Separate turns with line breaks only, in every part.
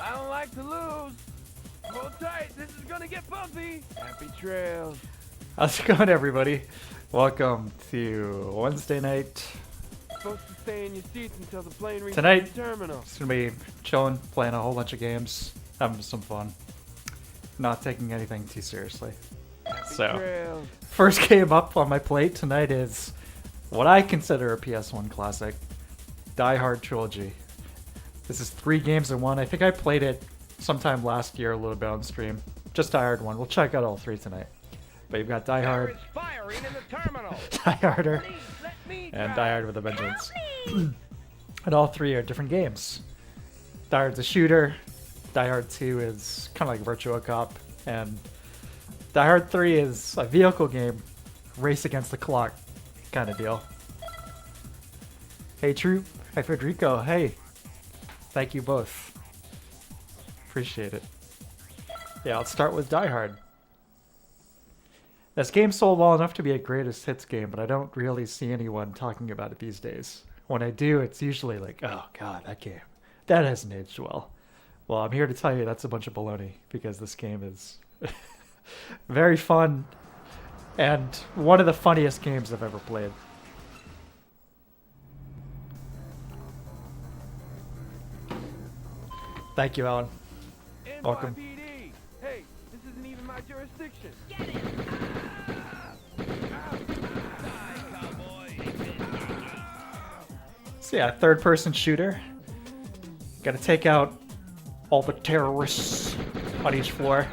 I don't like to lose. Hold tight, this is gonna get bumpy. Happy trails.
How's it going, everybody? Welcome to Wednesday night.
Supposed to stay in your seats until the plane reaches
Tonight,
the terminal.
Just gonna be chilling, playing a whole bunch of games, having some fun. Not taking anything too seriously.
Happy
So,
trails.
first game up on my plate tonight is what I consider a PS1 classic, Die Hard Trilogy. This is 3 games in one. I think I played it sometime last year a little bit on stream. Just Die Hard 1. We'll check out all 3 tonight. But you've got Die Hard,
Firing in the terminal.
Die Harder,
Please, let me
and
drive.
Die Hard with a Vengeance. And all 3 are different games. Die Hard's a shooter. Die Hard 2 is kind of like Virtua Cop. And Die Hard 3 is a vehicle game. Race against the clock kind of deal. Hey Troop. Hey Federico. Hey. Thank you both. Appreciate it. Yeah, let's start with Die Hard. This game sold well enough to be a greatest hits game, but I don't really see anyone talking about it these days. When I do, it's usually like, oh god, that game. That hasn't aged well. Well, I'm here to tell you that's a bunch of baloney, because this game is very fun and one of the funniest games I've ever played. Thank you, Alan. Welcome.
NYPD. Hey, this isn't even my jurisdiction.
So yeah, third-person shooter. Gotta take out all the terrorists on each floor.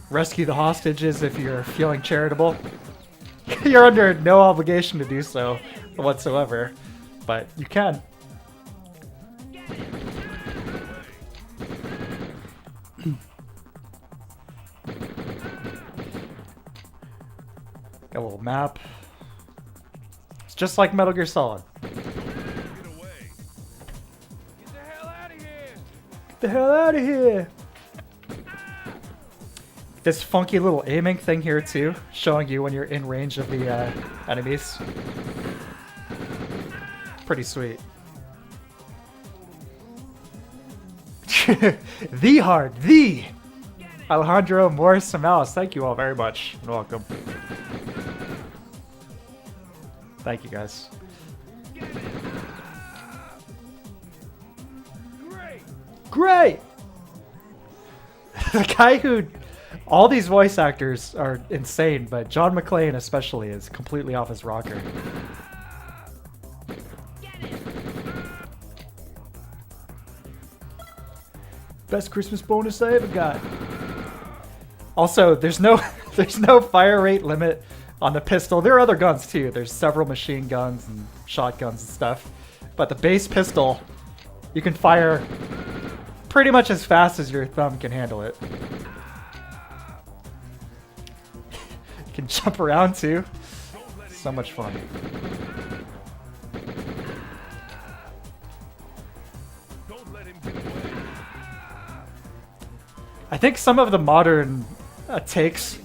Rescue the hostages if you're feeling charitable. You're under no obligation to do so whatsoever, but you can. Got a little map. It's just like Metal Gear Solid.
Get the hell out of here.
Get the hell out of here! This funky little aiming thing here too, showing you when you're in range of the enemies. Pretty sweet. The Hard, the Alejandro Morris Samalas. Thank you all very much and welcome. Thank you guys.
Great.
Great! The guy who... All these voice actors are insane, but John McClane especially is completely off his rocker. Best Christmas bonus I ever got. Also, there's no fire rate limit on the pistol. There are other guns too. There's several machine guns and shotguns and stuff. But the base pistol, you can fire pretty much as fast as your thumb can handle it. You can jump around too. So much fun.
Don't let him get away.
I think some of the modern takes...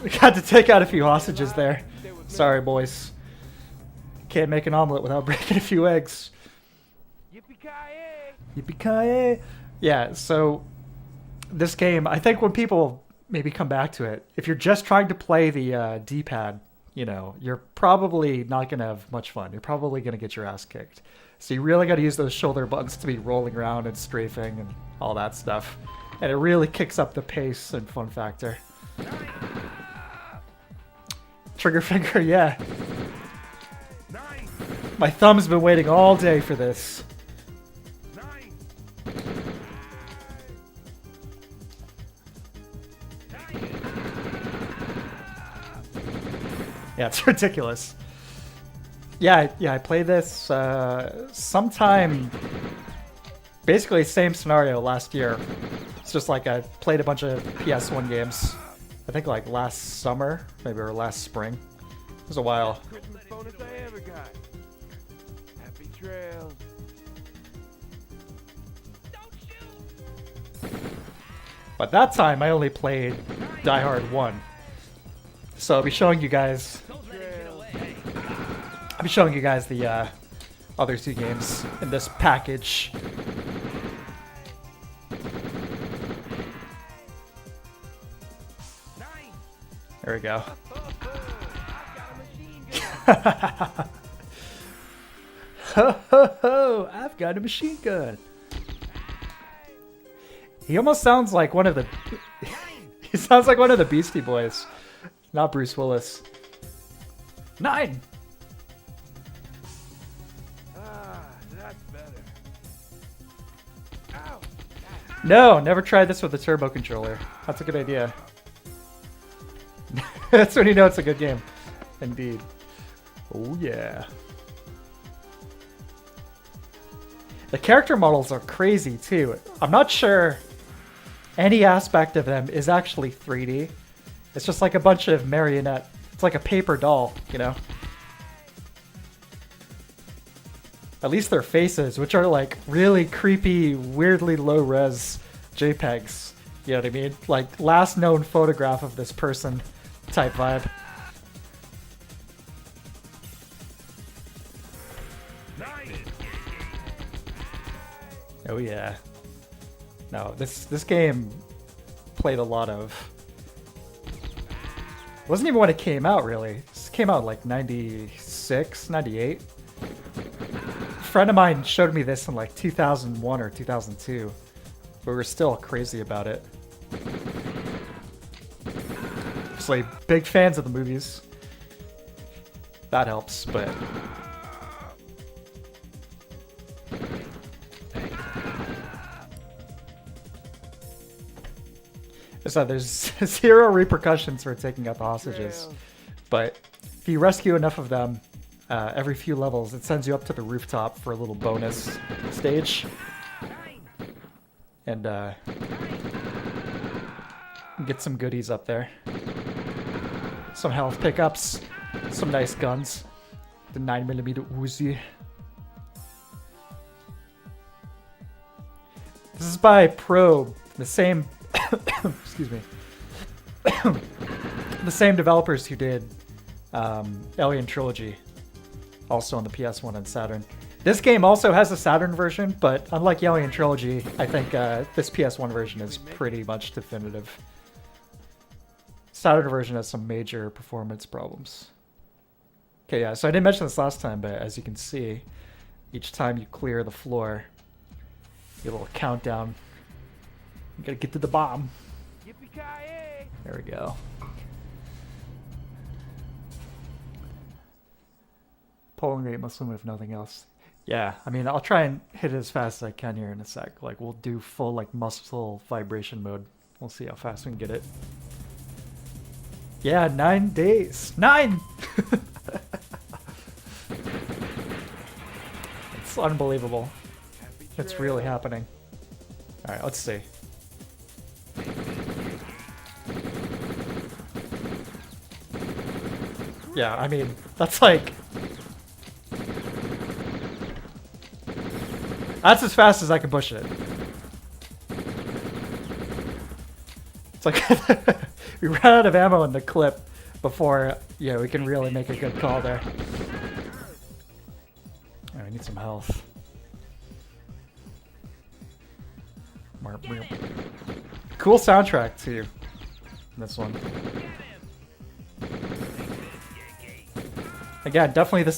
We got to take out a few hostages there. Sorry, boys. Can't make an omelet without breaking a few eggs.
Yippee-ki-yay.
Yippee-ki-yay! Yeah, so this game, I think when people maybe come back to it, if you're just trying to play the D-pad, you know, you're probably not going to have much fun. You're probably going to get your ass kicked. So you really got to use those shoulder buttons to be rolling around and strafing and all that stuff. And it really kicks up the pace and fun factor. Trigger finger, yeah.
Nice.
My thumb's been waiting all day for this.
Nice.
Yeah, it's ridiculous. Yeah, I played this sometime, basically same scenario last year. It's just like I played a bunch of PS1 games. I think like last summer, maybe, or last spring. It was a while.
Christmas bonus I ever got. Happy trails. Don't shoot.
But that time I only played Die Hard 1. So I'll be showing you guys the other 2 games in this package. There we go. Ho ho ho! I've got a machine gun. He almost sounds like one of the. He sounds like one of the Beastie Boys, not Bruce Willis. 9.
That's better. Ow.
No, never tried this with a turbo controller. That's a good idea. That's when you know it's a good game. Indeed. Oh yeah. The character models are crazy too. I'm not sure any aspect of them is actually 3D. It's just like a bunch of marionette. It's like a paper doll, you know? At least their faces, which are like really creepy, weirdly low-res JPEGs. You know what I mean? Like last known photograph of this person type vibe. Oh yeah. No, this game played a lot of. It wasn't even when it came out really. This came out like 96, 98. A friend of mine showed me this in like 2001 or 2002. But we were still crazy about it. Just like big fans of the movies. That helps, but so there's 0 repercussions for taking out the hostages, but if you rescue enough of them every few levels, it sends you up to the rooftop for a little bonus stage, and get some goodies up there. Some health pickups, some nice guns, the 9mm Uzi. This is by Probe, the same. Excuse me. The same developers who did Alien Trilogy, also on the PS1 and Saturn. This game also has a Saturn version, but unlike Alien Trilogy, I think this PS1 version is pretty much definitive. Saturn version has some major performance problems. Okay, yeah, so I didn't mention this last time, but as you can see, each time you clear the floor, you get a little countdown. You gotta get to the bomb.
Yippee-ki-yay!
There we go. Polling rate must limit if nothing else. Yeah, I mean, I'll try and hit it as fast as I can here in a sec. Like, we'll do full, like, muscle vibration mode. We'll see how fast we can get it. Yeah, 9 days. 9! It's unbelievable. It's really happening. Alright, let's see. Yeah, I mean, that's like... That's as fast as I can push it. It's like we ran out of ammo in the clip before, yeah, we can really make a good call there. Oh, I need some health. Cool soundtrack too. This one. Again, definitely the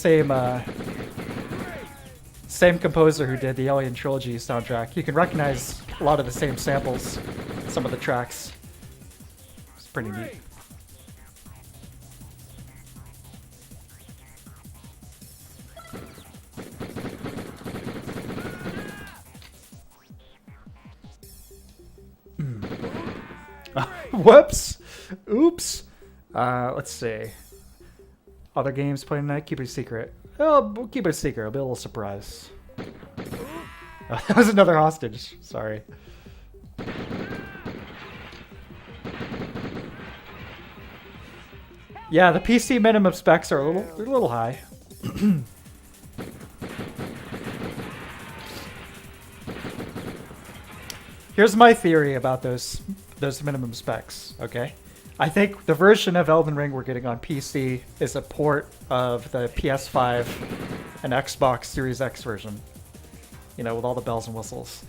same composer who did the Alien Trilogy soundtrack. You can recognize a lot of the same samples, some of the tracks. It's pretty neat. Whoops! Oops! Let's see. Other games playing tonight? Keep it a secret. Oh, we'll keep it a secret. It'll be a little surprise. Oh, that was another hostage. Sorry. Yeah, the PC minimum specs are a little high. Here's my theory about those minimum specs, okay? I think the version of Elden Ring we're getting on PC is a port of the PS5 and Xbox Series X version. You know, with all the bells and whistles.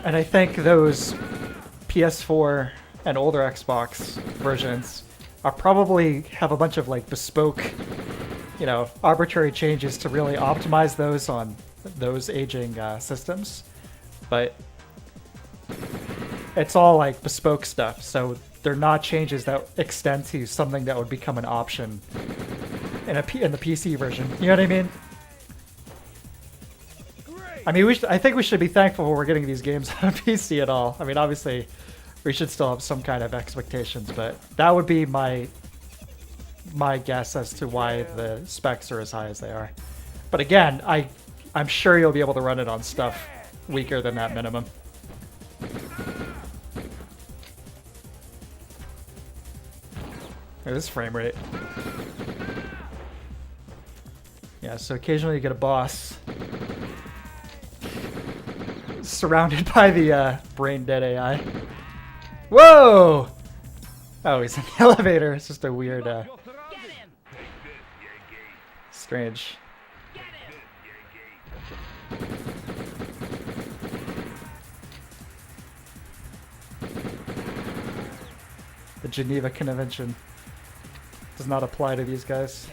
And I think those PS4 and older Xbox versions I'll probably have a bunch of like bespoke, you know, arbitrary changes to really optimize those on those aging systems. But it's all like bespoke stuff, so they're not changes that extend to something that would become an option in the PC version. You know what I mean? I mean, I think we should be thankful we're getting these games on PC at all. I mean, obviously, we should still have some kind of expectations, but that would be my guess as to why the specs are as high as they are. But again, I'm sure you'll be able to run it on stuff weaker than that minimum. Look at this frame rate. Yeah, so occasionally you get a boss surrounded by the brain dead AI. Whoa! Oh, he's in the elevator. It's just a weird, strange. The Geneva Convention does not apply to these guys.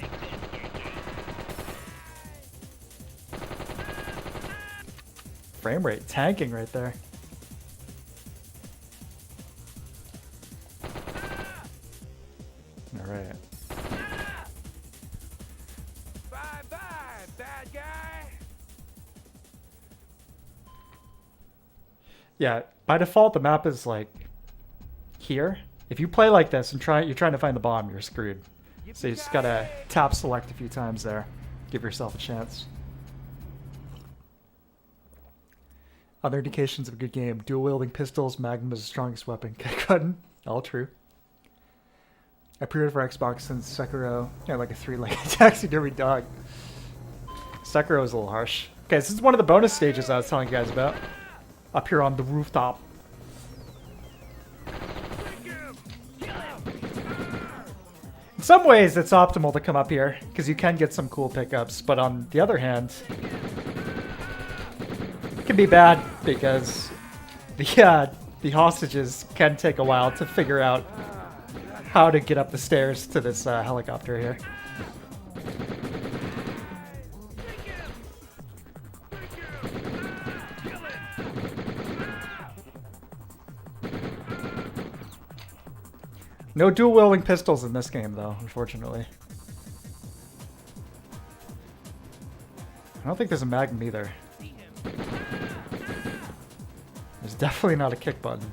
Frame rate tanking right there. All right.
Bye-bye, bad guy.
Yeah, by default the map is like here. If you play like this and you're trying to find the bomb, you're screwed. So you just gotta tap select a few times there. Give yourself a chance. Other indications of a good game. Dual wielding pistols, Magnum is the strongest weapon. Kick button. All true. I pre-ordered for Xbox since Sekiro. Yeah, like a 3-legged taxidermy dog. Sekiro is a little harsh. Okay, this is one of the bonus stages I was telling you guys about. Up here on the rooftop. In some ways, it's optimal to come up here, because you can get some cool pickups, but on the other hand, it can be bad, because the hostages can take a while to figure out how to get up the stairs to this helicopter here. No dual-wielding pistols in this game, though, unfortunately. I don't think there's a Magnum either. There's definitely not a kick button.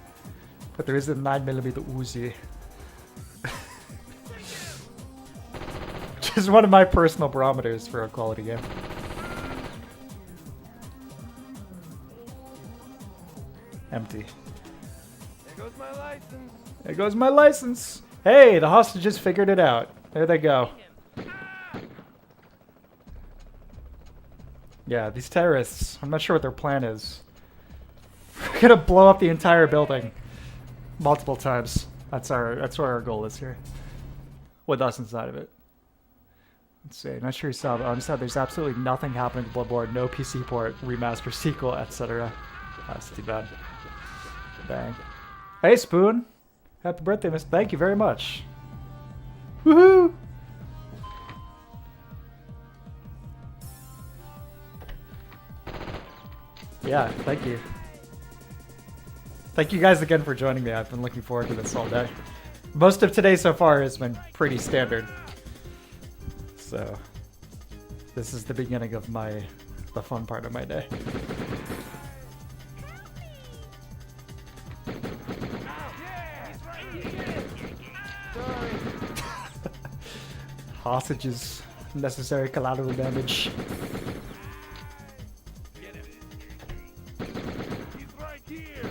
But there is a 9mm Uzi. Which is one of my personal barometers for a quality game. Empty.
There goes my license.
There goes my license. Hey, the hostages figured it out. There they go. Yeah, these terrorists, I'm not sure what their plan is. We're gonna blow up the entire building multiple times. That's what our goal is here. With us inside of it. Let's see, not sure you saw, but said there's absolutely nothing happening to Bloodborne. No PC port, remaster, sequel, etc. That's too bad. Bang. Hey, Spoon. Happy birthday, miss. Thank you very much. Woohoo! Yeah, thank you. Thank you guys again for joining me. I've been looking forward to this all day. Most of today so far has been pretty standard. So, this is the beginning of the fun part of my day. Hostages, necessary collateral damage.
Get him. He's right here.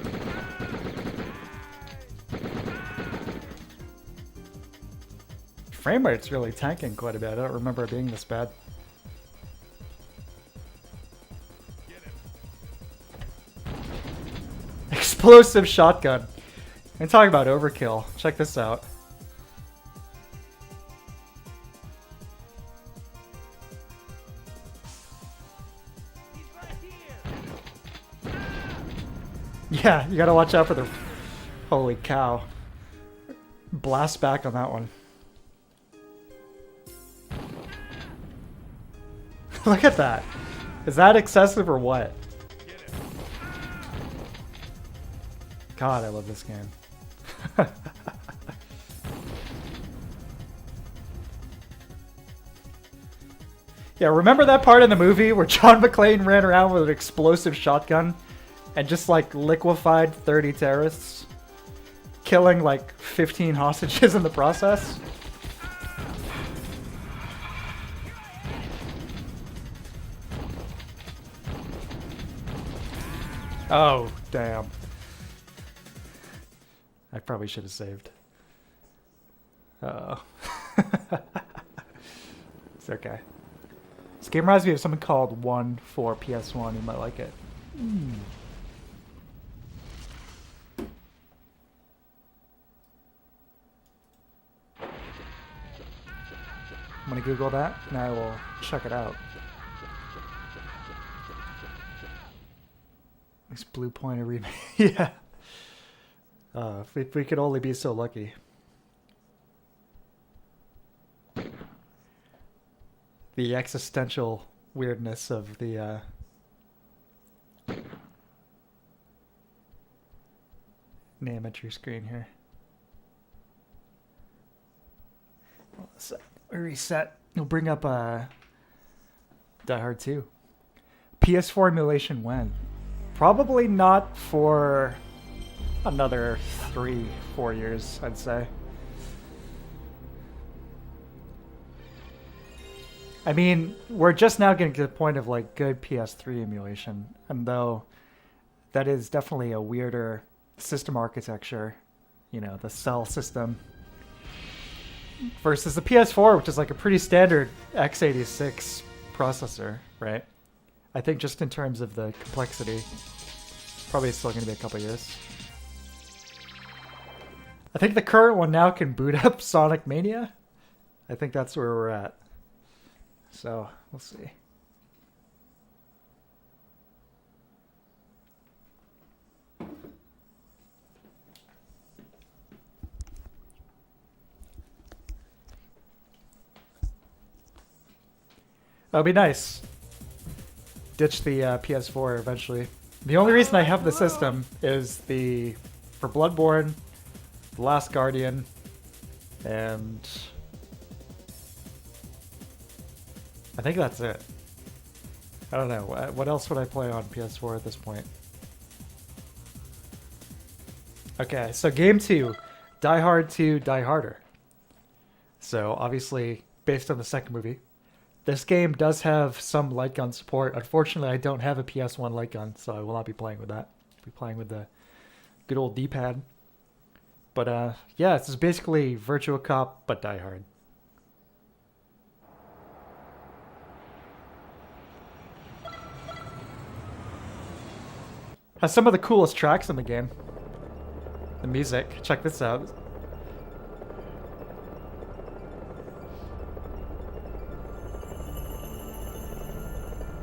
Frame rate's really tanking quite a bit. I don't remember it being this bad.
Get him.
Explosive shotgun. I'm talking about overkill. Check this out. Yeah, you gotta watch out for the... Holy cow. Blast back on that one. Look at that. Is that excessive or what? God, I love this game. Yeah, remember that part in the movie where John McClane ran around with an explosive shotgun and just like liquefied 30 terrorists, killing like 15 hostages in the process? Oh, damn. I probably should have saved. Uh-oh. It's okay. This game reminds me of something called One for PS1. You might like it. I'm gonna Google that and I will check it out. This Blue Pointer remake. Yeah. If we could only be so lucky. The existential weirdness of the name entry screen here. So reset. We'll bring up Die Hard 2. PS4 emulation when? Probably not for another 3-4 years, I'd say. I mean, we're just now getting to the point of like good PS3 emulation, and though that is definitely a weirder system architecture, you know, the cell system, versus the PS4, which is like a pretty standard x86 processor, right? I think just in terms of the complexity, probably still going to be a couple years. I think the current one now can boot up Sonic Mania. I think that's where we're at. So, we'll see. That'll be nice. Ditch the PS4 eventually. The only reason I have the system is for Bloodborne, The Last Guardian, and I think that's it. I don't know. What else would I play on PS4 at this point? Okay, so game 2, Die Hard 2, Die Harder. So obviously based on the second movie. This game does have some light gun support. Unfortunately, I don't have a PS1 light gun, so I will not be playing with that. I'll be playing with the good old D-pad. But yeah, this is basically Virtua Cop, but Die Hard. Has some of the coolest tracks in the game. The music. Check this out.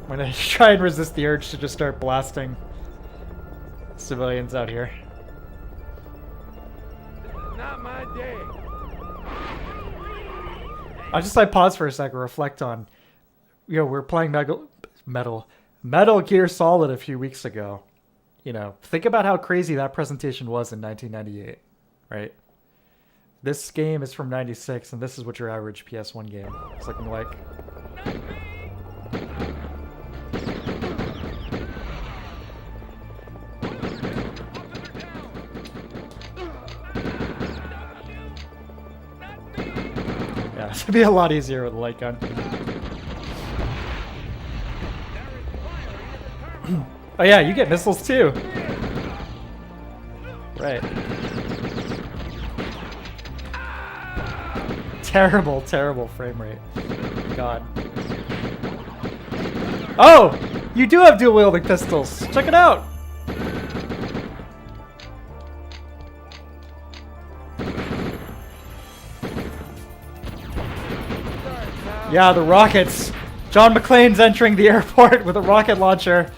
I'm gonna try and resist the urge to just start blasting civilians out here.
Not my day.
I'll just like pause for a second, reflect on, you know, we were playing Metal Gear Solid a few weeks ago. You know, think about how crazy that presentation was in 1998, right? This game is from 96, and this is what your average PS1 game is looking like. Yeah, it's gonna be a lot easier with a light gun. Oh yeah, you get missiles too. Right. Terrible, terrible frame rate. God. Oh! You do have dual wielding pistols! Check it out! Yeah, the rockets. John McClane's entering the airport with a rocket launcher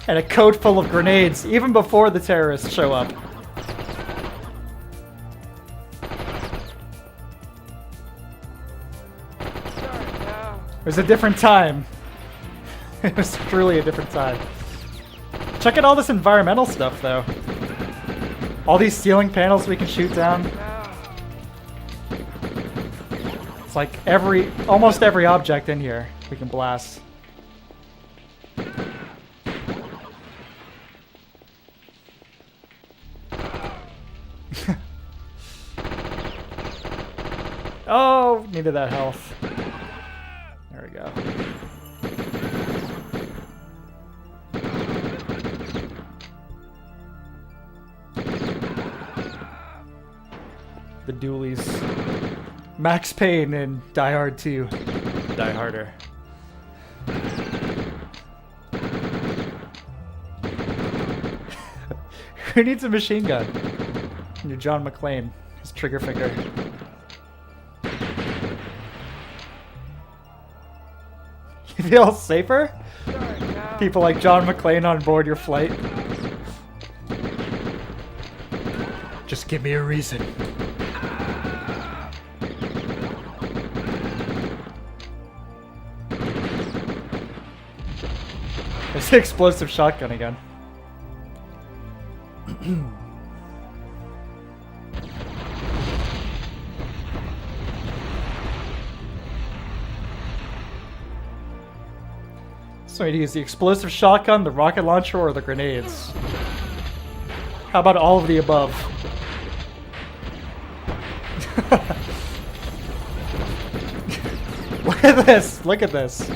and a coat full of grenades, even before the terrorists show up. It was a different time. It was truly a different time. Check out all this environmental stuff, though. All these ceiling panels we can shoot down. It's like almost every object in here we can blast. Oh, needed that health. There we go. The dualies. Max Payne and Die Hard 2. Die Harder. Who needs a machine gun? You're John McClane. His trigger finger. You feel safer? People like John McClane on board your flight. Just give me a reason. There's the explosive shotgun again. So I need to use the explosive shotgun, the rocket launcher, or the grenades. How about all of the above? Look at this! Look at this!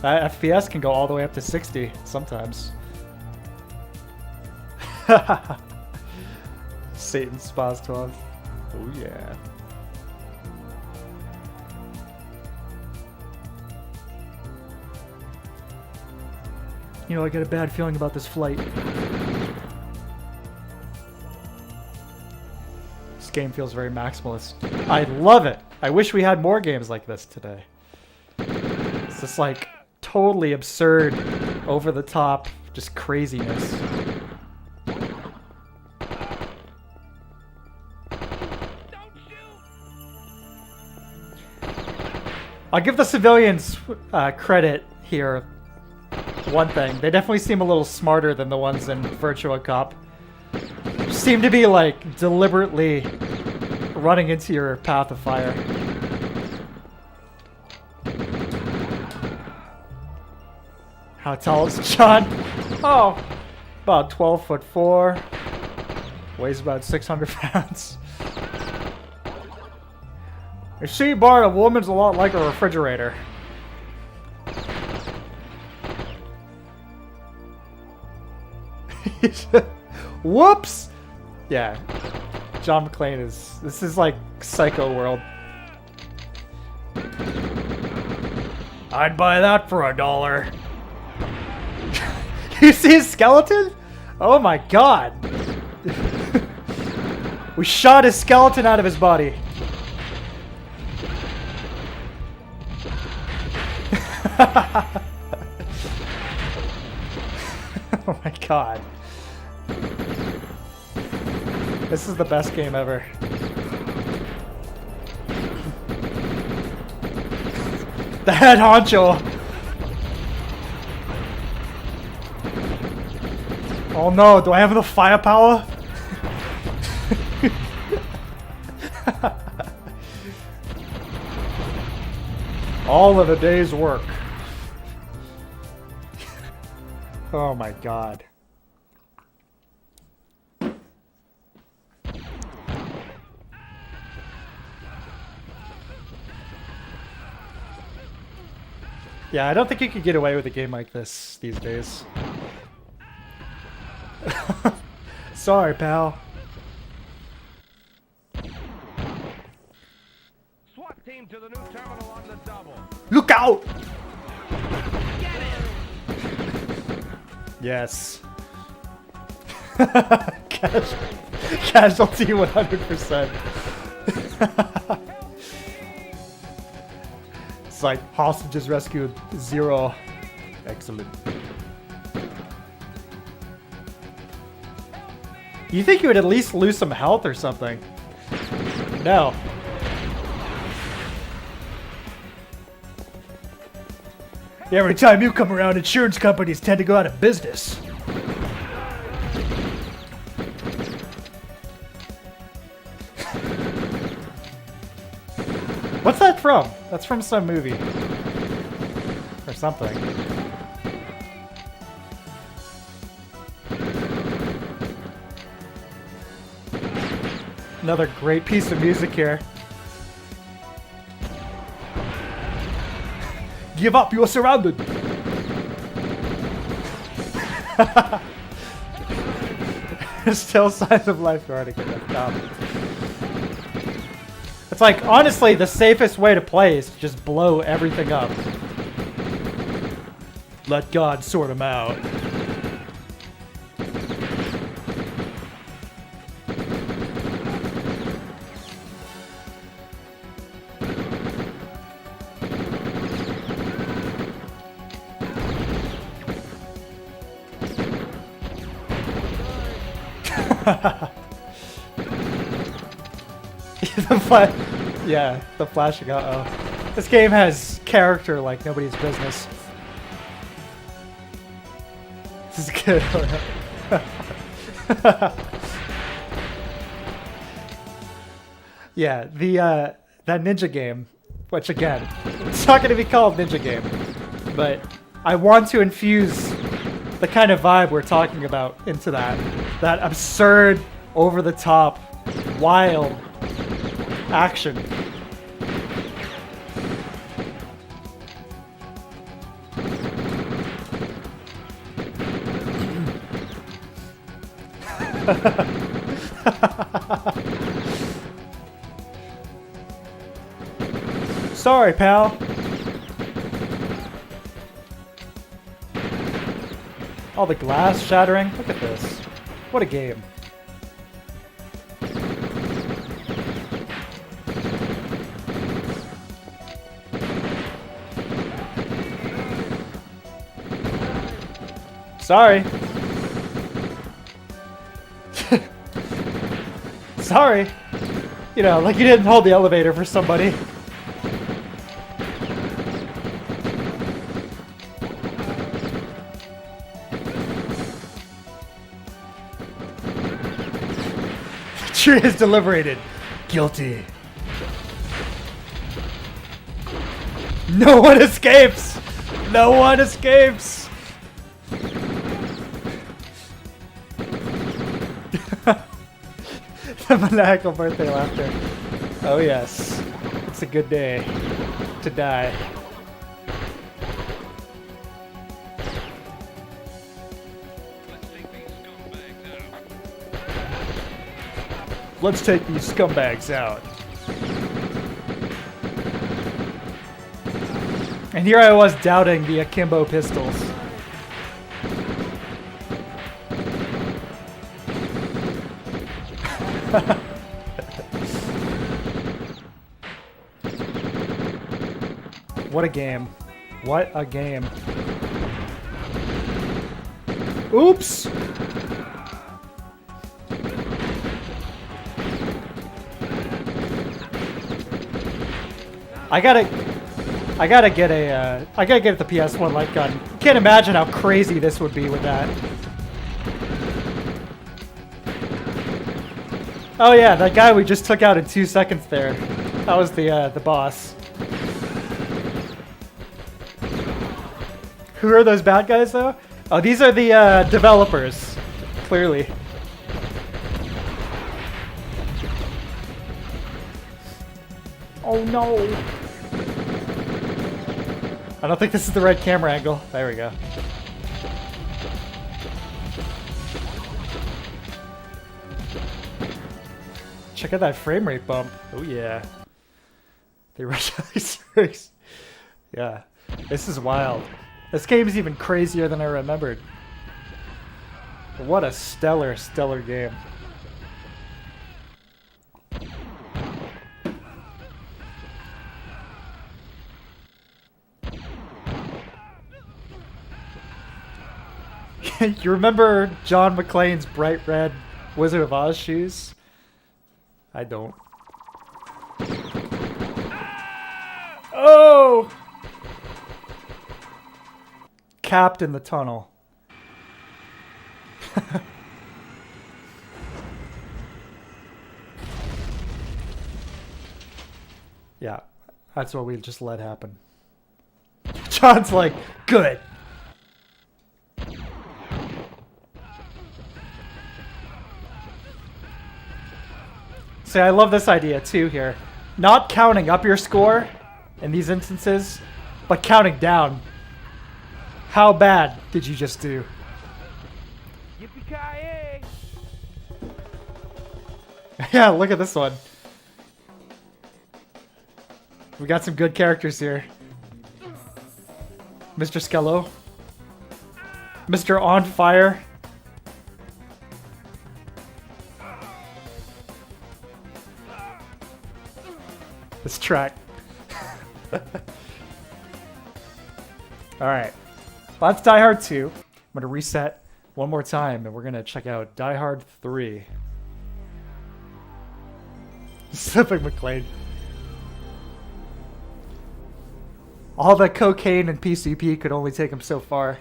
That FPS can go all the way up to 60 sometimes. Satan Spas 12. Oh yeah. You know, I got a bad feeling about this flight. This game feels very maximalist. I love it! I wish we had more games like this today. It's just like totally absurd, over the top, just craziness. I'll give the civilians credit here. One thing, they definitely seem a little smarter than the ones in Virtua Cop. Seem to be like deliberately running into your path of fire. How tall is John? Oh, about 12'4". Weighs about 600 pounds. You see, Bart, a woman's a lot like a refrigerator. Whoops! Yeah. John McClane is... This is like Psycho World. I'd buy that for $1. You see his skeleton? Oh my god. We shot his skeleton out of his body. Oh my god. This is the best game ever. The head honcho. Oh no, do I have enough firepower? All of a day's work. Oh my god. Yeah, I don't think you could get away with a game like this these days. Sorry, pal.
SWAT team to the new terminal on the double.
Look out! Yes. Casualty 100%. It's like hostages rescued 0. Excellent. You think you would at least lose some health or something? No. Every time you come around, insurance companies tend to go out of business. What's that from? That's from some movie. Or something. Another great piece of music here. Give up, you are surrounded. There's still signs of life guarding at the top. It's like, honestly, the safest way to play is to just blow everything up. Let God sort them out. The flashing. Uh-oh. This game has character like nobody's business. This is good. Yeah, that ninja game, which again, it's not going to be called ninja game, but I want to infuse the kind of vibe we're talking about into that absurd, over-the-top, wild action. Sorry, pal. All the glass shattering. Look at this. What a game. Sorry. Sorry. You know, like you didn't hold the elevator for somebody. Jury is deliberated. Guilty. No one escapes! No one escapes! The maniacal birthday laughter. Oh yes. It's a good day to die. Let's take these scumbags out. And here I was doubting the akimbo pistols. What a game. What a game. Oops! I gotta get the PS1 light gun. Can't imagine how crazy this would be with that. Oh yeah, that guy we just took out in 2 seconds there. That was the boss. Who are those bad guys though? Oh, these are the developers, clearly. Oh no! I don't think this is the right camera angle. There we go. Check out that frame rate bump. Oh yeah. They rush these. Yeah. This is wild. This game is even crazier than I remembered. What a stellar, stellar game. You remember John McClane's bright red Wizard of Oz shoes? I don't. Oh! capped in the tunnel. Yeah, that's what we just let happen. John's like, good. See, I love this idea too here. Not counting up your score in these instances, but counting down. How bad did you just do?
Yippee-ki-yay!
Yeah, look at this one. We got some good characters here. Mr. Skello. Mr. On Fire. This track. Alright. Well, that's Die Hard 2. I'm going to reset one more time and we're going to check out Die Hard 3. Slipping McLean. All the cocaine and PCP could only take him so far.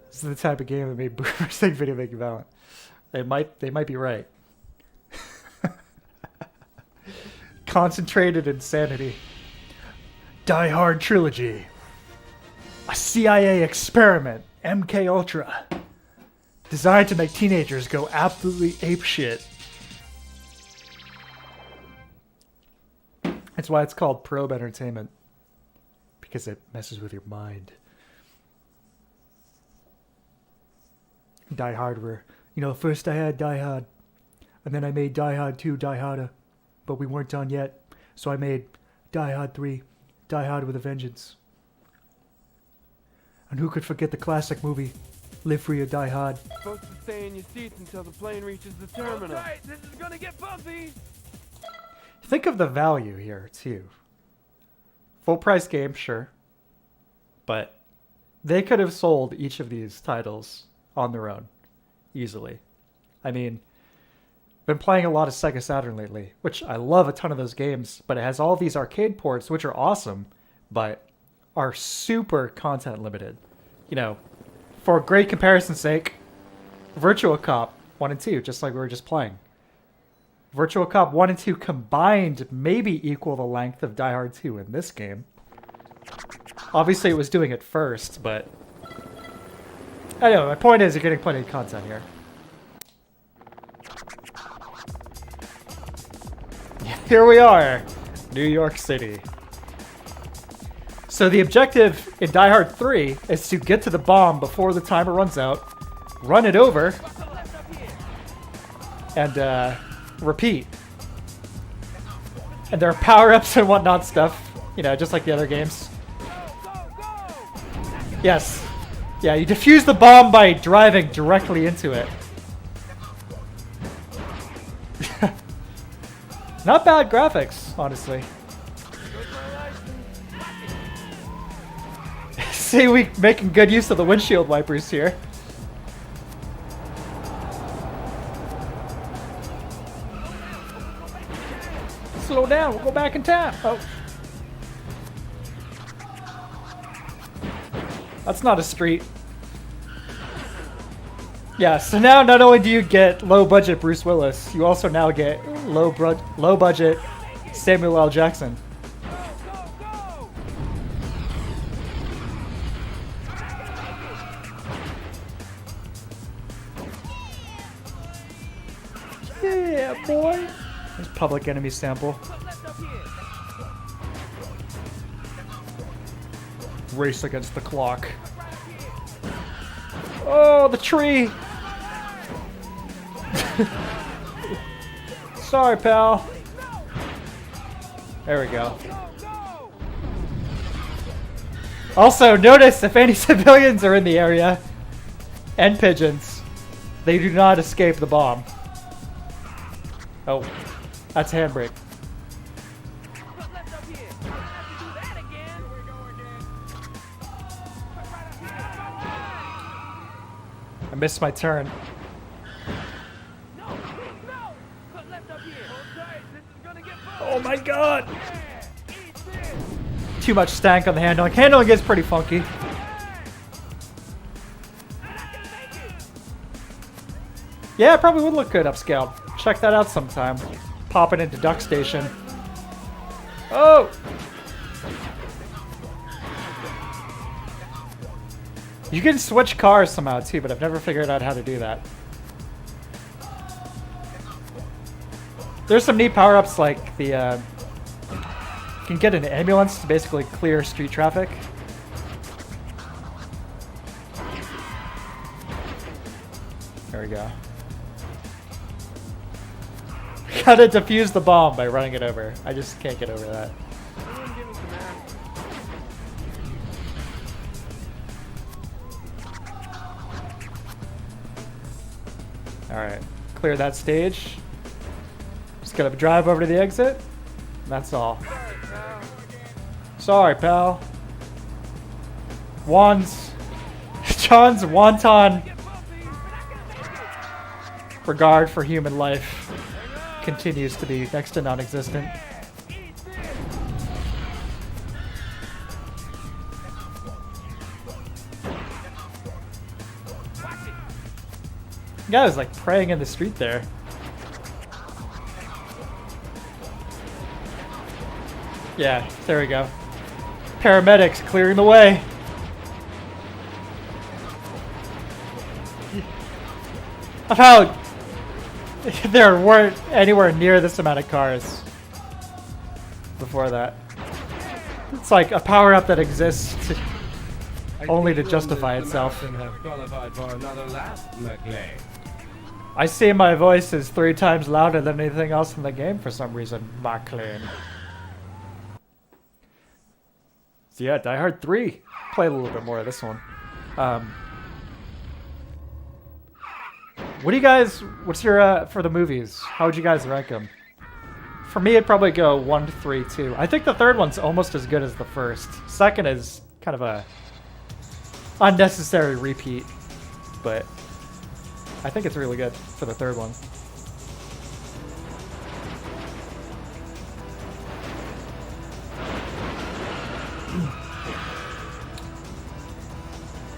This is the type of game that made boomers think video making violent. They might be right. Concentrated insanity. Die Hard Trilogy. A CIA experiment. MK Ultra. Designed to make teenagers go absolutely apeshit. That's why it's called probe entertainment. Because it messes with your mind. Die Hard were... You know, first I had Die Hard. And then I made Die Hard 2, Die Harder. But we weren't done yet. So I made Die Hard 3, Die Hard with a Vengeance. And who could forget the classic movie, Live Free or Die Hard?
You're supposed to stay in your seats until the plane reaches the terminal. All right, this is gonna get bumpy.
Think of the value here, too. Full price game, sure. But they could have sold each of these titles on their own. Easily. I mean, been playing a lot of Sega Saturn lately, which I love a ton of those games, but it has all these arcade ports, which are awesome, but are super content limited. You know, for great comparison's sake, Virtua Cop 1 and 2, just like we were just playing. Virtua Cop 1 and 2 combined maybe equal the length of Die Hard 2 in this game. Obviously it was doing it first, but... I don't know, my point is you're getting plenty of content here. Here we are, New York City. So the objective in Die Hard 3 is to get to the bomb before the timer runs out, run it over, and repeat. And there are power-ups and whatnot stuff, you know, just like the other games. Yes. Yeah, you defuse the bomb by driving directly into it. Not bad graphics, honestly. See, we making good use of the windshield wipers here. Slow down, we'll go back in time. Oh. That's not a street. Yeah, so now not only do you get low-budget Bruce Willis, you also now get low-budget Samuel L. Jackson. Yeah, boy. There's Public Enemy sample. Race against the clock. Oh, the tree! Sorry, pal. There we go. Also, notice if any civilians are in the area, and pigeons, they do not escape the bomb. Oh, that's handbrake. I missed my turn. Oh my god! too much stank on the handling. Handling is pretty funky. Yeah, it probably would look good upscaled. Check that out sometime. Pop it into Duck Station. Oh! You can switch cars somehow too, but I've never figured out how to do that. There's some neat power-ups like the, you can get an ambulance to basically clear street traffic. There we go. Gotta defuse the bomb by running it over. I just can't get over that. Alright, clear that stage. Just gotta drive over to the exit. That's all. Sorry, pal. John's wanton regard for human life continues to be next to non-existent. The guy was like praying in the street there. Yeah, there we go. Paramedics clearing the way. Of how there weren't anywhere near this amount of cars before that. It's like a power-up that exists only to justify itself. I see my voice is 3 times louder than anything else in the game for some reason, McLean. So yeah, Die Hard 3. Play a little bit more of this one. What do you guys, what's your, for the movies, how would you guys rank them? For me, it'd probably go 1, 3, 2. I think the third one's almost as good as the first. Second is kind of a unnecessary repeat, but I think it's really good for the third one.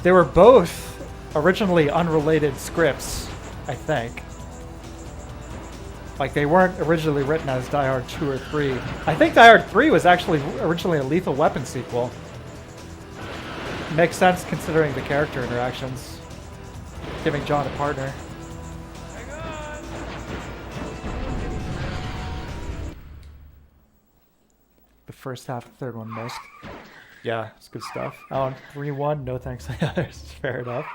They were both originally unrelated scripts, I think. Like, they weren't originally written as Die Hard 2 or 3. I think Die Hard 3 was actually originally a Lethal Weapon sequel. Makes sense considering the character interactions. Giving John a partner. The first half, the third one missed. Yeah, it's good stuff. Oh, 3-1, no thanks to the others. Fair enough.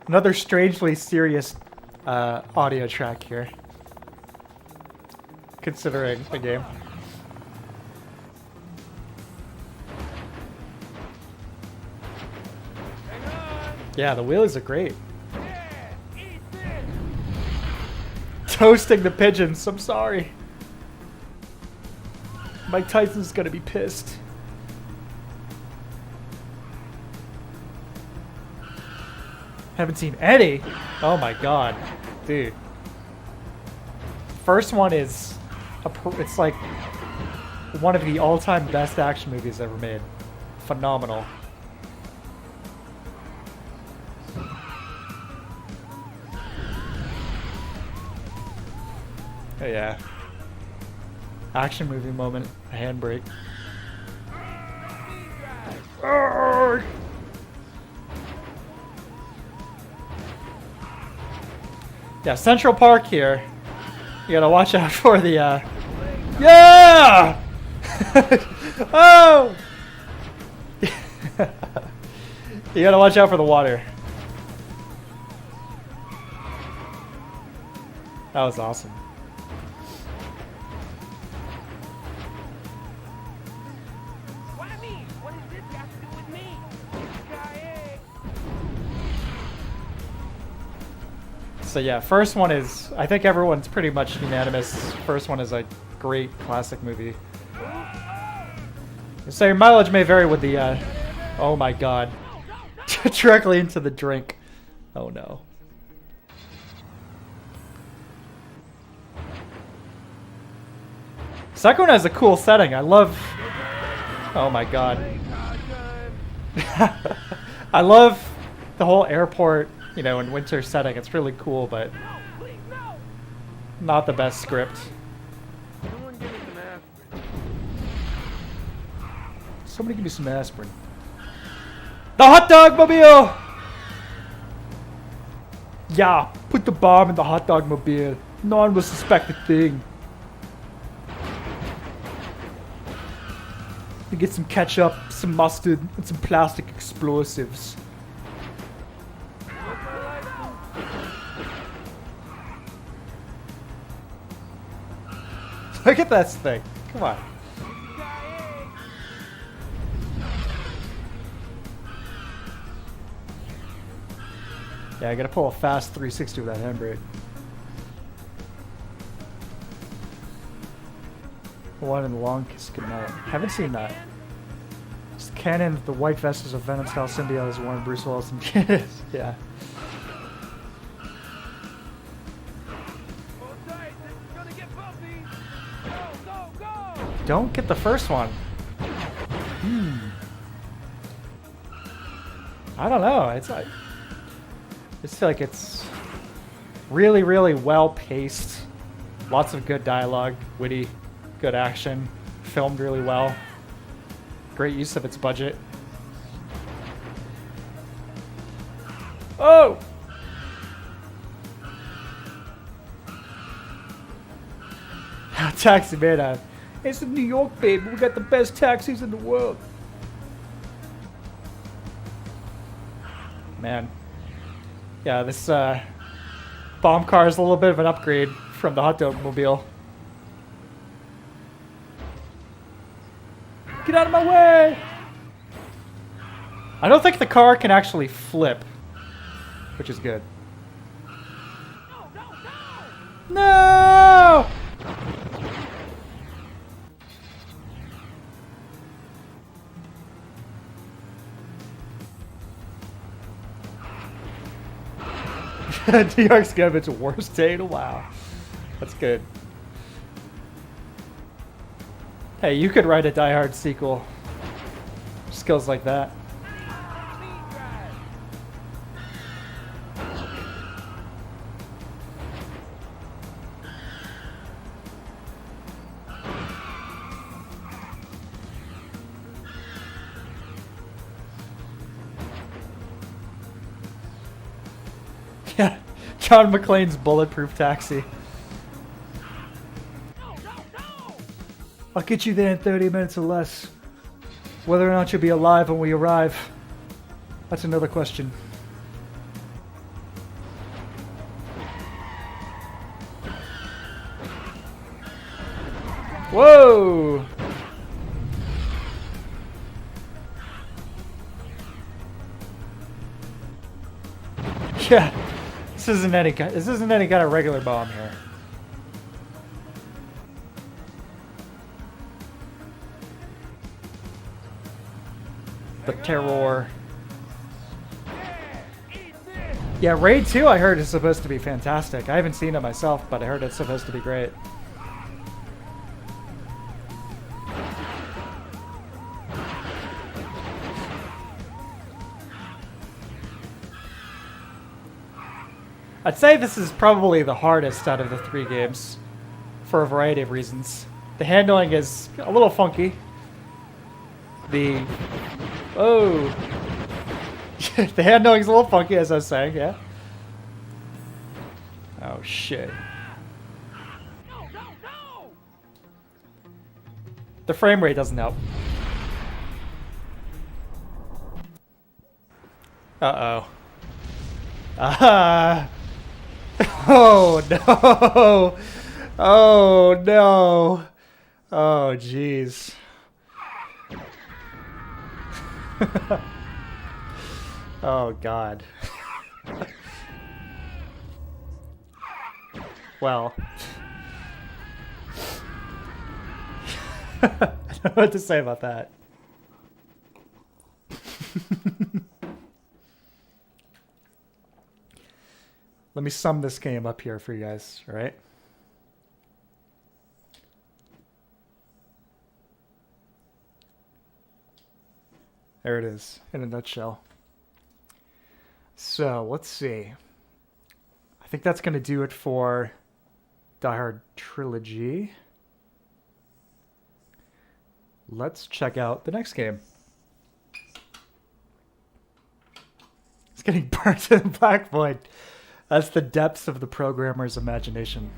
Another strangely serious audio track here, considering the game. Yeah, the wheelies are great. Toasting the pigeons, I'm sorry. Mike Tyson's gonna be pissed. Haven't seen any. Oh my god, dude. First one is, it's like one of the all-time best action movies ever made. Phenomenal. Oh yeah. Action movie moment, a handbrake. Yeah, Central Park here. You gotta watch out for the, yeah! Oh! You gotta watch out for the water. That was awesome.
Why me? What does this got to do with me?
So yeah, first one is, I think everyone's pretty much unanimous. First one is a great classic movie. So your mileage may vary with the, oh my god. Directly into the drink. Oh no. Second one has a cool setting. I love... Oh my god. I love the whole airport, you know, in winter setting. It's really cool, but not the best script.
Someone give me some aspirin.
Somebody give me some aspirin. The hot dog mobile! Yeah, put the bomb in the hot dog mobile. No one will suspect a thing. We get some ketchup, some mustard, and some plastic explosives. Look at this thing. Come on. Yeah, I gotta pull a fast 360 with that handbrake. One in the long kiss goodnight. Haven't seen that. It's canon that the white vest is a Venom-style symbiote is one of Bruce Willis and yeah. Don't get the first one. I don't know. It's like I just feel like it's really, really well paced. Lots of good dialogue, witty, good action, filmed really well. Great use of its budget. Oh! Taxi man, it's in New York, baby. We got the best taxis in the world. Man. Yeah, this bomb car is a little bit of an upgrade from the hot dog mobile. Get out of my way! I don't think the car can actually flip, which is good. No! New York's gonna be its worst day in a while. That's good. Hey, you could write a Die Hard sequel. Skills like that. Yeah, John McClane's bulletproof taxi. I'll get you there in 30 minutes or less. Whether or not you'll be alive when we arrive, that's another question. Whoa! Yeah, this isn't any kind of regular bomb here. The terror. Yeah, Raid 2 I heard is supposed to be fantastic. I haven't seen it myself, but I heard it's supposed to be great. I'd say this is probably the hardest out of the 3 games for a variety of reasons. The handling is a little funky. Oh! The handling's a little funky, as I was saying, yeah. Oh, shit. No. The frame rate doesn't help. Uh-oh. Oh, no! Oh, no! Oh, jeez. Oh, God. Well. I don't know what to say about that. Let me sum this game up here for you guys, all right? There it is, in a nutshell. So, let's see. I think that's going to do it for Die Hard Trilogy. Let's check out the next game. It's getting burnt in the black void. That's the depths of the programmer's imagination.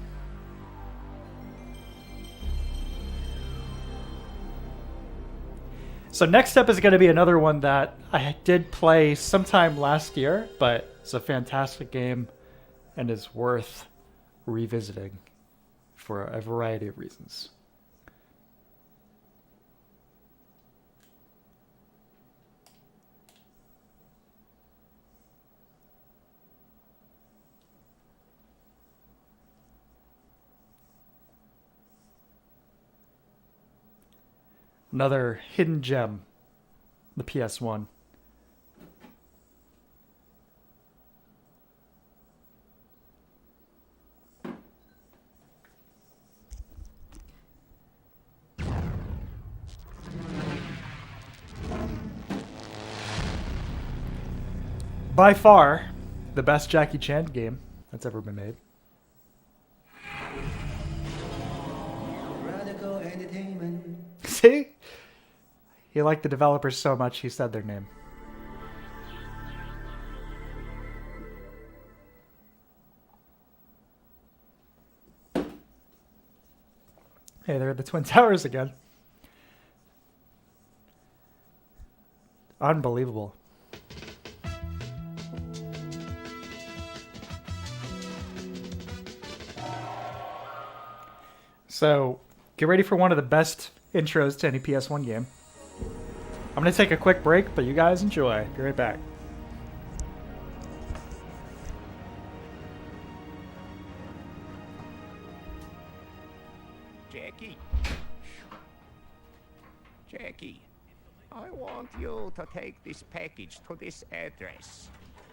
So next up is going to be another one that I did play sometime last year, but it's a fantastic game and is worth revisiting for a variety of reasons. Another hidden gem, the PS1. By far, the best Jackie Chan game that's ever been made.
Radical Entertainment.
See? He liked the developers so much, he said their name. Hey, they're at the Twin Towers again. Unbelievable. So, get ready for one of the best intros to any PS1 game. I'm going to take a quick break, but you guys enjoy. Be right back.
Jackie, I want you to take this package to this address.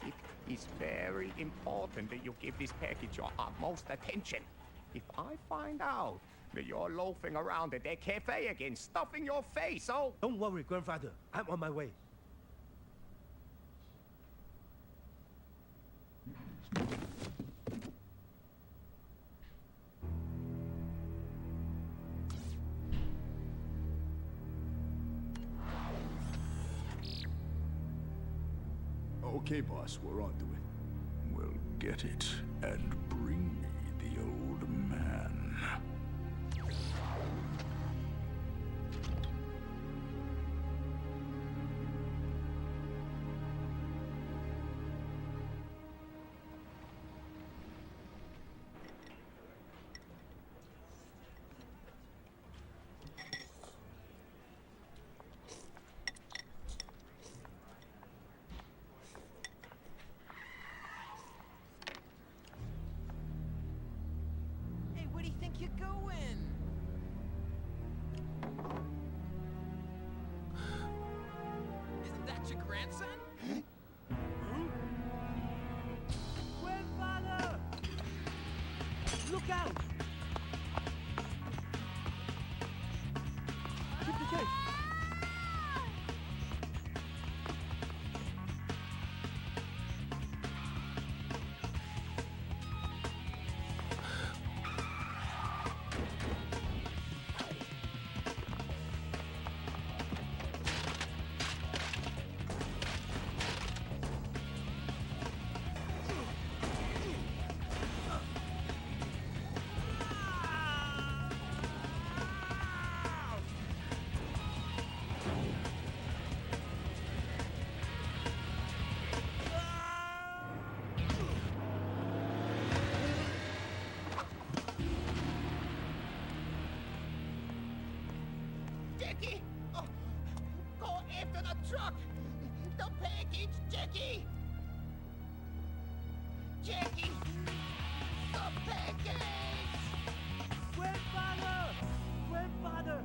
It is very important that you give this package your utmost attention. If I find out that you're loafing around at that cafe again, stuffing your face, oh...
Don't worry, grandfather. I'm on my way.
Okay, boss, we're on to it. We'll get it and bring me the old man.
Where do you think you're going? Isn't that your grandson?
Grandfather! Look out! Keep the chase!
Jackie! Oh, go after the truck! The package, Jackie! Jackie! The package!
Grandfather! Grandfather!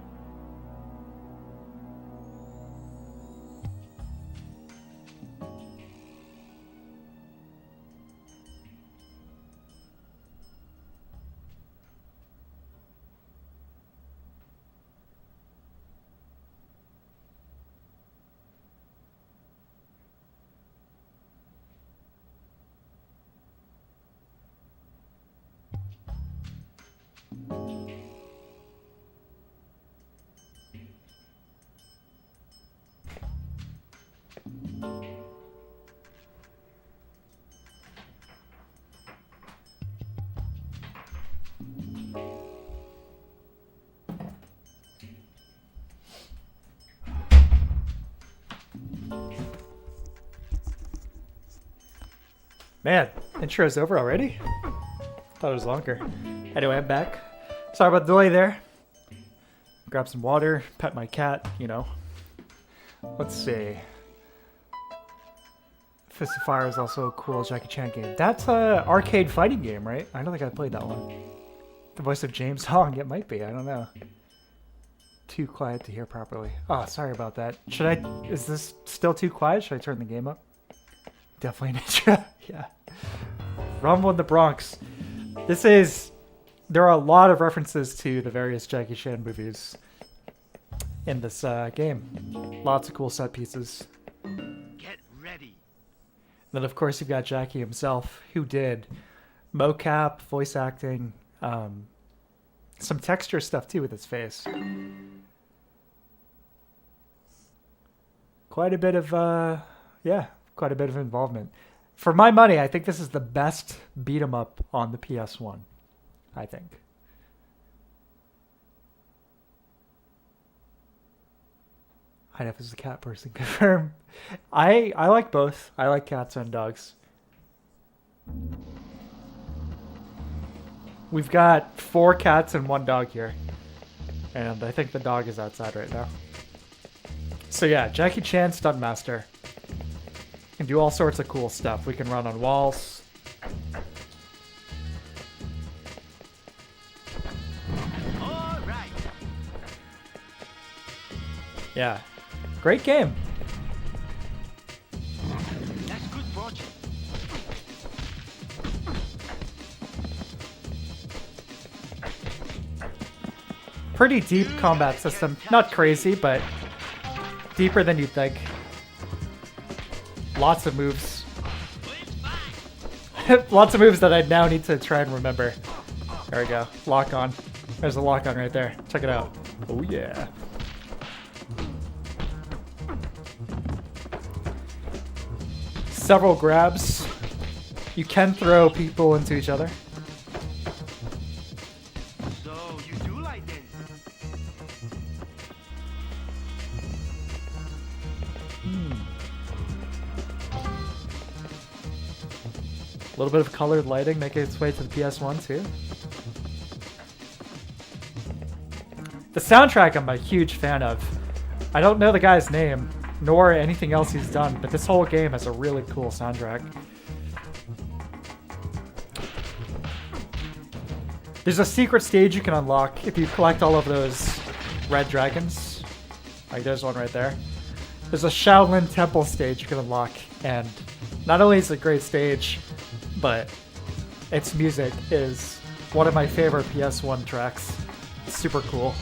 Man, intro's over already? Thought it was longer. Anyway, I'm back. Sorry about the delay there. Grab some water, pet my cat, you know. Let's see. Fist of Fire is also a cool Jackie Chan game. That's a arcade fighting game, right? I don't think I played that one. The voice of James Hong, it might be, I don't know. Too quiet to hear properly. Oh, sorry about that. Should I, is this still too quiet? Should I turn the game up? Definitely an intro, yeah. Rumble in the Bronx. There are a lot of references to the various Jackie Chan movies in this game. Lots of cool set pieces.
Get ready.
Then, of course, you've got Jackie himself, who did mocap, voice acting, some texture stuff, too, with his face. Quite a bit of, quite a bit of involvement. For my money, I think this is the best beat-em-up on the PS1, I think. Hynef is a cat person, confirm. I like both. I like cats and dogs. We've got 4 cats and 1 dog here. And I think the dog is outside right now. So yeah, Jackie Chan Stuntmaster. Can do all sorts of cool stuff. We can run on walls.
All right.
Yeah. Great game.
That's good project.
Pretty deep combat system. Not crazy, but deeper than you'd think. Lots of moves. Lots of moves that I now need to try and remember. There we go. Lock on. There's a lock on right there. Check it out. Oh yeah. Several grabs. You can throw people into each other.
So you do like dancing?
A little bit of colored lighting making its way to the PS1 too. The soundtrack I'm a huge fan of. I don't know the guy's name, nor anything else he's done, but this whole game has a really cool soundtrack. There's a secret stage you can unlock if you collect all of those red dragons. Like there's one right there. There's a Shaolin Temple stage you can unlock, and not only is it a great stage, but its music is one of my favorite PS1 tracks. It's super cool.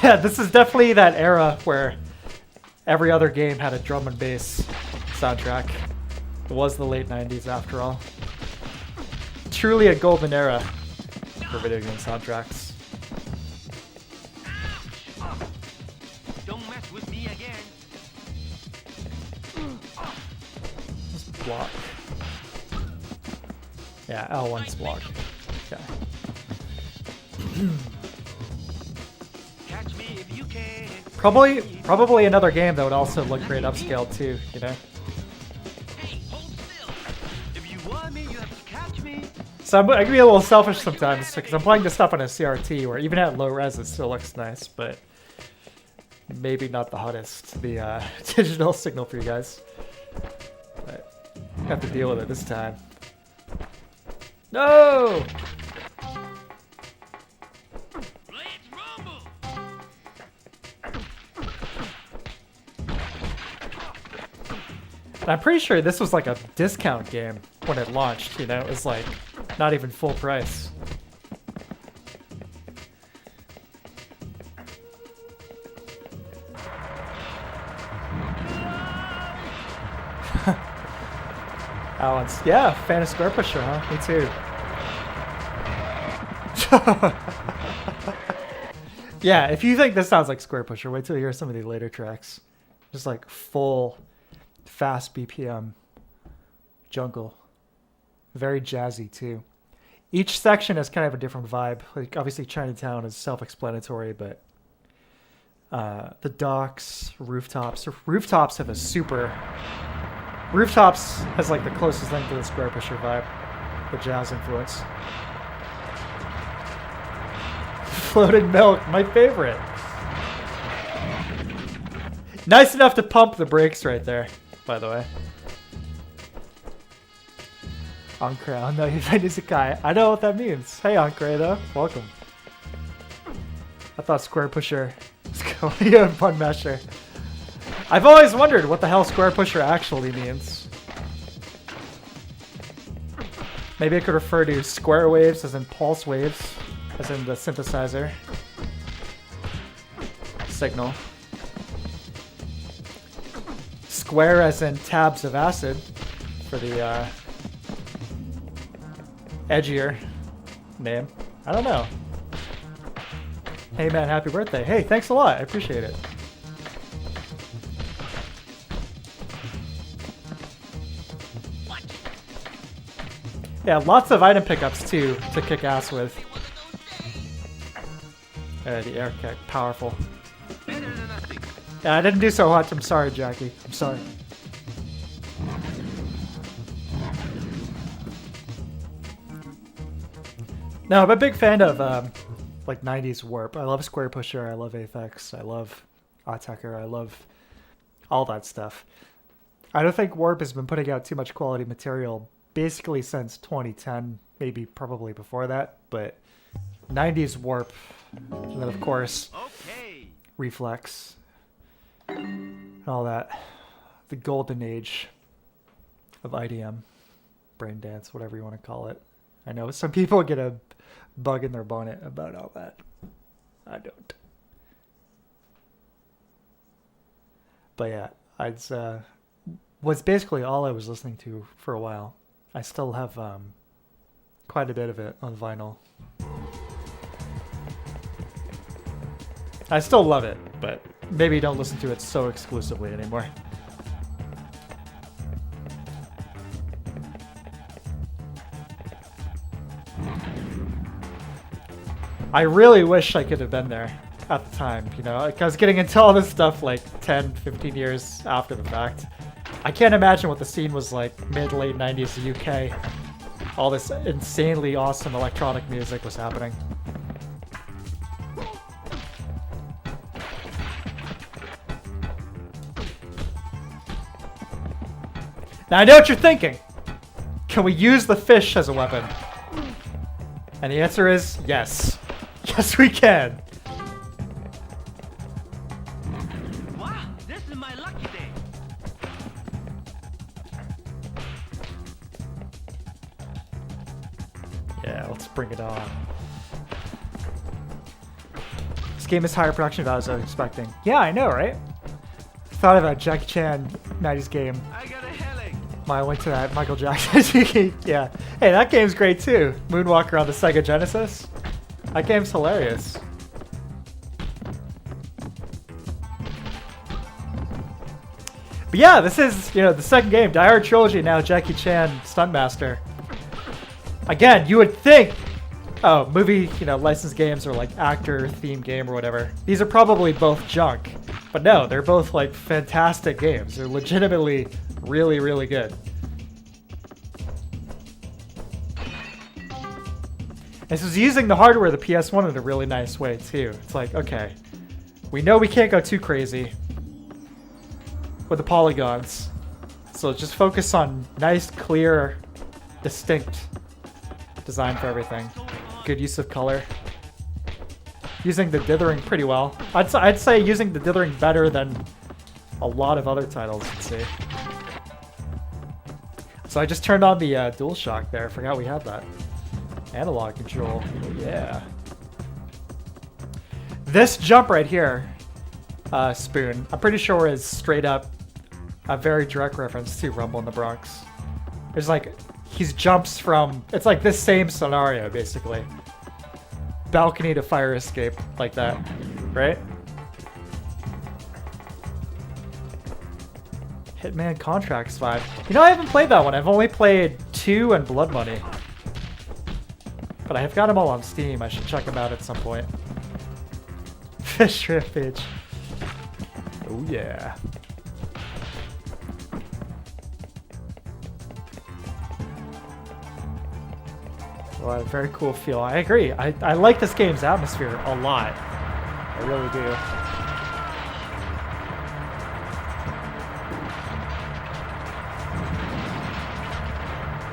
Yeah, this is definitely that era where every other game had a drum and bass soundtrack. It was the late 90s after all. Truly a golden era for video game soundtracks.
Don't mess with me again.
Just block. Yeah, L1's block. Okay.
Catch me if you can.
Probably another game that would also look great upscaled too, you know?
Hey, hold still.
If you want me, you have to catch me.
So I can be a little selfish sometimes because I'm playing this stuff on a CRT where even at low res it still looks nice, but maybe not the hottest, the digital signal for you guys. But I have to deal with it this time. No!
Let's rumble.
And I'm pretty sure this was like a discount game when it launched, you know? It was like not even full price. Alan's, yeah, fan of Square Pusher, huh? Me too. Yeah, if you think this sounds like Square Pusher, wait till you hear some of the later tracks. Just like full, fast BPM jungle. Very jazzy too. Each section has kind of a different vibe. Like obviously Chinatown is self-explanatory, but the docks, rooftops have a super. Rooftops has like the closest thing to the Square Pusher vibe, the jazz influence. Floating milk, my favorite. Nice enough to pump the brakes right there, by the way. Ankre, no, he's an isekai. I know what that means. Hey, Ankre, though. Welcome. I thought Square Pusher was going to be a fun mesher. I've always wondered what the hell Square Pusher actually means. Maybe it could refer to square waves as in pulse waves, as in the synthesizer. Signal. Square as in tabs of acid for the edgier name. I don't know. Hey man, happy birthday. Hey, thanks a lot. I appreciate it. Yeah, lots of item pickups too to kick ass with. The air kick, powerful.
Better than nothing.
Yeah, I didn't do so much. I'm sorry, Jackie. I'm sorry. No, I'm a big fan of like 90s warp. I love Square Pusher. I love Aphex. I love Attacker. I love all that stuff. I don't think warp has been putting out too much quality material basically since 2010, maybe probably before that. But 90s warp, and then of course
Okay.
Reflex, and all that. The golden age of IDM, brain dance, whatever you want to call it. I know some people get a bug in their bonnet about all that. I don't. But yeah, it's was basically all I was listening to for a while. I still have quite a bit of it on vinyl. I still love it, but maybe don't listen to it so exclusively anymore. I really wish I could have been there at the time, you know, like I was getting into all this stuff like 10, 15 years after the fact. I can't imagine what the scene was like mid-late 90s UK. All this insanely awesome electronic music was happening. Now I know what you're thinking. Can we use the fish as a weapon? And the answer is yes. Yes, we can.
Wow, this is my lucky day.
Yeah, let's bring it on. This game is higher production value than I was expecting. Yeah, I know, right? Thought about Jackie Chan 90s game.
I got a headache.
My link to that Michael Jackson. Yeah. Hey, that game's great too. Moonwalker on the Sega Genesis. That game's hilarious. But yeah, this is, you know, the second game, Die Hard Trilogy, now Jackie Chan Stuntmaster. Again, you would think, oh, movie, you know, licensed games or like actor theme game or whatever. These are probably both junk. But no, they're both like fantastic games. They're legitimately really, really good. This is using the hardware of the PS1 in a really nice way too. It's like, okay, we know we can't go too crazy with the polygons. So just focus on nice, clear, distinct design for everything. Good use of color. Using the dithering pretty well. I'd say using the dithering better than a lot of other titles, let's see. So I just turned on the DualShock there. I forgot we had that. Analog control. Yeah. This jump right here, Spoon, I'm pretty sure is straight up a very direct reference to Rumble in the Bronx. There's like, he jumps from, it's like this same scenario, basically. Balcony to fire escape, like that, right? Hitman Contracts 5. You know, I haven't played that one. I've only played 2 and Blood Money. But I have got them all on Steam. I should check them out at some point. Fish Rampage. Oh yeah. Well, a very cool feel. I agree. I like this game's atmosphere a lot. I really do.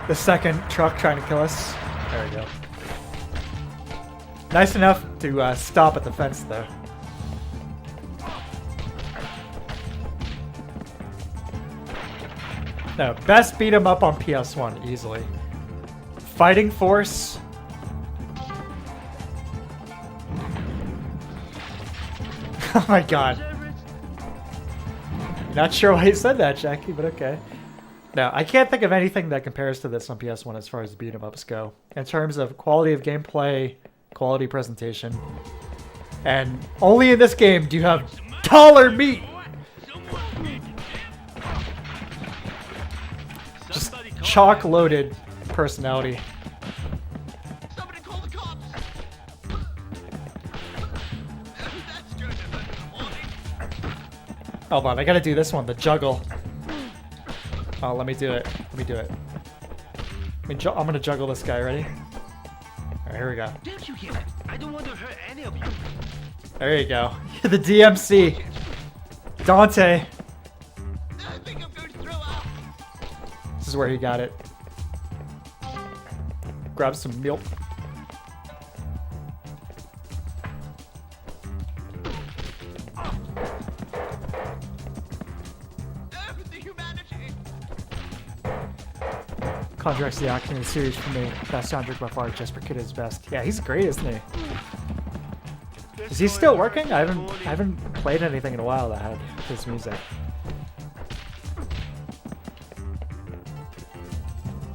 The second truck trying to kill us. There we go. Nice enough to stop at the fence, though. No, best beat 'em up on PS1 easily. Fighting Force. Oh my god. Not sure why you said that, Jackie, but okay. No, I can't think of anything that compares to this on PS1 as far as beat 'em ups go. In terms of quality of gameplay, quality presentation. And only in this game do you have taller meat. Just chalk-loaded personality.
Somebody call the cops. That's good.
Hold on, I gotta do this one, the juggle. Oh, let me do it. Let me do it. I'm gonna juggle this guy, ready? Alright, here we go.
Don't you hear that? I don't want to hurt any of you.
There you go. The DMC. Dante.
I think I'm going to throw up.
This is where he got it. Grab some milk.
The humanity.
Contract's the acting in the series for me. Best soundtrack by far. Jesper Kid is best. Yeah, he's great, isn't he? Is he still working? I haven't played anything in a while that had his music.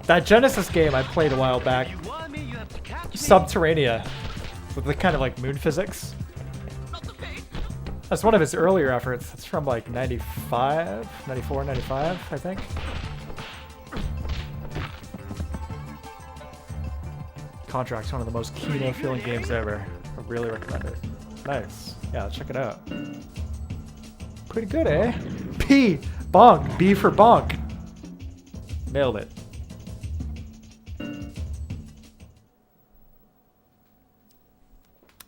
That Genesis game I played a while back,
You want me, you have to catch me.
Subterranea, with the kind of like moon physics.
Not the face.
That's one of his earlier efforts. It's from like 95, 94, 95, I think. Contract's one of the most kino feeling games ever. I really recommend it. Nice. Yeah, check it out. Pretty good, eh? P. Bonk. B for bonk. Nailed it.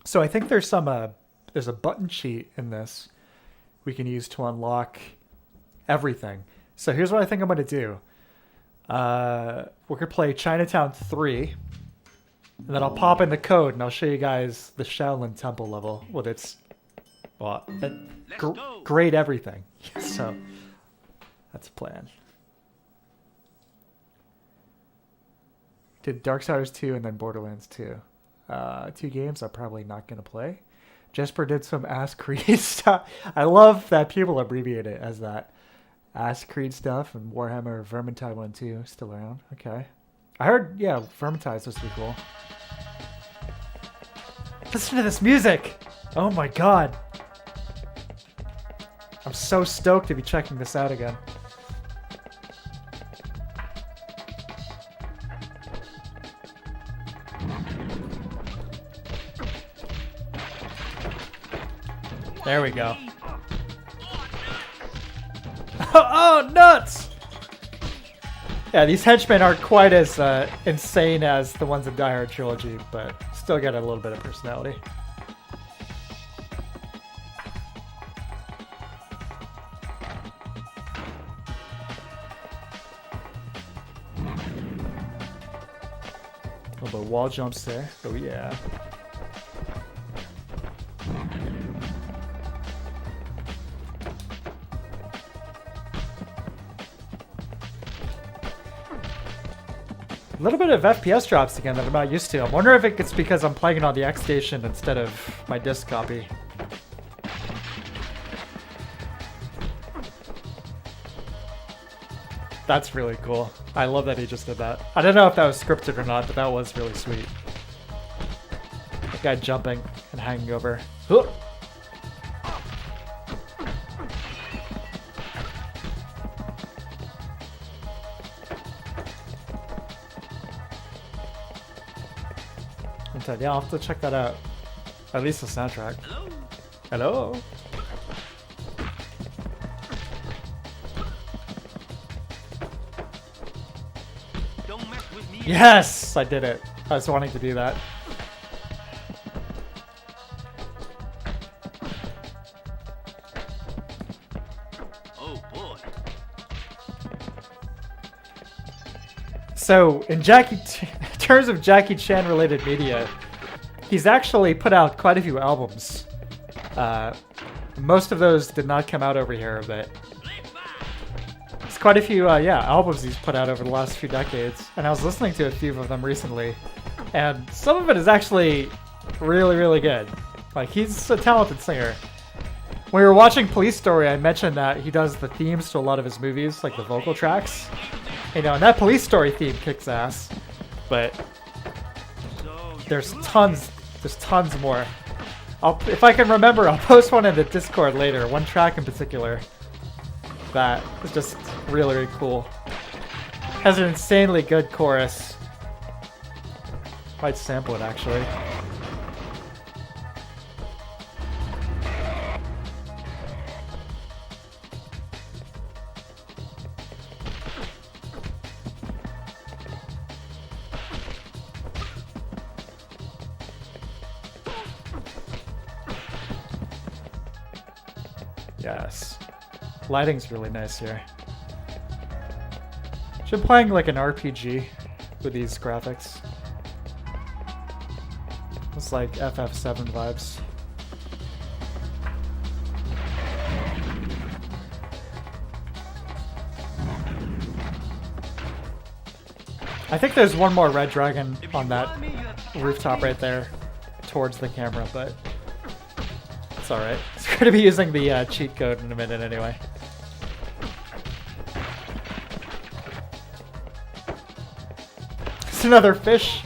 So I think there's there's a button cheat in this we can use to unlock everything. So here's what I think I'm going to do. We're going to play Chinatown 3. And then I'll pop in the code and I'll show you guys the Shaolin Temple level with its great everything. So that's a plan. Did Darksiders 2 and then Borderlands 2. 2 games I'm probably not going to play. Jesper did some Ass Creed stuff. I love that people abbreviate it as that. Ass Creed stuff and Warhammer Vermintide 1 and 2 still around. Okay. I heard, yeah, Vermintide is supposed to be cool. Listen to this music! Oh my god. I'm so stoked to be checking this out again. There we go. Oh, nuts! Yeah, these henchmen aren't quite as insane as the ones in Die Hard Trilogy, but still get a little bit of personality. A little bit of wall jumps there. Oh yeah. A little bit of FPS drops again that I'm not used to. I'm wondering if it's because I'm playing it on the X Station instead of my disc copy. That's really cool. I love that he just did that. I don't know if that was scripted or not, but that was really sweet. That guy jumping and hanging over. Huh. content. Yeah, I'll have to check that out. At least the soundtrack.
Hello?
Hello?
Don't mess with me.
Yes! I did it. I was wanting to do that.
Oh boy.
So, in in terms of Jackie Chan related media, he's actually put out quite a few albums. Most of those did not come out over here, but it's quite a few, albums he's put out over the last few decades. And I was listening to a few of them recently, and some of it is actually really, really good. Like, he's a talented singer. When we were watching Police Story, I mentioned that he does the themes to a lot of his movies, like the vocal tracks. You know, and that Police Story theme kicks ass. But there's tons more. If I can remember, I'll post one in the Discord later. One track in particular that is just really, really cool. Has an insanely good chorus. Might sample it actually. Yes. Lighting's really nice here. Should be playing like an RPG with these graphics. It's like FF7 vibes. I think there's one more red dragon on that rooftop right there towards the camera, but it's alright. It's going to be using the cheat code in a minute anyway. It's another fish.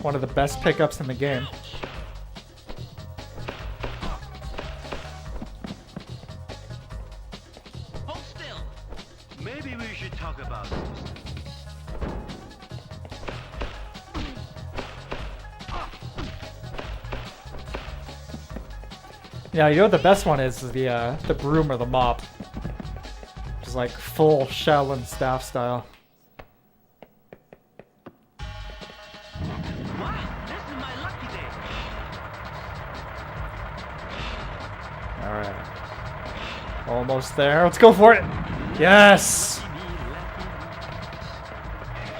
One of the best pickups in the game.
Hold still. Maybe we should talk about this.
Yeah, you know what the best one is the broom or the mop. Just like full Shaolin staff style.
Wow, this is my lucky day.
Alright. Almost there. Let's go for it! Yes!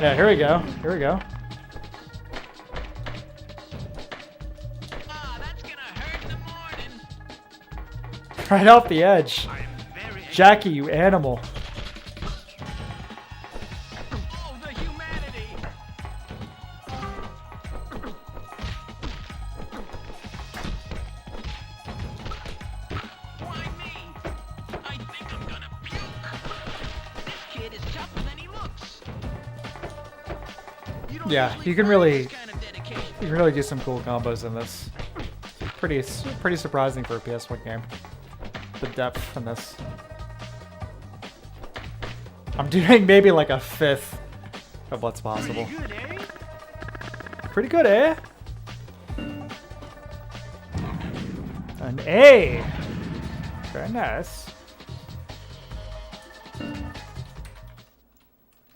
Yeah, here we go. Here we go.
Ah, that's gonna hurt in the morning.
Right off the edge.
I am very
Jackie, you animal.
Oh, the humanity. Why me? I think I'm gonna puke. This kid is tougher than he looks. You don't
Yeah,
usually
you can
find
really-
this kind of dedication.
You can really do some cool combos in this. Pretty surprising for a PS1 game. The depth in this. I'm doing maybe like a fifth of what's possible.
good, eh?
Pretty good, eh? An A! Very nice.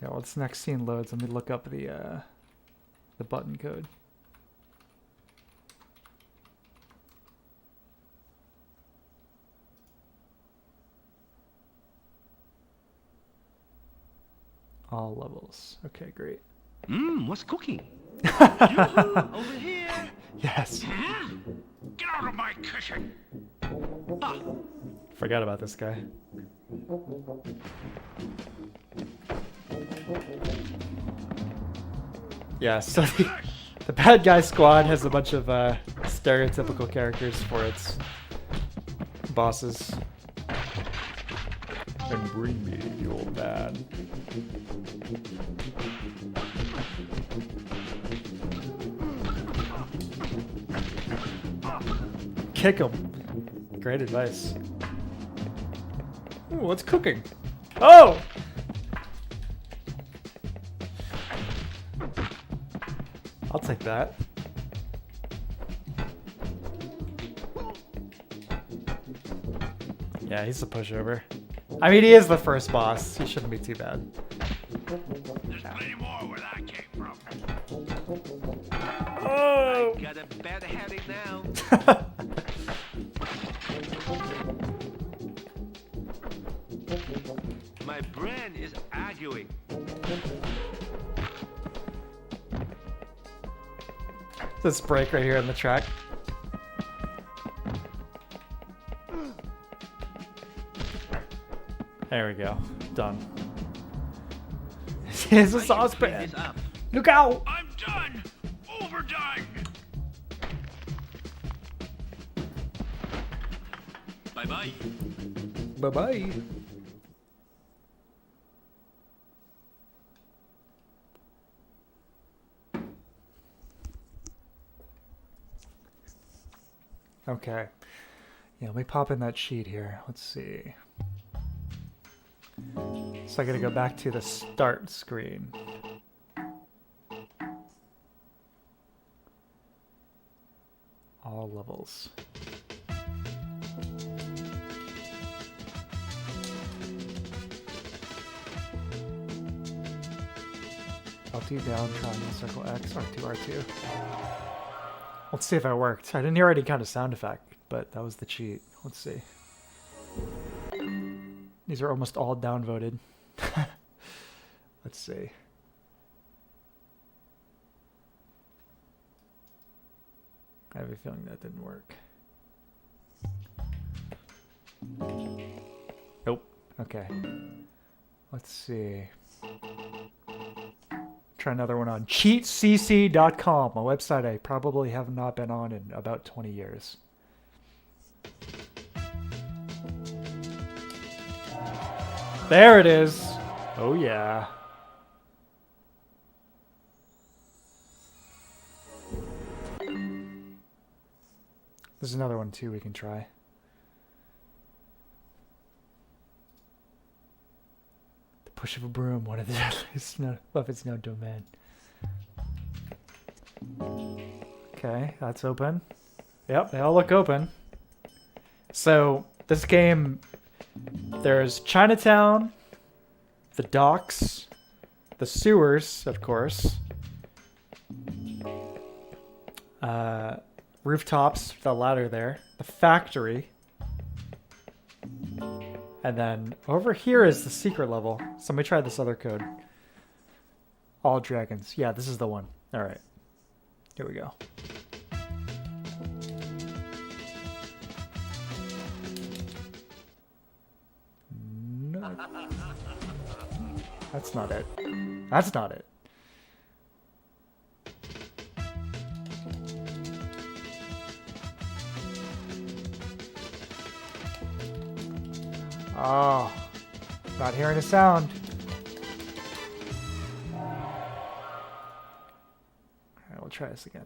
Yeah, once next scene loads, let me look up the button code. All levels. Okay, great.
What's cooking? Over here.
Yes.
Get out of my kitchen.
Forgot about this guy. Yeah, so the bad guy squad has a bunch of stereotypical characters for its bosses. And bring me the old man. Kick him. Great advice. Ooh, what's cooking? Oh! I'll take that. Yeah, he's a pushover. I mean, he is the first boss. He shouldn't be too bad.
There's plenty more where that came from.
Oh!
I got a bad headache now. My brain is arguing.
This break right here in the track. There we go. Done. Here's a
I should
saucepan.
clean this up.
Look out!
I'm done. Overdone. Bye-bye.
Bye-bye. Okay. Yeah, let me pop in that sheet here. Let's see. So I gotta go back to the start screen. All levels. L2 down, triangle, circle X, R2, R2. Let's see if it worked. I didn't hear any kind of sound effect, but that was the cheat. Let's see. These are almost all downvoted. Let's see. I have a feeling that didn't work. Nope. Okay. Let's see. Try another one on cheatcc.com, a website I probably have not been on in about 20 years. There it is. Oh yeah. There's another one too we can try. The push of a broom, one of the deadliest weapons known to man. Okay, that's open. Yep, they all look open. So this game, there's Chinatown, the docks, the sewers, of course, rooftops, the ladder there, the factory, and then over here is the secret level. So let me try this other code. All dragons. Yeah, this is the one. All right, here we go. No. That's not it. That's not it. Oh, not hearing a sound. All right, we'll try this again.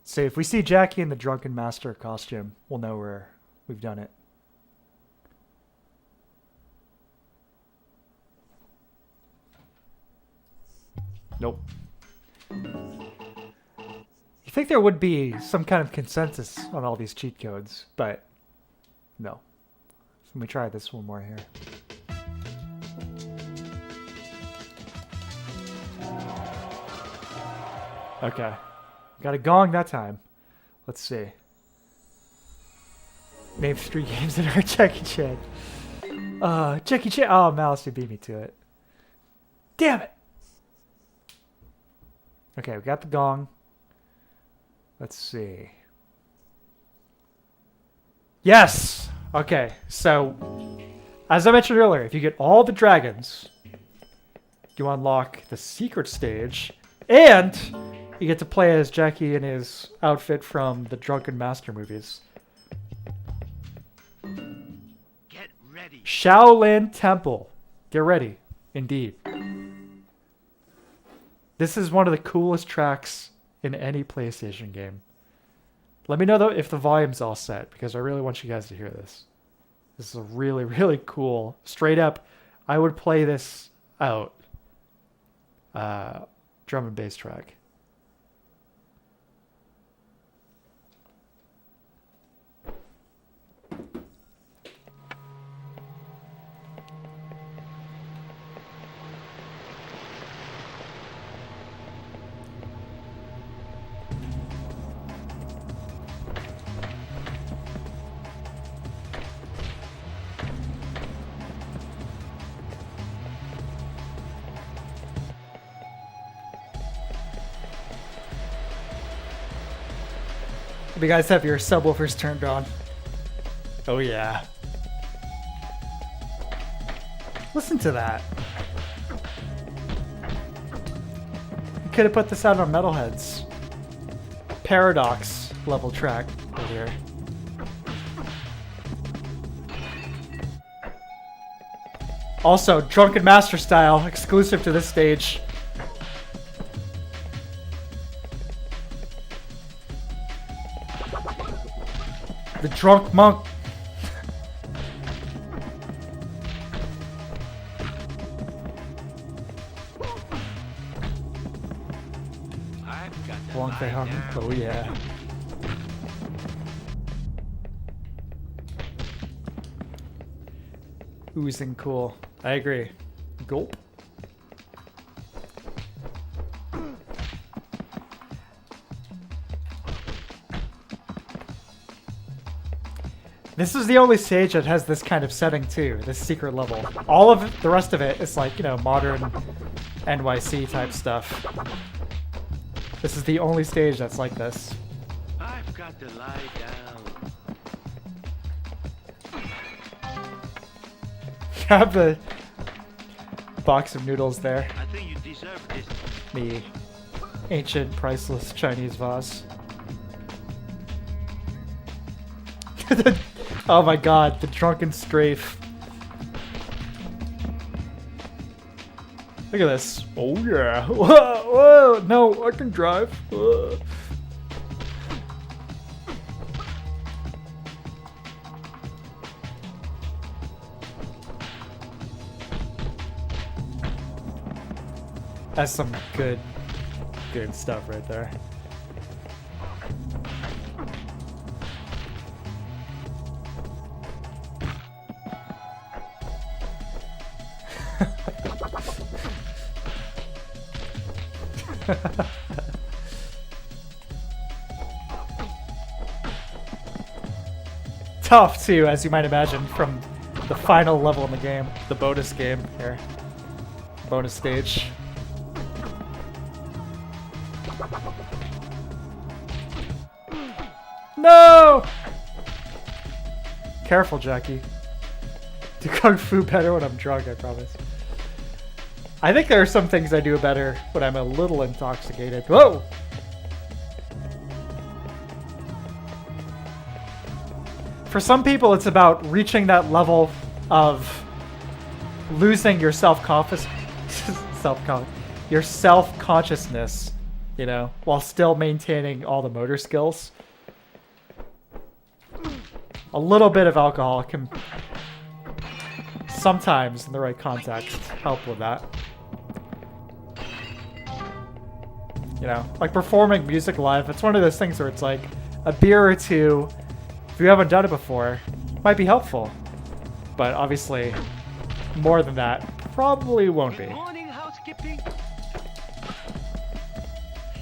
So if we see Jackie in the Drunken Master costume, we'll know we've done it. Nope. You think there would be some kind of consensus on all these cheat codes, but no. So let me try this one more here. Okay. Got a gong that time. Let's see. Name 3 games that are Jackie Chan. Jackie Chan. Oh, Malice, you beat me to it. Damn it! Okay, we got the gong. Let's see. Yes! Okay, so, as I mentioned earlier, if you get all the dragons, you unlock the secret stage, and you get to play as Jackie in his outfit from the Drunken Master movies.
Get ready.
Shaolin Temple. Get ready. Indeed. This is one of the coolest tracks in any PlayStation game. Let me know though if the volume's all set, because I really want you guys to hear this. This is a really, really cool. Straight up, I would play this out. Drum and bass track. You guys have your subwoofers turned on. Oh yeah. Listen to that. You could have put this out on Metalheads. Paradox level track over here. Also, Drunken Master style, exclusive to this stage. The drunk monk.
I've got to
Wonk they
lie
hung.
down.
Oh yeah. Oozing cool. I agree. Gulp. This is the only stage that has this kind of setting too, this secret level. All of it, the rest of it is like, you know, modern NYC type stuff. This is the only stage that's like this.
I've got to lie down.
Have the box of noodles there.
I think you deserve this.
The ancient, priceless Chinese vase. Oh my god, the drunken strafe. Look at this. Oh yeah. Whoa, whoa, no, I can drive. Whoa. That's some good stuff right there. Tough too, as you might imagine, from the final level in the game, the bonus game here. Bonus stage. No! Careful, Jackie. Do kung fu better when I'm drunk, I promise. I think there are some things I do better when I'm a little intoxicated. Whoa! For some people, it's about reaching that level of losing your your self-consciousness, you know, while still maintaining all the motor skills. A little bit of alcohol can sometimes, in the right context, help with that. You know, like performing music live, it's one of those things where it's like a beer or two, if you haven't done it before, might be helpful. But obviously, more than that probably won't be.
Good morning, housekeeping.
I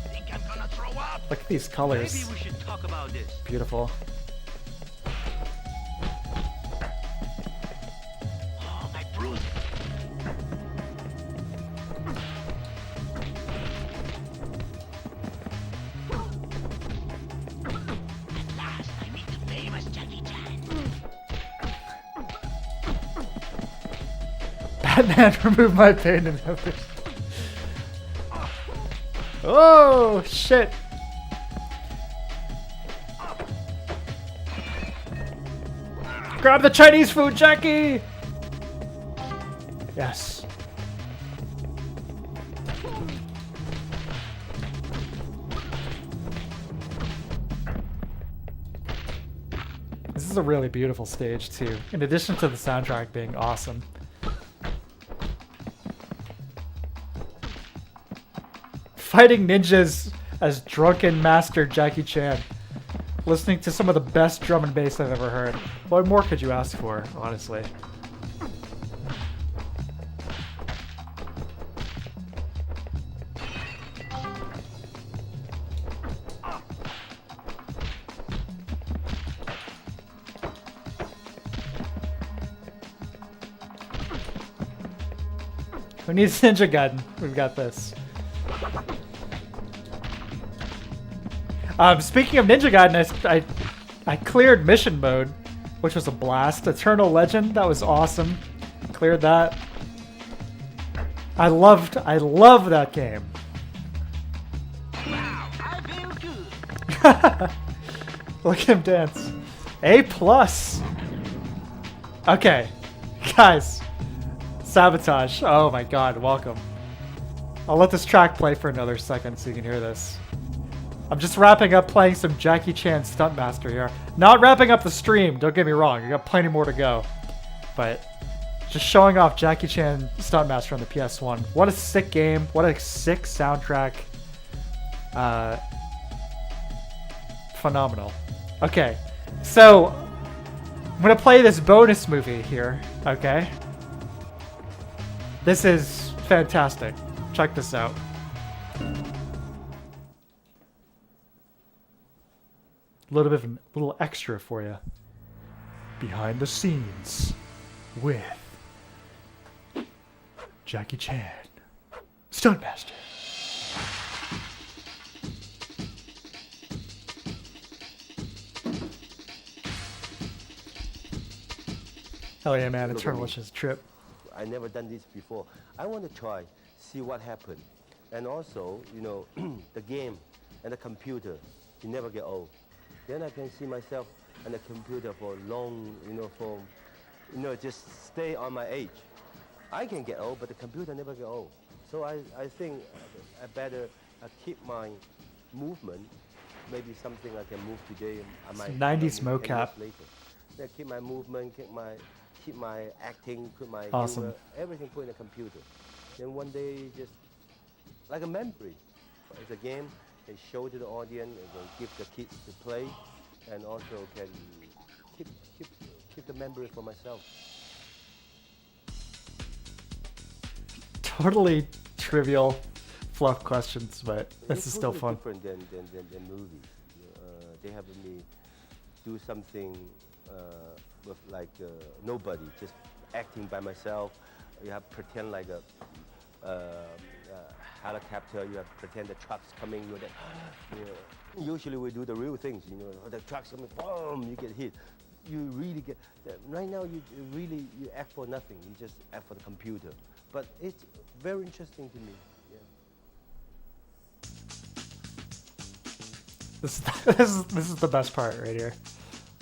think I'm gonna throw up.
Look at these
Maybe
colors.
we should talk about this.
Beautiful.
Oh, my bruise. At last, I meet the famous Jackie Chan.
Batman, remove my pain inhibitor. Oh, shit. Grab the Chinese food, Jackie! Yes. This is a really beautiful stage too, in addition to the soundtrack being awesome. Fighting ninjas as drunken master Jackie Chan. Listening to some of the best drum and bass I've ever heard. What more could you ask for, honestly? Who needs Ninja Gaiden? We've got this. Speaking of Ninja Gaiden, I cleared mission mode, which was a blast. Eternal Legend, that was awesome. Cleared that. I love that game.
Wow, I feel good.
Look at him dance. A+. Okay, guys. Sabotage. Oh my god, welcome. I'll let this track play for another second so you can hear this. I'm just wrapping up playing some Jackie Chan Stuntmaster here. Not wrapping up the stream, don't get me wrong. I got plenty more to go. But just showing off Jackie Chan Stuntmaster on the PS1. What a sick game. What a sick soundtrack. Phenomenal. Okay, so I'm going to play this bonus movie here, okay? This is fantastic. Check this out. A little extra for you. Behind the scenes with Jackie Chan, Stuntmaster. Hell yeah, man! Eternal Legends trip.
I never done this before. I want to try, see what happened. And also, you know, the game and the computer, you never get old. Then I can see myself on the computer for long, just stay on my age. I can get old, but the computer never get old. So I think I better keep my movement. Maybe something I can move today. I might
90s
move 10 years
mocap.
later. Yeah, keep my movement, keep my acting, put my
Awesome.
humor, everything put in the computer. Then one day, just like a memory. It's a game, can show to the audience, and can give the kids to play, and also can keep the memory for myself.
Totally trivial fluff questions, but this is still fun.
Different than movies. They have me do something with like nobody, just acting by myself. You have to pretend like a helicopter. You have to pretend the truck's coming. Usually we do the real things. The truck's coming, boom, you get hit. You really get. Right now you act for nothing. You just act for the computer. But it's very interesting to me. Yeah.
This is the best part right here.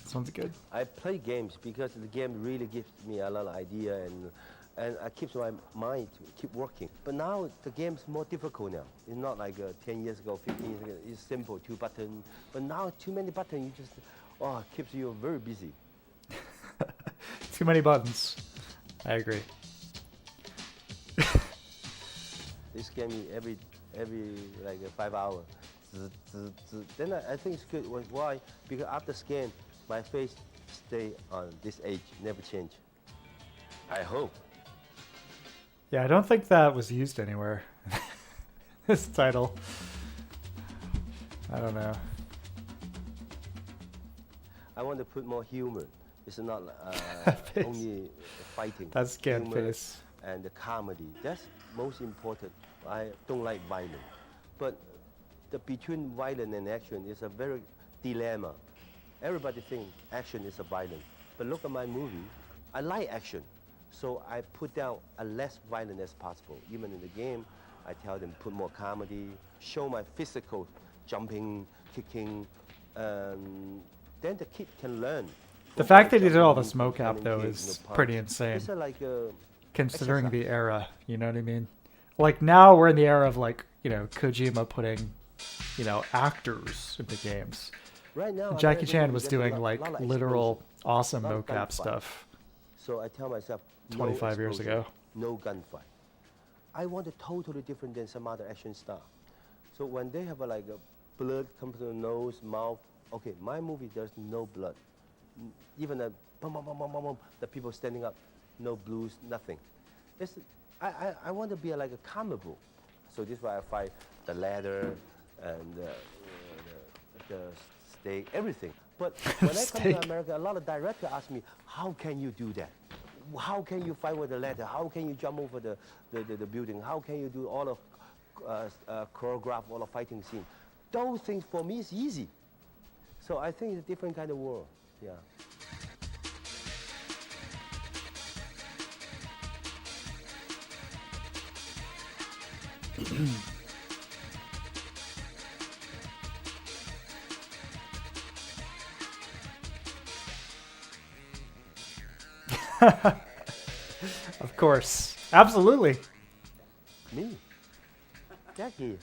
This one's good.
I play games because the game really gives me a lot of idea and I keep my mind to keep working. But now the game's more difficult now. It's not like 10 years ago, 15 years ago. It's simple, 2 buttons. But now too many buttons, you just keeps you very busy.
Too many buttons. I agree.
This game every like 5 hours. Then I think it's good. Why? Because after scan, my face stay on this age, never change. I hope.
Yeah, I don't think that was used anywhere. This title. I don't know.
I want to put more humor. It's not only fighting.
That's scared
humor
face.
And the comedy. That's most important. I don't like violence. But between violence and action is a very dilemma. Everybody thinks action is a violence. But look at my movie. I like action. So I put down a less violent as possible. Even in the game, I tell them put more comedy, show my physical jumping, kicking. Then the kid can learn.
The fact that he did all this mocap though is pretty insane.
It's like
considering the era, you know what I mean? Like now we're in the era of like, Kojima putting, actors into games.
Right now,
Jackie
American
Chan
movies,
was
there's a
doing
lot
like
of
literal
explosion,
awesome
lot of
mocap
gunfight.
stuff
So I tell myself,
25
no
years
explosion,
ago.
no gunfight. I want it totally different than some other action star. So when they have like a blood come to the nose, mouth, okay, my movie there's no blood. Even a boom, boom, boom, boom, boom, boom, the people standing up, no blues, nothing. It's, I want to be like a comic book. So this is why I fight the ladder and the steak, everything. But when I come
Steak.
to America, a lot of directors ask me, how can you do that? How can you fight with the ladder? How can you jump over the building? How can you do all of choreograph all the fighting scene? Those things for me is easy. So I think it's a different kind of world. Yeah.
Of course. Absolutely.
Me, Jackie.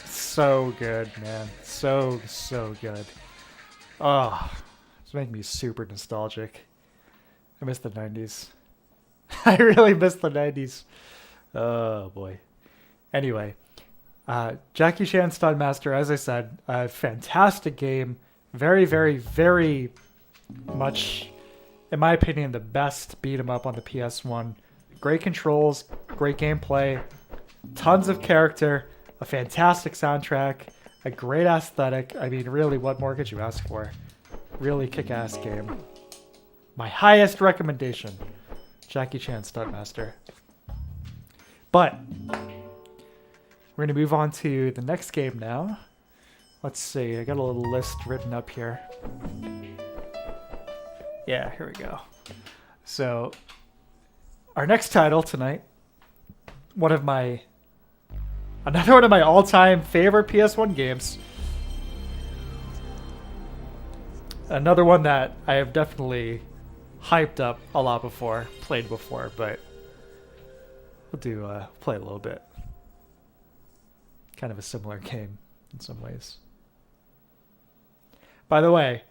So good, man. So good. Oh, it's making me super nostalgic. I miss the 90s. I really miss the 90s. Oh, boy. Anyway, Jackie Chan Stunt Master, as I said, a fantastic game. Very, very, very much, in my opinion, the best beat 'em up on the PS1. Great controls, great gameplay, tons of character, a fantastic soundtrack, a great aesthetic. I mean, really, what more could you ask for? Really kick-ass game. My highest recommendation, Jackie Chan Stunt Master. But we're going to move on to the next game now. Let's see. I got a little list written up here. Yeah, here we go. So, our next title tonight, another one of my all-time favorite PS1 games. Another one that I have definitely hyped up a lot before, played before, but we'll play a little bit. Kind of a similar game in some ways. By the way,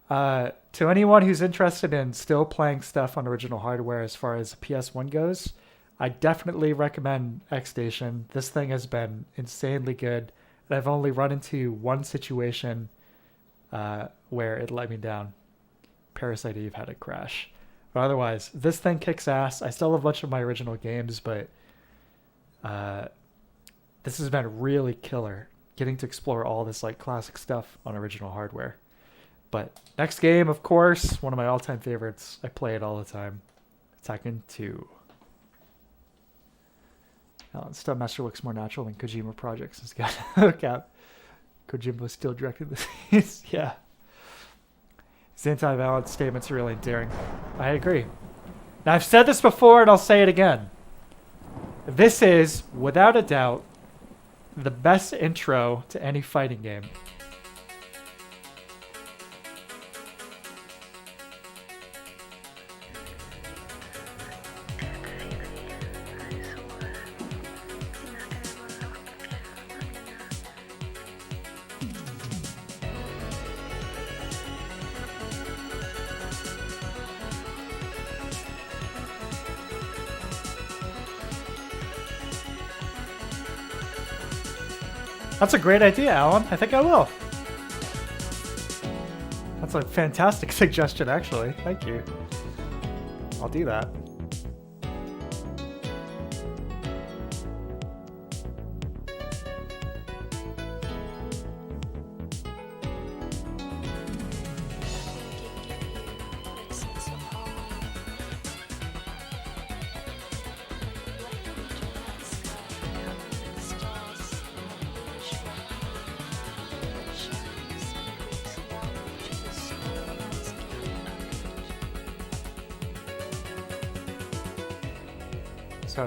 to anyone who's interested in still playing stuff on original hardware as far as PS1 goes, I definitely recommend X-Station. This thing has been insanely good, and I've only run into one situation where it let me down. Parasite Eve had a crash. But otherwise, this thing kicks ass. I still have a bunch of my original games, but this has been really killer, getting to explore all this like classic stuff on original hardware. But next game, of course, one of my all-time favorites. I play it all the time. Tekken 2. Stunt Master looks more natural than Kojima Projects. It's got cap. Kojima was still directing this. Yeah. His anti-violence statements are really endearing. I agree. Now, I've said this before, and I'll say it again. This is, without a doubt, the best intro to any fighting game. That's a great idea, Alan. I think I will. That's a fantastic suggestion, actually. Thank you. I'll do that.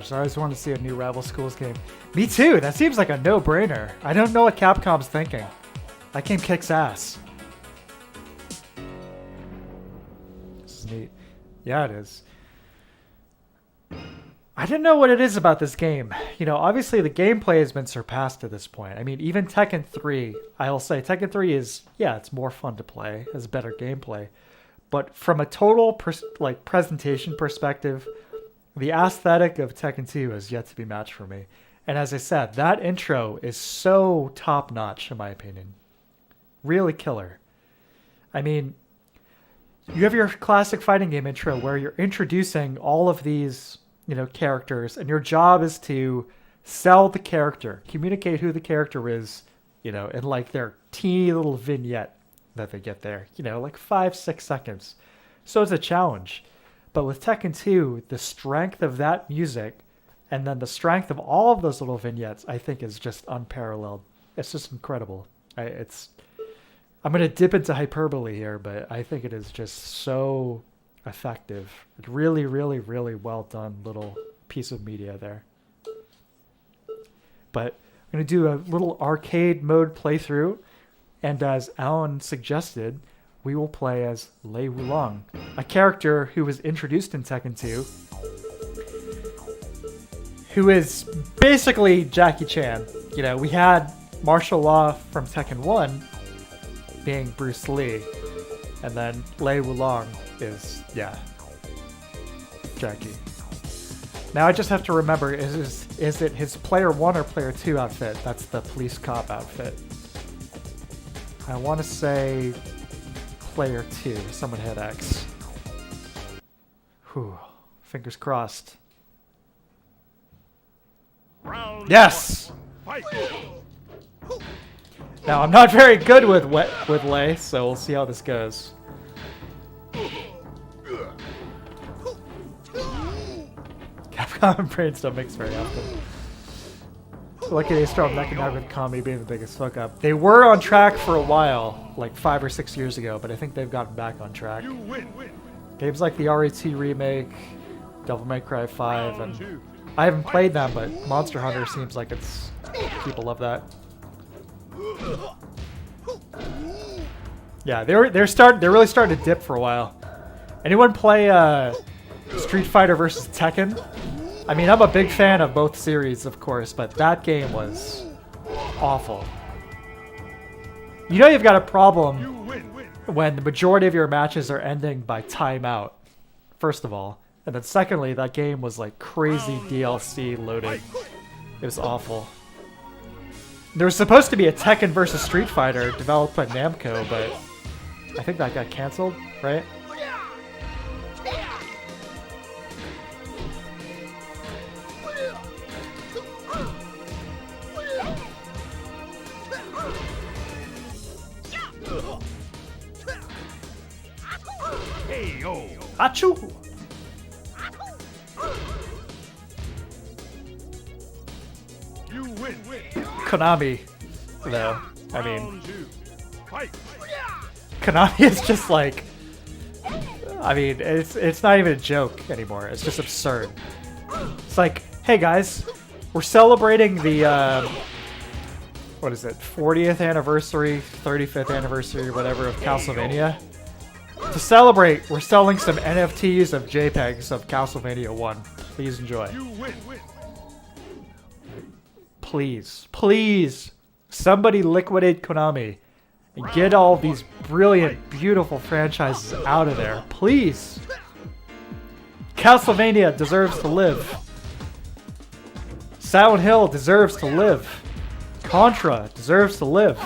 So I always wanted to see a new Rival Schools game. Me too. That seems like a no-brainer. I don't know what Capcom's thinking. That game kicks ass. is neat. Yeah, it is. I don't know what it is about this game. You know, obviously the gameplay has been surpassed at this point. I mean, even Tekken 3, I'll say Tekken 3 is, yeah, it's more fun to play, has better gameplay. But from a total presentation perspective, the aesthetic of Tekken 2 has yet to be matched for me. And as I said, that intro is so top-notch, in my opinion. Really killer. I mean, you have your classic fighting game intro where you're introducing all of these, you know, characters, and your job is to sell the character, communicate who the character is, you know, in like their teeny little vignette that they get there, you know, like 5-6 seconds. So it's a challenge. But with Tekken 2, the strength of that music and then the strength of all of those little vignettes, I think, is just unparalleled. It's just incredible. I'm going to dip into hyperbole here, but I think it is just so effective. Really, really, really well done little piece of media there. But I'm going to do a little arcade mode playthrough. And as Alan suggested, we will play as Lei Wulong, a character who was introduced in Tekken 2, who is basically Jackie Chan. You know, we had martial law from Tekken 1 being Bruce Lee, and then Lei Wulong is, yeah, Jackie. Now I just have to remember, is it his player 1 or player 2 outfit? That's the police cop outfit. I want to say player 2. Someone hit X. Whew. Fingers crossed. Yes! Now, I'm not very good with Lei, so we'll see how this goes. Capcom and Brainstorm mix very often. Lucky they still have neck and neck with Kami being the biggest fuck up. They were on track for a while, like 5 or 6 years ago, but I think they've gotten back on track. Games like the RE2 remake, Devil May Cry 5, and I haven't played them, but Monster Hunter seems like it's... people love that. Yeah, they're really starting to dip for a while. Anyone play Street Fighter vs. Tekken? I mean, I'm a big fan of both series, of course, but that game was awful. You know you've got a problem when the majority of your matches are ending by timeout, first of all. And then secondly, that game was like crazy DLC loaded. It was awful. There was supposed to be a Tekken vs. Street Fighter developed by Namco, but I think that got canceled, right?
Hey, yo.
Achoo!
You win.
Konami, though. I mean, Konami is just like, I mean, it's not even a joke anymore. It's just absurd. It's like, hey guys, we're celebrating the, what is it, 40th anniversary, 35th anniversary, whatever, of Castlevania. To celebrate, we're selling some NFTs of JPEGs of Castlevania 1. Please enjoy. Please, somebody liquidate Konami and get all these brilliant, beautiful franchises out of there. Please. Castlevania deserves to live. Silent Hill deserves to live. Contra deserves to live.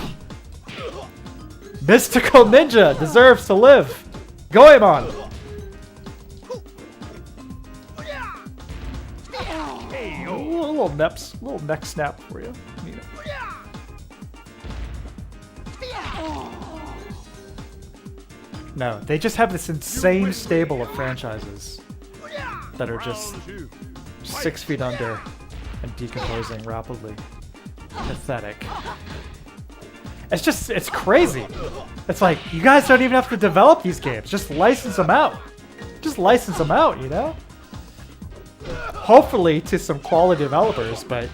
Mystical Ninja deserves to live. Goemon.
Hey, yo.
Little neck snap for you. No, they just have this insane stable of franchises that are just 6 feet under and decomposing rapidly. Pathetic. It's crazy. It's like, you guys don't even have to develop these games. Just license them out. Just license them out, you know? Hopefully to some quality developers, but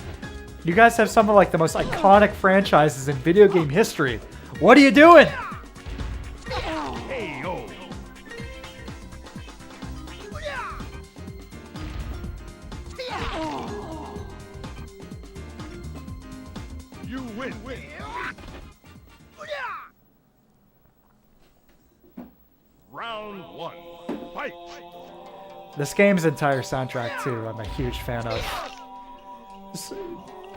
you guys have some of like the most iconic franchises in video game history. What are you doing?
Hey, yo. Round 1. Fight!
This game's entire soundtrack too, I'm a huge fan of.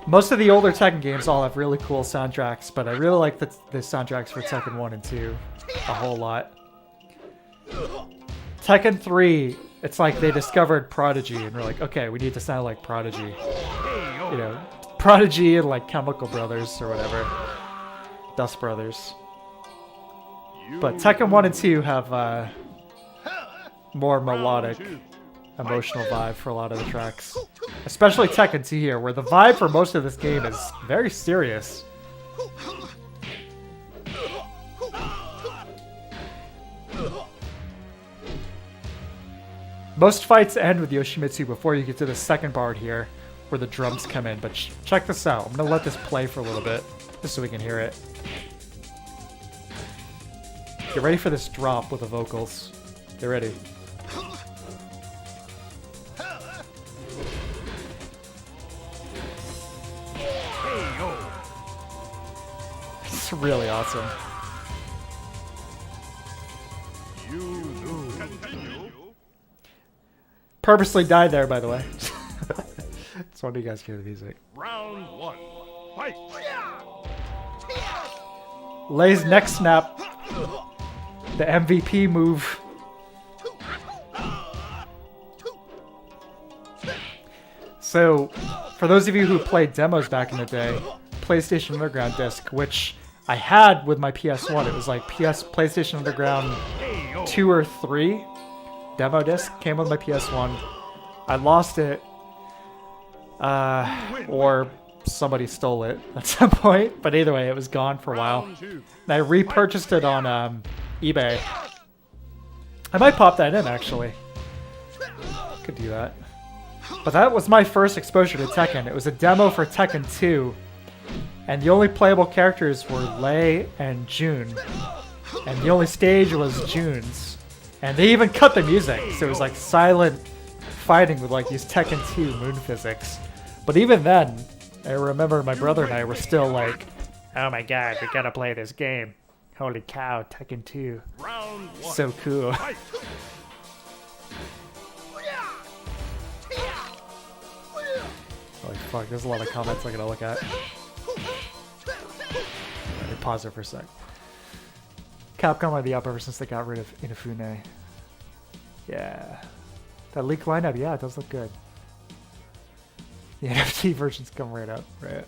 Most of the older Tekken games all have really cool soundtracks, but I really like the soundtracks for Tekken 1 and 2 a whole lot. Tekken 3, it's like they discovered Prodigy and were like, okay, we need to sound like Prodigy. You know, Prodigy and like Chemical Brothers or whatever. Dust Brothers. But Tekken 1 and 2 have more melodic, emotional vibe for a lot of the tracks. Especially Tekken 2 here, where the vibe for most of this game is very serious. Most fights end with Yoshimitsu before you get to the second part here, where the drums come in. But check this out. I'm going to let this play for a little bit, just so we can hear it. Get ready for this drop with the vocals. Get ready. It's really awesome. Purposely died there, by the way. Just wanted you guys to hear the music.
Round 1. Fight!
Lay's neck snap. The MVP move. So, for those of you who played demos back in the day, PlayStation Underground disc, which I had with my PS1, it was like PlayStation Underground 2 or 3 demo disc came with my PS1. I lost it, or somebody stole it at some point, but either way, it was gone for a while. And I repurchased it on eBay. I might pop that in, actually. Could do that. But that was my first exposure to Tekken. It was a demo for Tekken 2, and the only playable characters were Lei and Jun, and the only stage was Jun's. And they even cut the music, so it was like silent fighting with like these Tekken 2 moon physics. But even then, I remember my brother and I were still like, oh my god, we gotta play this game. Holy cow, Tekken 2. So cool. Holy fuck, there's a lot of comments I gotta look at. Let me pause it for a sec. Capcom are the up ever since they got rid of Inafune. Yeah. That leak lineup, yeah, it does look good. The NFT versions come right up, right?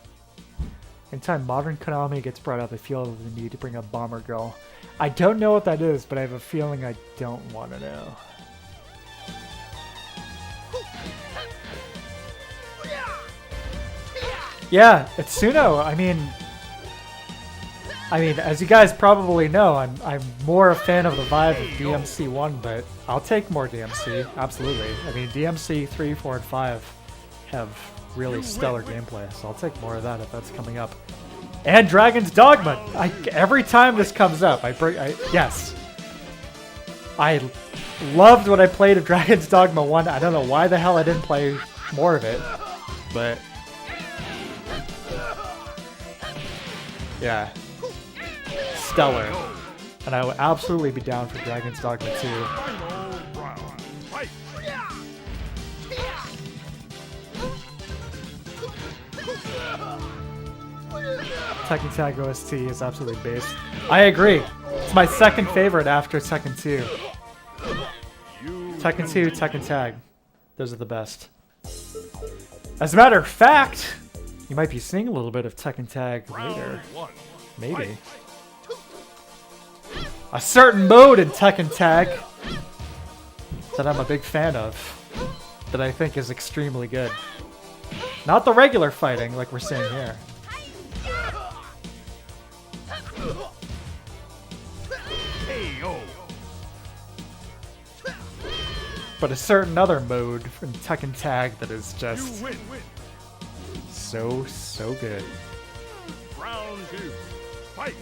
Anytime modern Konami gets brought up, I feel the need to bring up Bomber Girl. I don't know what that is, but I have a feeling I don't want to know. Yeah, Itsuno, I mean, as you guys probably know, I'm more a fan of the vibe of DMC1, but I'll take more DMC, absolutely. I mean, DMC 3, 4, and 5 have really stellar gameplay, so I'll take more of that if that's coming up. And Dragon's Dogma! Every time this comes up, yes. I loved what I played of Dragon's Dogma 1. I don't know why the hell I didn't play more of it, but yeah. Stellar. And I would absolutely be down for Dragon's Dogma 2. Tekken Tag OST is absolutely based. I agree. It's my second favorite after Tekken 2. Tekken 2, Tekken Tag. Those are the best. As a matter of fact, you might be seeing a little bit of Tekken Tag later. Maybe. A certain mode in Tekken Tag that I'm a big fan of, that I think is extremely good. Not the regular fighting like we're seeing here. But a certain other mode from Tekken Tag that is just so good.
Round 2. Fight!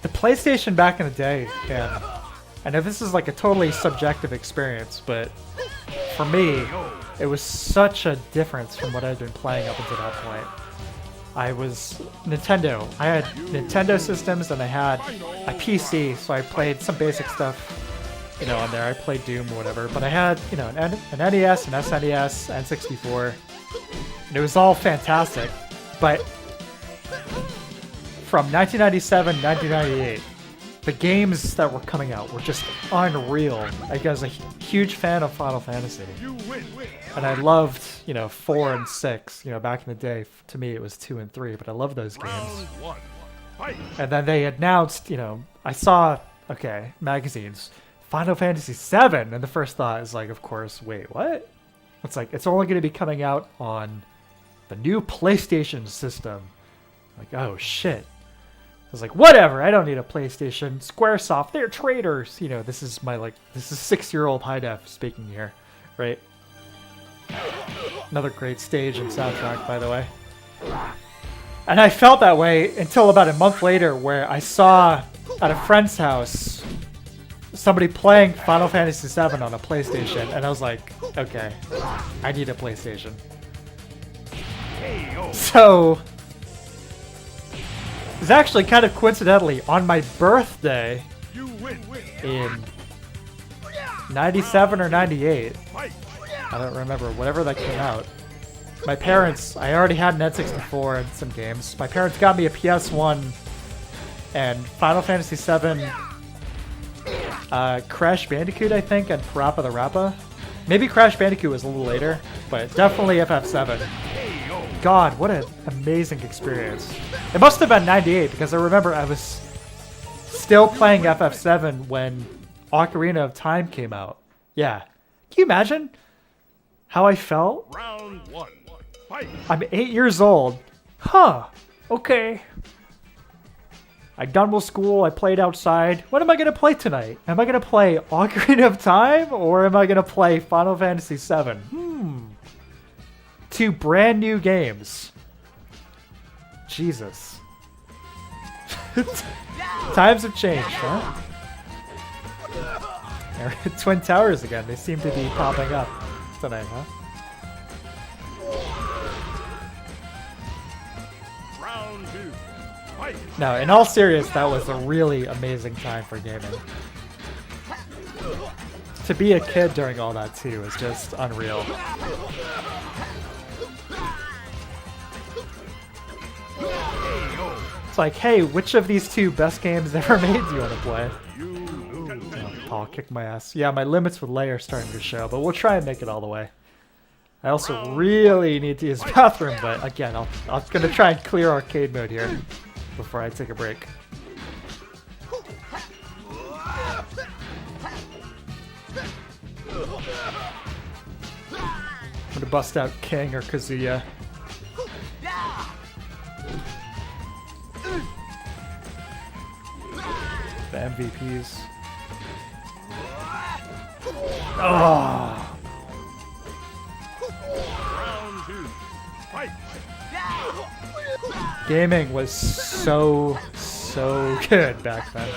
The PlayStation back in the day, I know this is like a totally subjective experience, but for me, It was such a difference from what I'd been playing up until that point. I was Nintendo. I had Nintendo systems and I had a PC, so I played some basic stuff, you know, on there. I played Doom or whatever, but I had, you know, an NES, an SNES, N64, and it was all fantastic. But from 1997 to 1998, the games that were coming out were just unreal. I was a huge fan of Final Fantasy. And I loved, you know, 4 and 6. You know, back in the day, to me it was 2 and 3, but I love those games. And then they announced, you know, I saw, okay, magazines, Final Fantasy 7, and the first thought is like, of course, wait, what? It's like, it's only going to be coming out on the new PlayStation system. Like, oh shit. I was like, whatever, I don't need a PlayStation. Squaresoft, they're traitors. You know, this is 6-year-old high def speaking here, right? Another great stage and soundtrack, by the way. And I felt that way until about a month later, where I saw at a friend's house somebody playing Final Fantasy VII on a PlayStation, and I was like, okay, I need a PlayStation. So it was actually kind of coincidentally on my birthday in 97 or 98. I don't remember, whatever that came out. My parents, I already had an N64 and some games. My parents got me a PS1 and Final Fantasy VII, Crash Bandicoot, I think, and Parappa the Rappa. Maybe Crash Bandicoot was a little later, but definitely FF7. God, what an amazing experience. It must have been 98, because I remember I was still playing FF7 when Ocarina of Time came out. Yeah. Can you imagine how I felt?
Round 1. Fight.
I'm 8 years old. Huh. Okay. I'm done with school. I played outside. What am I going to play tonight? Am I going to play Ocarina of Time, or am I going to play Final Fantasy VII? 2 brand new games. Jesus. Times have changed, huh? Twin Towers again. They seem to be popping up tonight, huh?
Round 2. Fight.
No, in all seriousness, that was a really amazing time for gaming. To be a kid during all that too is just unreal. It's like, hey, which of these 2 best games ever made do you want to play? Oh, Paul kicked my ass. Yeah, my limits with Lay are starting to show, but we'll try and make it all the way. I also really need to use the bathroom, but again, I'm gonna try and clear arcade mode here before I take a break. I'm gonna bust out King or Kazuya. The MVPs. Oh.
Round 2. Fight.
Gaming was so good back then.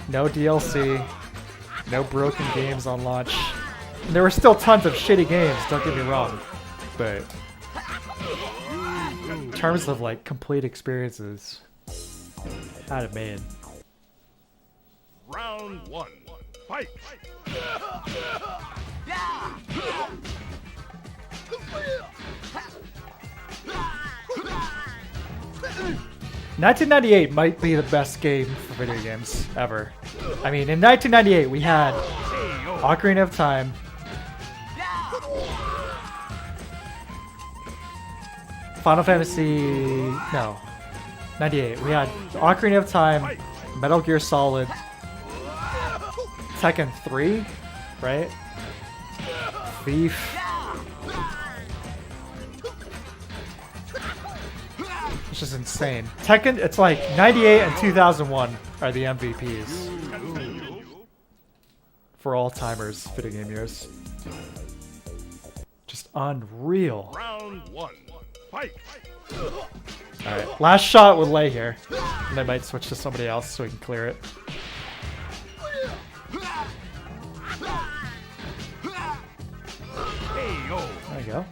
No DLC, no broken games on launch. And there were still tons of shitty games, don't get me wrong. But in terms of like complete experiences, had it made.
Round 1. Fight.
1998 might be the best game for video games ever. I mean, in 1998 we had Ocarina of Time, Final Fantasy, no, 98. We had Ocarina of Time, Metal Gear Solid, Tekken 3, right? Thief. Which is insane. Tekken, it's like 98 and 2001 are the MVPs. For all timers, video game years. Just unreal.
Round 1. Fight.
Alright, last shot with Lay here. And I might switch to somebody else so we can clear it. you go.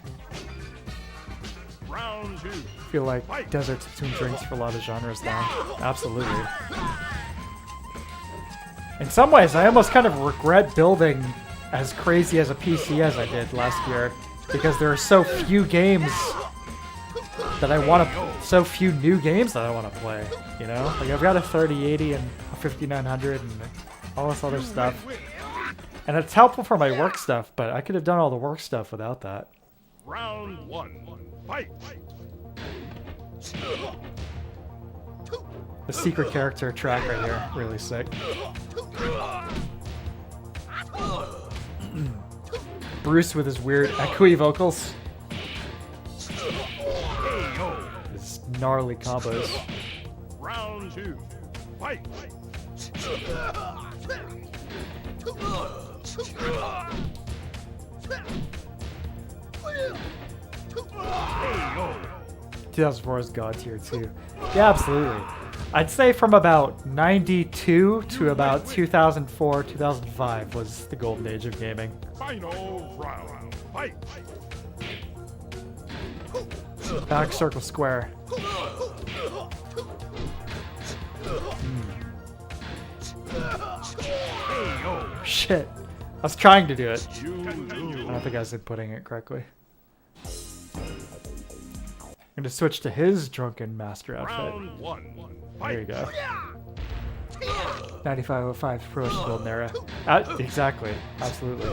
Round 2.
I feel like deserts between drinks for a lot of genres now. Absolutely. In some ways, I almost kind of regret building as crazy as a PC as I did last year, because there are so few games that I want to, so few new games that I want to play, you know? Like, I've got a 3080 and a 5900 and all this other stuff. And it's helpful for my work stuff, but I could have done all the work stuff without that.
Round 1. Fight.
The secret character track right here, really sick. Bruce with his weird echoey vocals. His gnarly combos.
Round 2. Fight. KO.
2004 is God tier 2. Yeah, absolutely. I'd say from about 92 to about 2004, 2005 was the golden age of gaming.
Final round. Fight.
Back circle square. Shit. I was trying to do it. I don't think I was inputting it correctly. I'm gonna switch to his drunken master outfit.
Round 1.
There you go. 9505 Pro Golden Era. Exactly. Absolutely.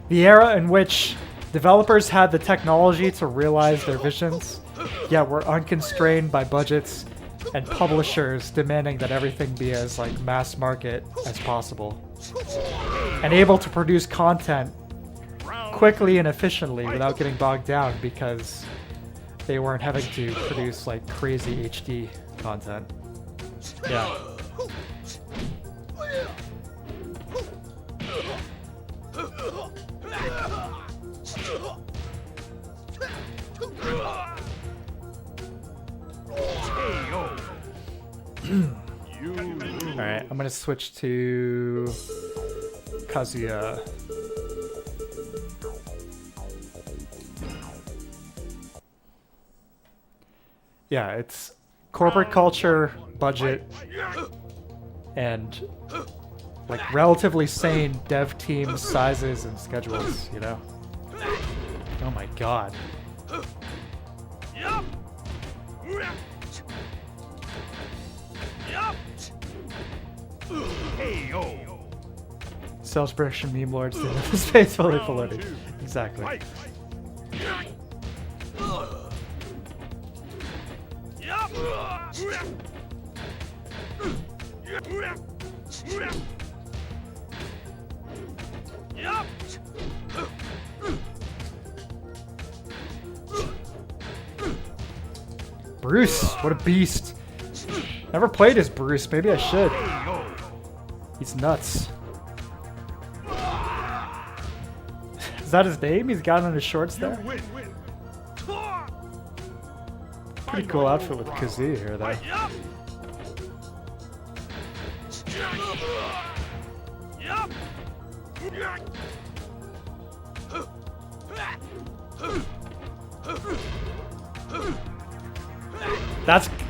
The era in which developers had the technology to realize their visions, yet were unconstrained by budgets, and publishers demanding that everything be as like mass market as possible, and able to produce content quickly and efficiently without getting bogged down because they weren't having to produce like crazy HD content. Yeah. Alright, I'm gonna switch to Kazuya. Yeah, it's corporate culture, budget, and like relatively sane dev team sizes and schedules, you know? Oh my god. Self-expression meme lords did the space fully polluted. Exactly. Bruce, what a beast. Never played as Bruce, maybe I should. He's nuts. Is that his name? He's got on his shorts there? Pretty cool outfit with Kazuya here, though.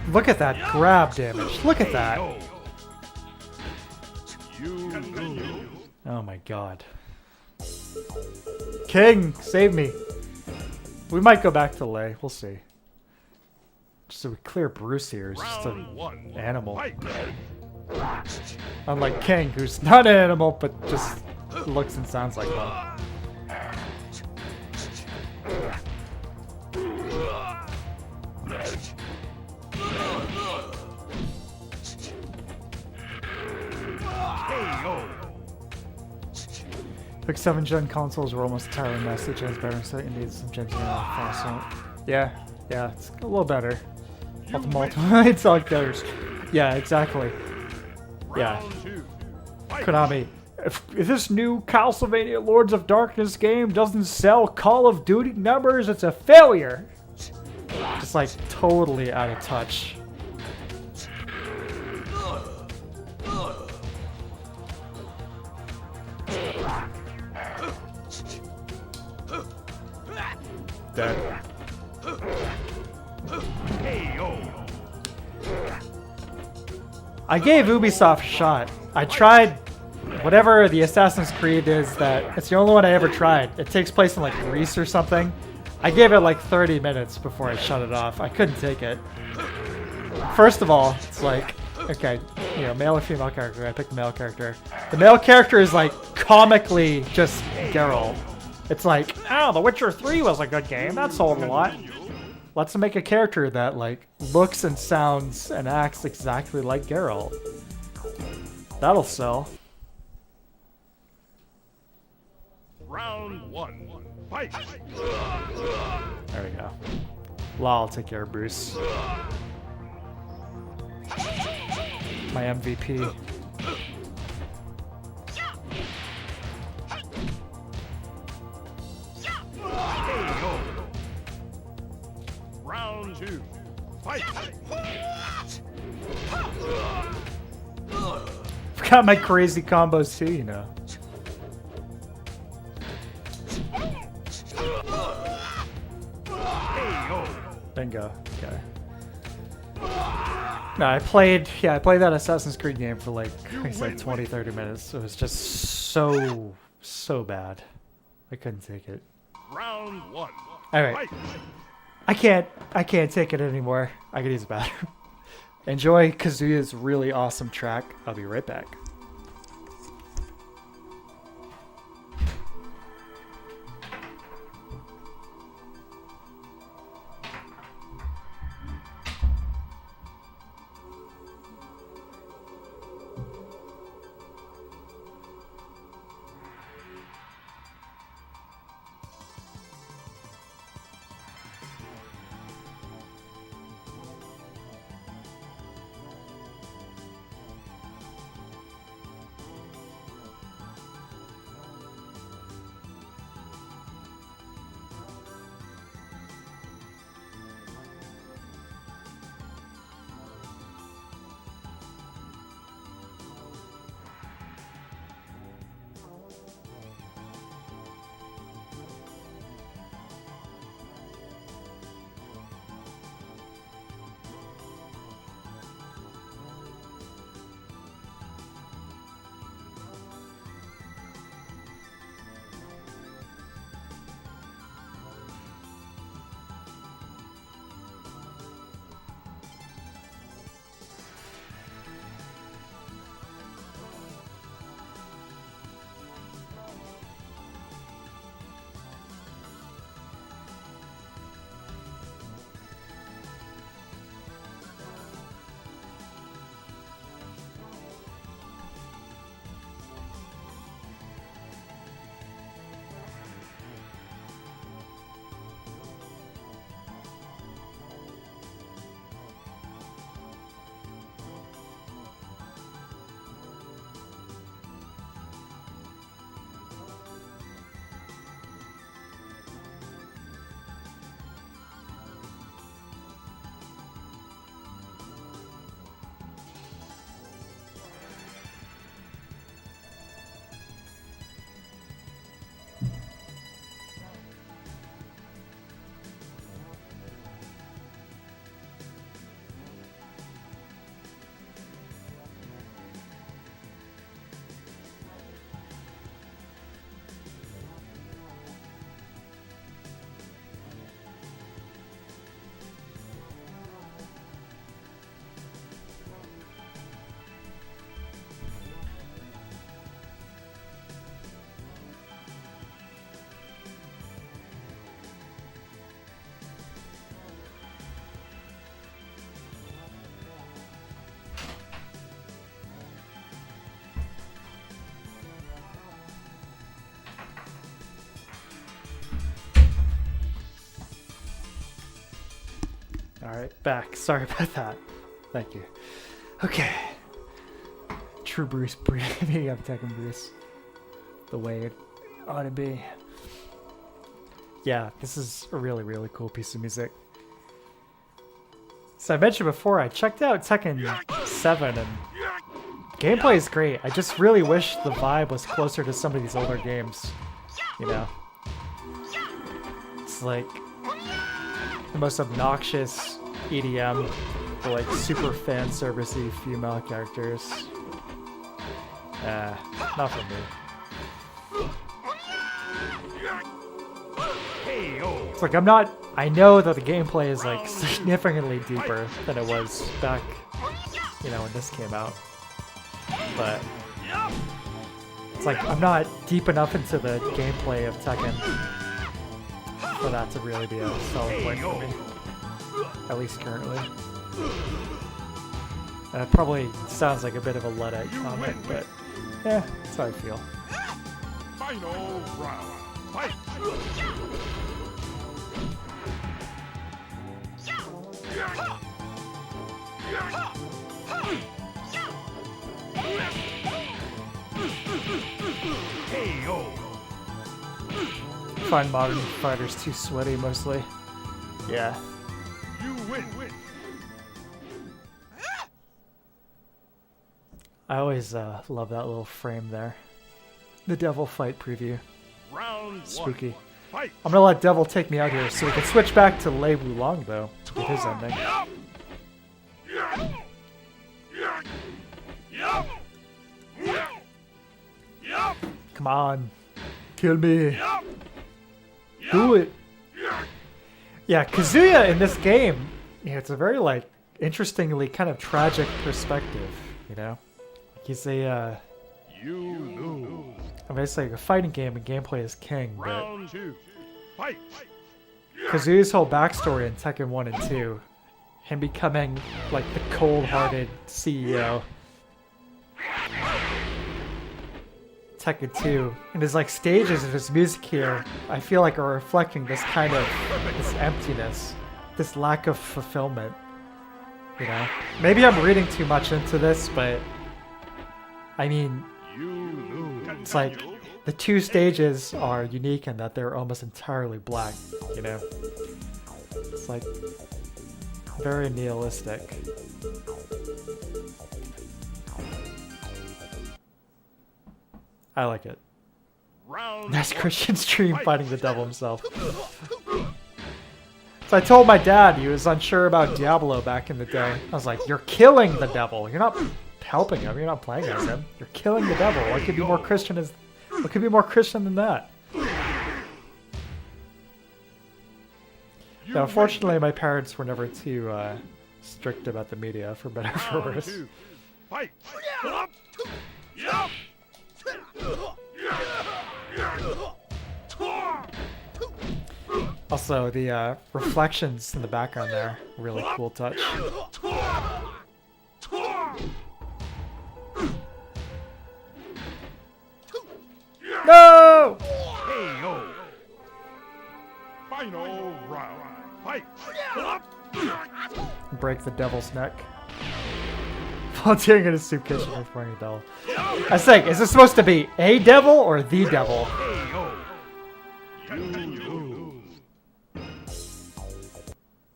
Look at that grab damage. Look at that. Oh my god. King, save me. We might go back to Lei. We'll see. Just so we clear Bruce here. He's just an animal. Unlike King, who's not an animal, but just looks and sounds like one. Like 7th gen consoles were almost entirely messy, transparent, so it needs some gens fossil. Yeah, it's a little better. It's like theirs. Yeah, exactly. Yeah. Konami, if this new Castlevania Lords of Darkness game doesn't sell Call of Duty numbers, it's a failure. Just like totally out of touch. dead. I gave Ubisoft a shot. I tried whatever the Assassin's Creed is that it's the only one I ever tried. It takes place in like Greece or something. I gave it like 30 minutes before I shut it off. I couldn't take it. First of all, it's like, okay, you know, male or female character. I picked the male character. The male character is like comically just Geralt. It's like, oh, The Witcher 3 was a good game. That sold a lot. Let's make a character that like looks and sounds and acts exactly like Geralt. That'll sell.
Round 1. Fight!
There we go. Law will take care of Bruce. My MVP.
Round 2. Fight!
Forgot my crazy combos too, you know. Bingo. Okay. No, I played that Assassin's Creed game for like, I said 20, 30 minutes. It was just so bad. I couldn't take it.
Round 1.
Alright. I can't take it anymore. I could use a bathroom. Enjoy Kazuya's really awesome track. I'll be right back. Alright, back. Sorry about that. Thank you. Okay. True Bruce breathing. I'm taking Bruce the way it ought to be. Yeah, this is a really, really cool piece of music. So I mentioned before, I checked out Tekken 7 and gameplay is great. I just really wish the vibe was closer to some of these older games. You know? It's like, the most obnoxious EDM for like super fan servicey female characters. Not for me. It's like I know that the gameplay is like significantly deeper than it was back, when this came out. But it's like I'm not deep enough into the gameplay of Tekken for that to really be a selling point for me. At least currently. It probably sounds like a bit of a Luddite comment, but yeah, that's how I feel.
Final round. Fight!
Find modern fighters too sweaty, mostly. Yeah.
You win.
I always love that little frame there. The Devil fight preview.
Round
Spooky.
one. Fight!
I'm gonna let Devil take me out here so we can switch back to Lei Wulong, though, with his ending. Come on. Kill me. Do it. Yeah, Kazuya in this game, it's a very, like, interestingly kind of tragic perspective, He's a,
You lose.
I mean, it's like a fighting game and gameplay is king, but
Round two. Fight!
Kazuya's whole backstory in Tekken 1 and 2, him becoming, like, the cold-hearted CEO. Tekken 2, and his, like, stages of his music here, I feel like are reflecting this kind of, this emptiness, this lack of fulfillment, Maybe I'm reading too much into this, but, I mean, it's like, the two stages are unique in that they're almost entirely black, It's like very nihilistic. I like it. Nice Christian stream fighting the devil himself. So I told my dad he was unsure about Diablo back in the day. I was like, "You're killing the devil. You're not helping him. You're not playing as him. You're killing the devil. What could be more Christian than that?" Now, unfortunately, my parents were never too strict about the media, for better or for worse.
Fight!
Also, the reflections in the background there, really cool touch. No!
Final round. Fight!
Break the devil's neck. Volunteering in a soup kitchen for playing a devil. I was saying, is this supposed to be a devil or the devil?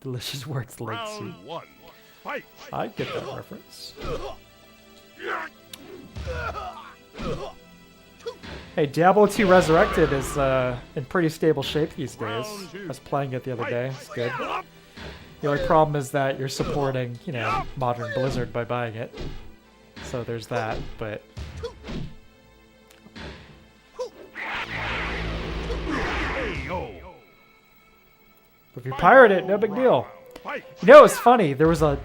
Delicious words, late soup.
Round one. Fight!
I get that reference. Hey, Diablo 2 Resurrected is in pretty stable shape these days. I was playing it the other day. It's good. The only problem is that you're supporting, modern Blizzard by buying it. So there's that, but... If you pirate it, no big deal. It's funny. There was a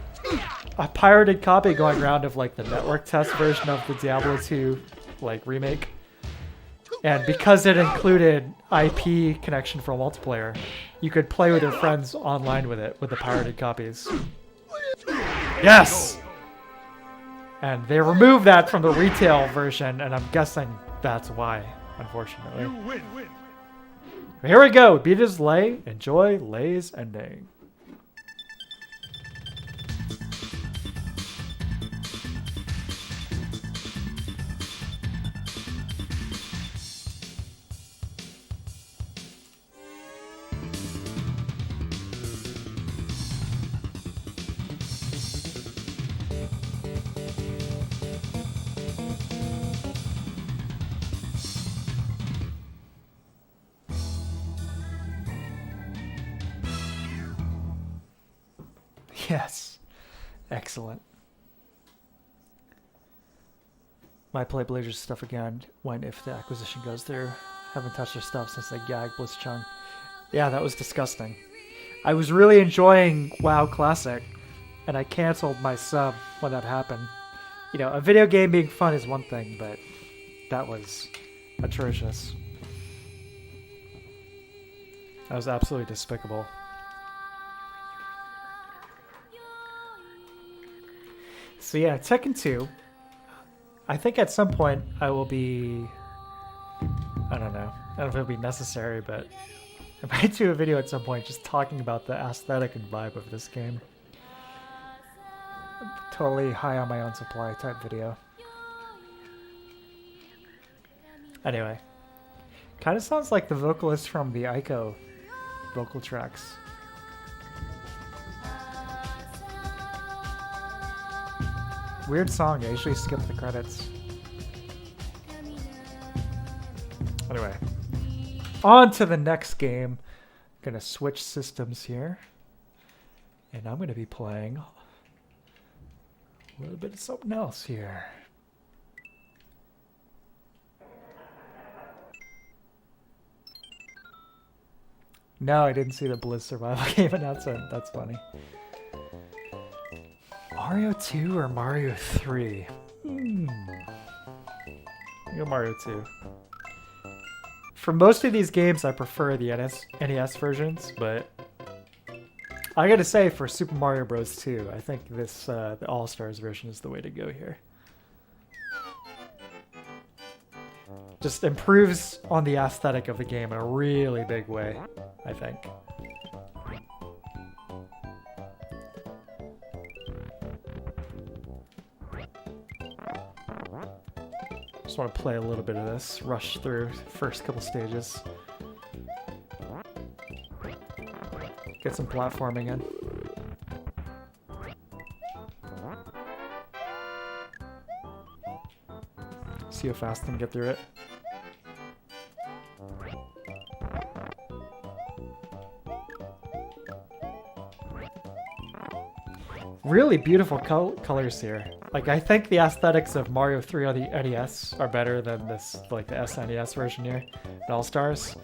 pirated copy going around of, like, the network test version of the Diablo 2, like, remake. And because it included IP connection for multiplayer, you could play with your friends online with it, with the pirated copies. Yes! And they removed that from the retail version, and I'm guessing that's why, unfortunately. Here we go! Beat as Lei. Enjoy Lei's ending. Yes. Excellent. My play Blazers stuff again when if the acquisition goes through. Haven't touched their stuff since they gagged Blitzchung. Yeah, that was disgusting. I was really enjoying WoW Classic, and I canceled my sub when that happened. You know, a video game being fun is one thing, but that was atrocious. That was absolutely despicable. So yeah, Tekken 2. I think at some point I will be... I don't know. I don't know if it'll be necessary, but I might do a video at some point just talking about the aesthetic and vibe of this game. Totally high on my own supply type video. Anyway. Kind of sounds like the vocalist from the Ico vocal tracks. Weird song, I usually skip the credits. Anyway, on to the next game. Gonna switch systems here. And I'm gonna be playing a little bit of something else here. No, I didn't see the Blizz Survival game announcement. That's funny. Mario 2 or Mario 3? Go Mario 2. For most of these games, I prefer the NES versions, but I gotta say, for Super Mario Bros. 2, I think this the All-Stars version is the way to go here. Just improves on the aesthetic of the game in a really big way, I think. Just want to play a little bit of this, rush through first couple stages. Get some platforming in. See how fast I can get through it. Really beautiful colors here. Like, I think the aesthetics of Mario 3 on the NES are better than this, like the SNES version here in All-Stars.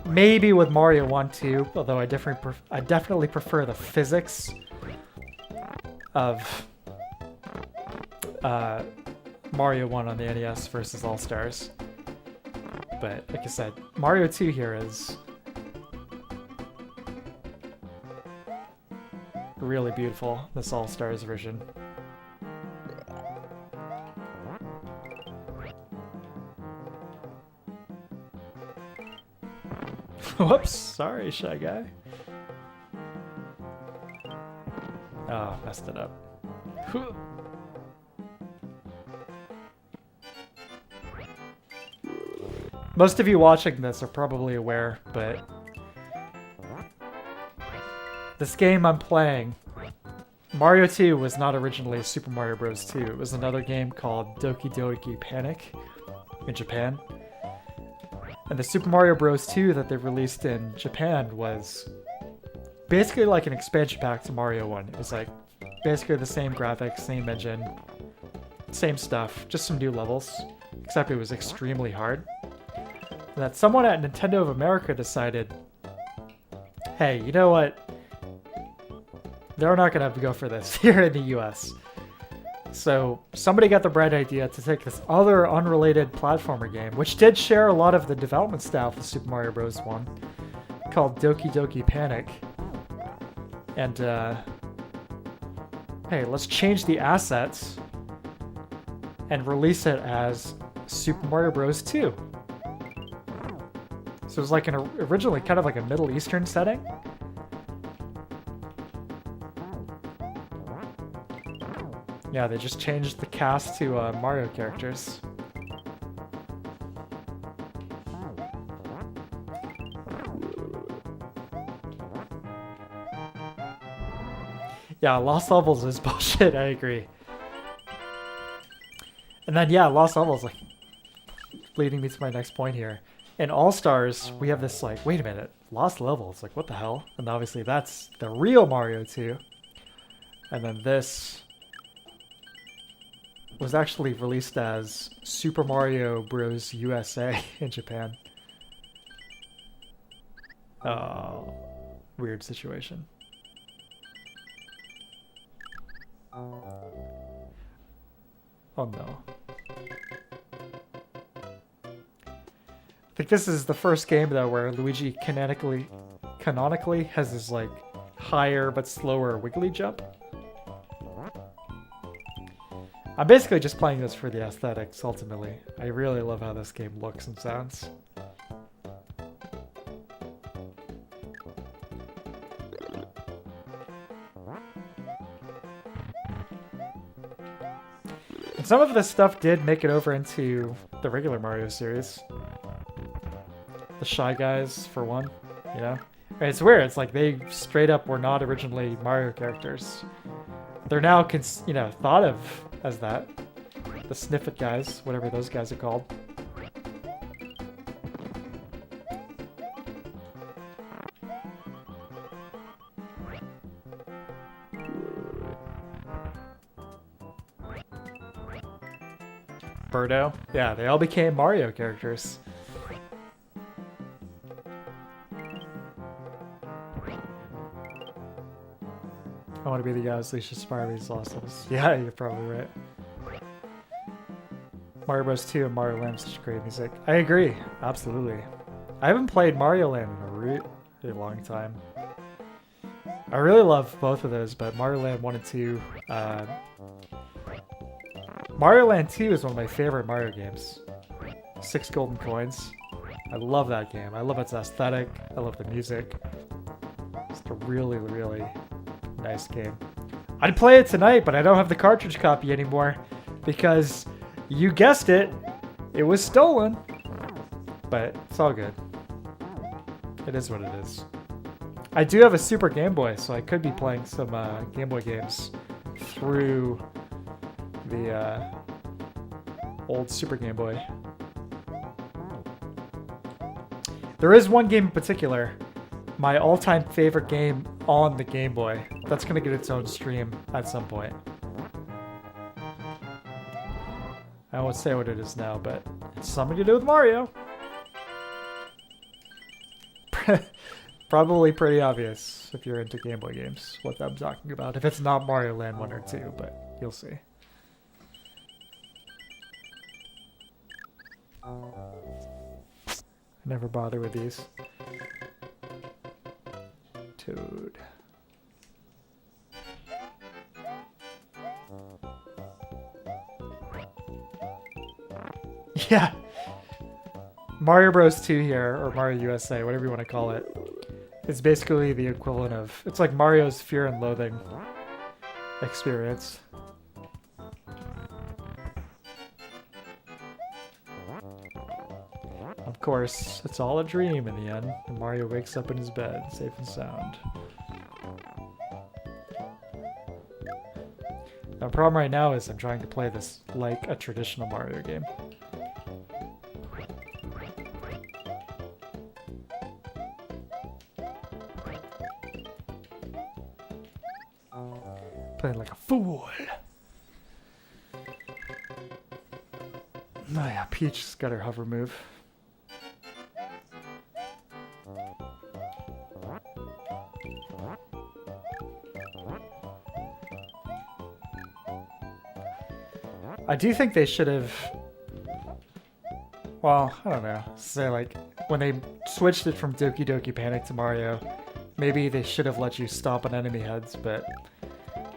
Maybe with Mario 1 too, although I definitely prefer the physics of Mario 1 on the NES versus All-Stars. But like I said, Mario 2 here is really beautiful, this All-Stars version. Whoops, sorry, Shy Guy. Oh, messed it up. Most of you watching this are probably aware, but this game I'm playing, Mario 2 was not originally Super Mario Bros. 2. It was another game called Doki Doki Panic in Japan. And the Super Mario Bros. 2 that they released in Japan was basically like an expansion pack to Mario 1. It was like basically the same graphics, same engine, same stuff, just some new levels, except it was extremely hard. And that someone at Nintendo of America decided, hey, you know what? They're not going to go for this here in the US. So somebody got the bright idea to take this other unrelated platformer game, which did share a lot of the development style for Super Mario Bros. 1, called Doki Doki Panic. And, hey, let's change the assets and release it as Super Mario Bros. 2. So it was like originally kind of like a Middle Eastern setting. Yeah, they just changed the cast to Mario characters. Yeah, Lost Levels is bullshit, I agree. And then, yeah, Lost Levels, like, leading me to my next point here. in All Stars, we have this like, wait a minute, lost levels. Like, what the hell? And obviously that's the real Mario 2. And then this was actually released as Super Mario Bros. USA in Japan. Oh, weird situation. Oh no. I think this is the first game though where Luigi canonically has this like higher but slower wiggly jump. I'm basically just playing this for the aesthetics ultimately. I really love how this game looks and sounds. And some of this stuff did make it over into the regular Mario series. The Shy Guys, for one, you know? And it's weird, it's like they straight up were not originally Mario characters. They're now, thought of as that. The Sniffit guys, whatever those guys are called. Birdo. Yeah, they all became Mario characters. I want to be the guy who's Leisha Sparby's lost levels. Yeah, you're probably right. Mario Bros. 2 and Mario Land such great music. I agree, absolutely. I haven't played Mario Land in a really long time. I really love both of those, but Mario Land 1 and 2... Mario Land 2 is one of my favorite Mario games. 6 golden coins. I love that game. I love its aesthetic. I love the music. It's a really, really nice game. I'd play it tonight, but I don't have the cartridge copy anymore because, you guessed it, it was stolen. But it's all good. It is what it is. I do have a Super Game Boy, so I could be playing some Game Boy games through the old Super Game Boy. There is one game in particular, my all-time favorite game on the Game Boy. That's gonna get its own stream at some point. I won't say what it is now, but it's something to do with Mario. Probably pretty obvious if you're into Game Boy games what I'm talking about. If it's not Mario Land 1 or 2, but you'll see. I never bother with these. Toad. Yeah. Mario Bros. 2 here, or Mario USA, whatever you want to call it, is basically the equivalent of... It's like Mario's Fear and Loathing experience. Of course, it's all a dream in the end, and Mario wakes up in his bed, safe and sound. The problem right now is I'm trying to play this like a traditional Mario game. Playing like a fool. Oh yeah, Peach's got her hover move. I do think they should have... Well, I don't know. Say like, when they switched it from Doki Doki Panic to Mario, maybe they should have let you stomp on enemy heads, but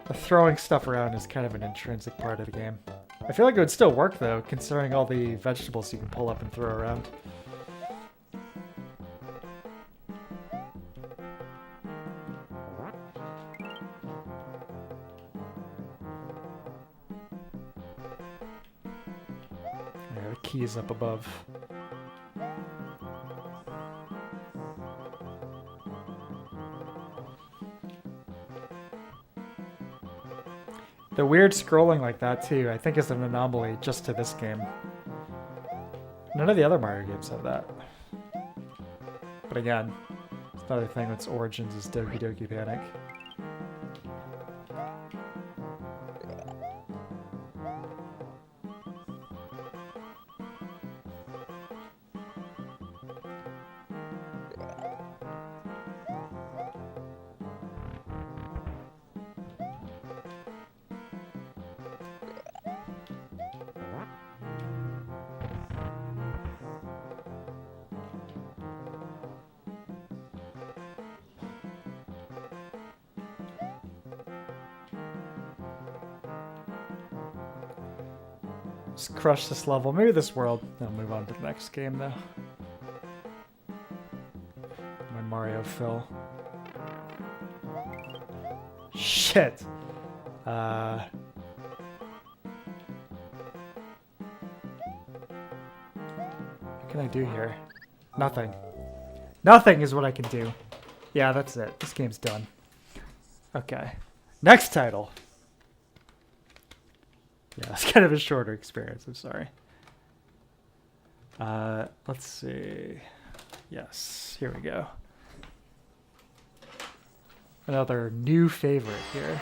the throwing stuff around is kind of an intrinsic part of the game. I feel like it would still work though, considering all the vegetables you can pull up and throw around. Yeah, the key is up above. The weird scrolling like that too, I think is an anomaly just to this game. None of the other Mario games have that. But again, it's another thing that's origins is Doki Doki Panic. Just crush this level, maybe this world. Then I'll move on to the next game though. My Mario fill. Shit. What can I do here? Nothing. Nothing is what I can do. Yeah, that's it. This game's done. Okay. Next title. Yeah, it's kind of a shorter experience. I'm sorry. Let's see. Yes, here we go. Another new favorite here.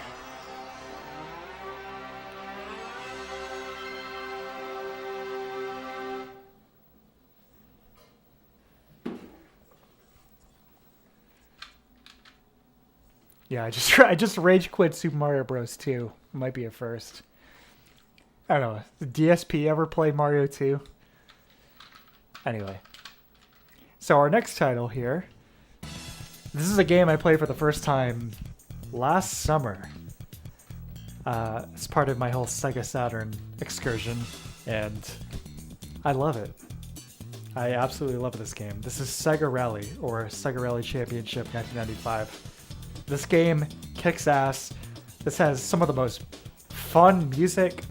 Yeah, I just rage quit Super Mario Bros. 2. Might be a first. I don't know. Did DSP ever play Mario 2? Anyway. So our next title here. This is a game I played for the first time last summer. It's part of my whole Sega Saturn excursion, and I love it. I absolutely love this game. This is Sega Rally, or Sega Rally Championship 1995. This game kicks ass. This has some of the most fun music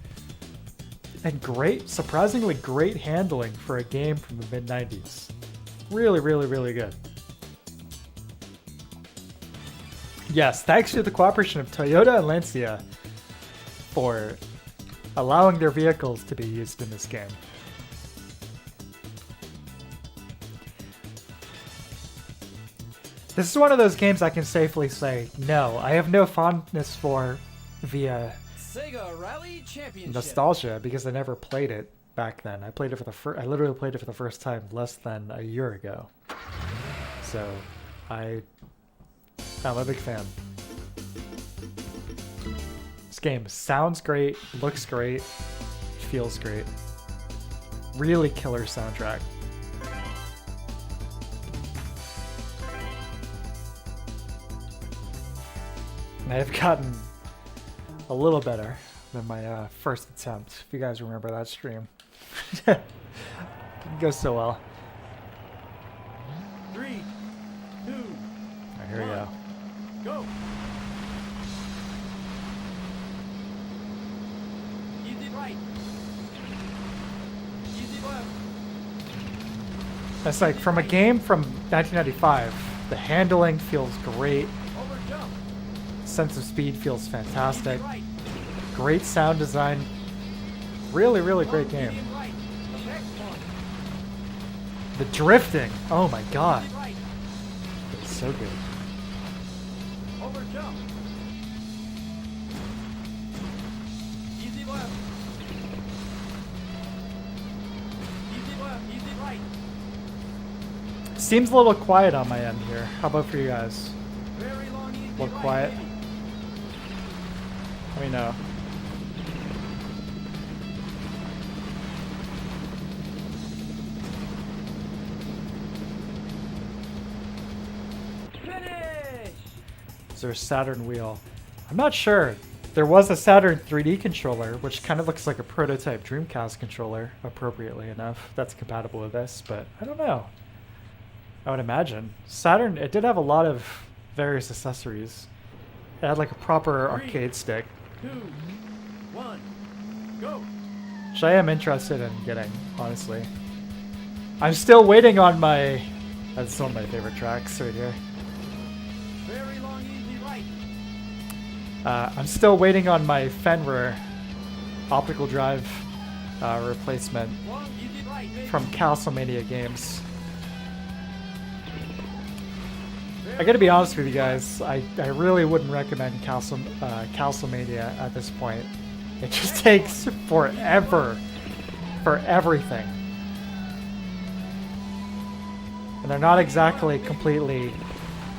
and great, surprisingly great handling for a game from the mid-90s. Really, really, really good. Yes, thanks to the cooperation of Toyota and Lancia for allowing their vehicles to be used in this game. This is one of those games I can safely say, no, I have no fondness for via
Sega Rally Championship.
nostalgia because I never played it back then. I played it for I literally played it for the first time less than a year ago. So, I'm a big fan. This game sounds great, looks great, feels great. Really killer soundtrack. And I've gotten a little better than my first attempt, if you guys remember that stream. Didn't go so well.
3, 2,
Alright, here we go.
go. Easy right. Easy left.
It's like from a game from 1995, the handling feels great.
Over jump.
Sense of speed feels fantastic.
Easy right.
Great sound design. Really, really great game.
Medium right. The next one.
The drifting. Oh my god.
Easy right.
It's so good.
Over jump. Easy left. Easy left. Easy right.
Seems a little quiet on my end here. How about for you guys?
Very long easy
Look
right.
quiet.
Heavy.
Let me know.
Finish.
Is there a Saturn wheel? I'm not sure. There was a Saturn 3D controller, which kind of looks like a prototype Dreamcast controller, appropriately enough. That's compatible with this, but I don't know. I would imagine. Saturn, it did have a lot of various accessories. It had like a proper arcade stick,
2, 1, go.
which I am interested in getting, honestly. I'm still waiting on my... That's one of my favorite tracks right here.
Very long easy right.
I'm still waiting on my Fenrir optical drive replacement
Long easy right. Baby.
from Castlemania Games. I gotta be honest with you guys, I really wouldn't recommend Calcimania at this point. It just takes forever for everything. And they're not exactly completely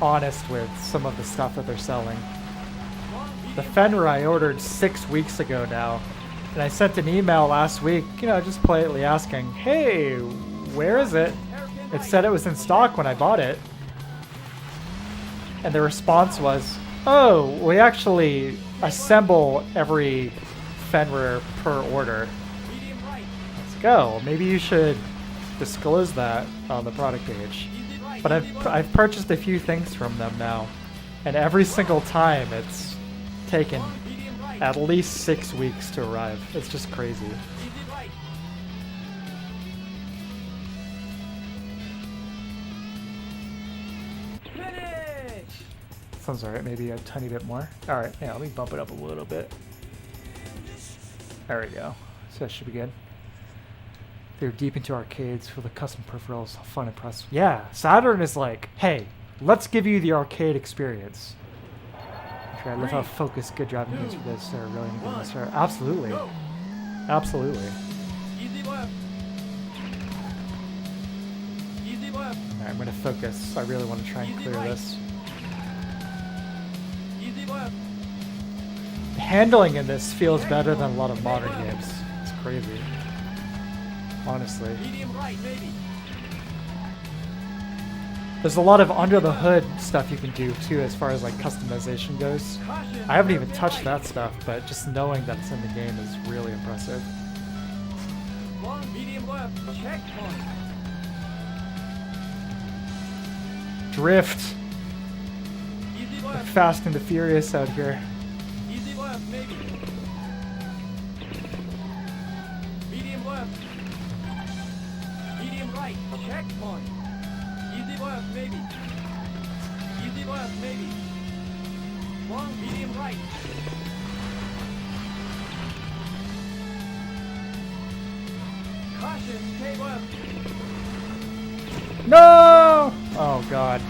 honest with some of the stuff that they're selling. The Fenrir I ordered 6 weeks ago now, and I sent an email last week, you know, just politely asking, hey, where is it? It said it was in stock when I bought it. And the response was, oh, we actually assemble every Fenrir per order. Let's go. Maybe you should disclose that on the product page. But I've purchased a few things from them now, and every single time it's taken at least 6 weeks to arrive. It's just crazy. Sounds alright, maybe a tiny bit more. Alright, yeah, let me bump it up a little bit. There we go. So that should be good. They're deep into arcades for the custom peripherals. Fun and press. Yeah, Saturn is like, hey, let's give you the arcade experience. I love how focused good driving games for this. They're really good this. Absolutely. Absolutely. Alright, I'm going to focus. I really want to try and clear this. The handling in this feels better than a lot of modern games. It's crazy. Honestly. There's a lot of under the hood stuff you can do too as far as like customization goes. I haven't even touched that stuff, but just knowing that it's in the game is really impressive. Drift. Like Fast and the Furious out here.
Checkpoint. Easy left, maybe. Easy left, maybe. Long, medium, right. Caution, stay left.
No! Oh god.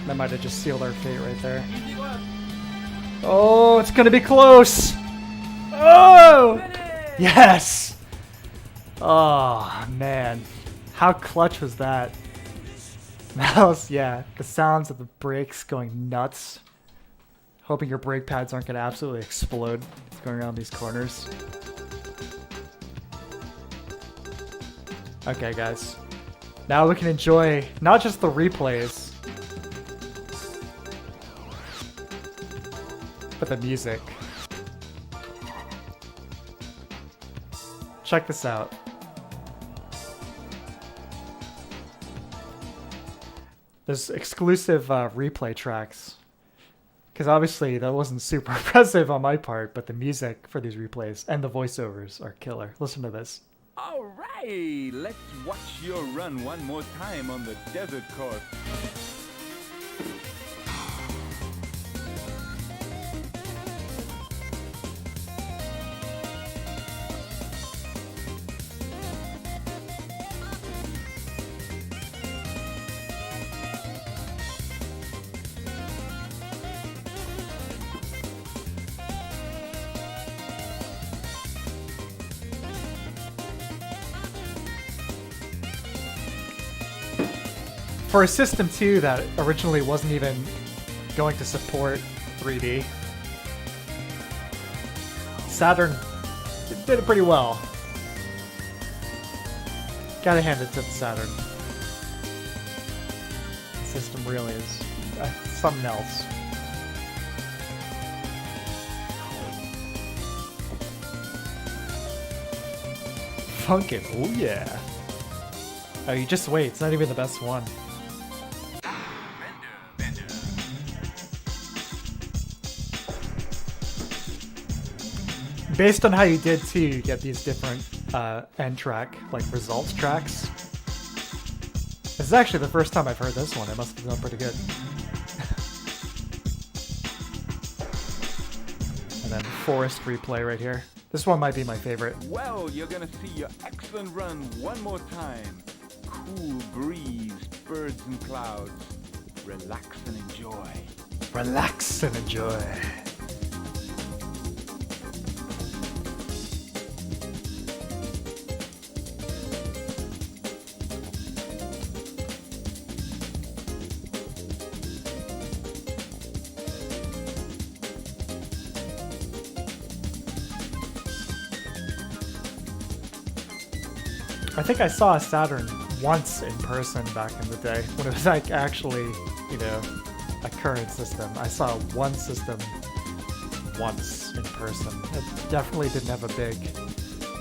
That might have just sealed our fate right there.
Easy left.
Oh, it's gonna be close! Oh!
Finish!
Yes! Oh, man. How clutch was that? That was, yeah, the sounds of the brakes going nuts. Hoping your brake pads aren't going to absolutely explode going around these corners. Okay, guys. Now we can enjoy not just the replays, but the music. Check this out. There's exclusive replay tracks. Because obviously that wasn't super impressive on my part, but the music for these replays and the voiceovers are killer. Listen to this.
All right, let's watch your run one more time on the desert course.
For a system too that originally wasn't even going to support 3D, Saturn did it pretty well. Gotta hand it to the Saturn. The system really is something else. Funkin', oh yeah. Oh, you just wait, it's not even the best one. Based on how you did too, you get these different end track, like results tracks. This is actually the first time I've heard this one. It must have done pretty good. And then forest replay right here. This one might be my favorite.
Well, you're gonna see your excellent run one more time. Cool breeze, birds and clouds. Relax and enjoy.
Relax and enjoy. I think I saw a Saturn once in person back in the day when it was like actually, you know, a current system. I saw one system once in person. It definitely didn't have a big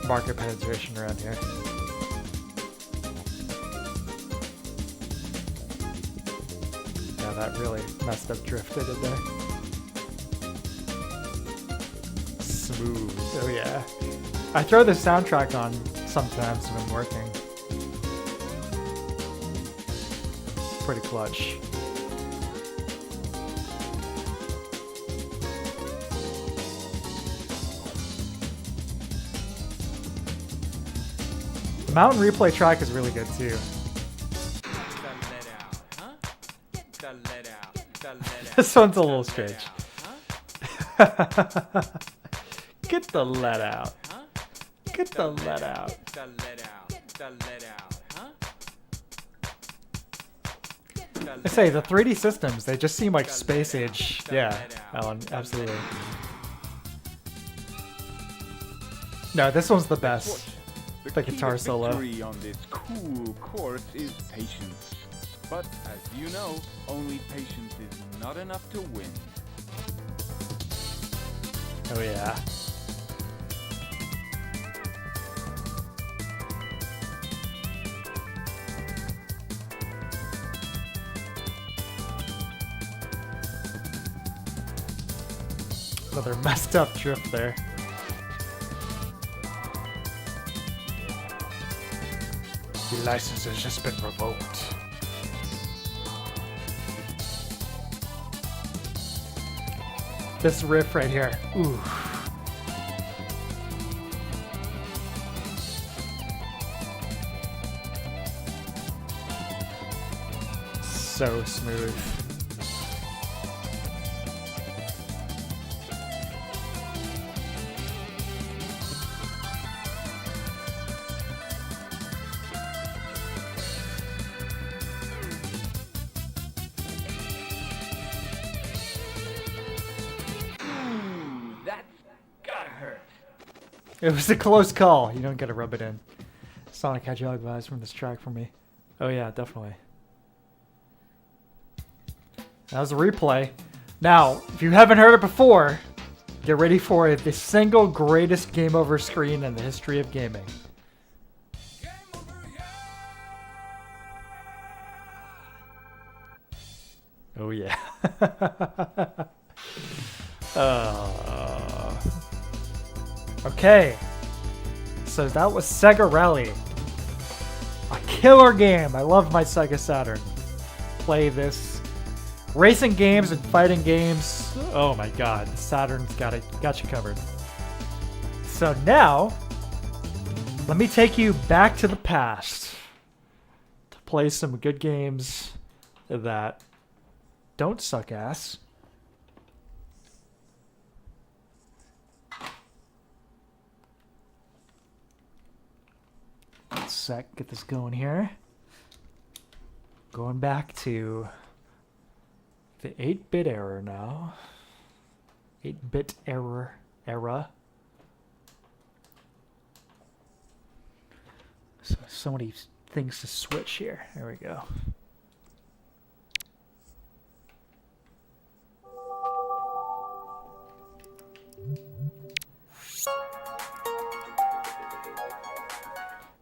market penetration around here. Yeah, that really messed up drifted in there. Smooth. Oh yeah. I throw the soundtrack on sometimes when I'm working. Pretty clutch. The Mountain Replay track is really good too. This one's a little strange. Get the lead out. Get the lead out. I say, the 3D systems, they just seem like space age. Yeah, Alan, absolutely. No, this one's the best. The guitar solo.
The victory on this cool course is patience. But as you know, only patience is not enough to win.
Oh yeah. Another messed up drift there. The license has just been revoked. This riff right here. Ooh. So smooth. It was a close call. You don't get to rub it in. Sonic Hedgehog vibes from this track for me. Oh yeah, definitely. That was a replay. Now, if you haven't heard it before, get ready for the single greatest game over screen in the history of gaming. Oh yeah. Okay, so that was Sega Rally. A killer game. I love my Sega Saturn. Play this. Racing games and fighting games. Oh my god, Saturn's got you covered. So now, let me take you back to the past to play some good games that don't suck ass. Sec, get this going here. Going back to the 8-bit era now. 8-bit era. So many things to switch here. There we go.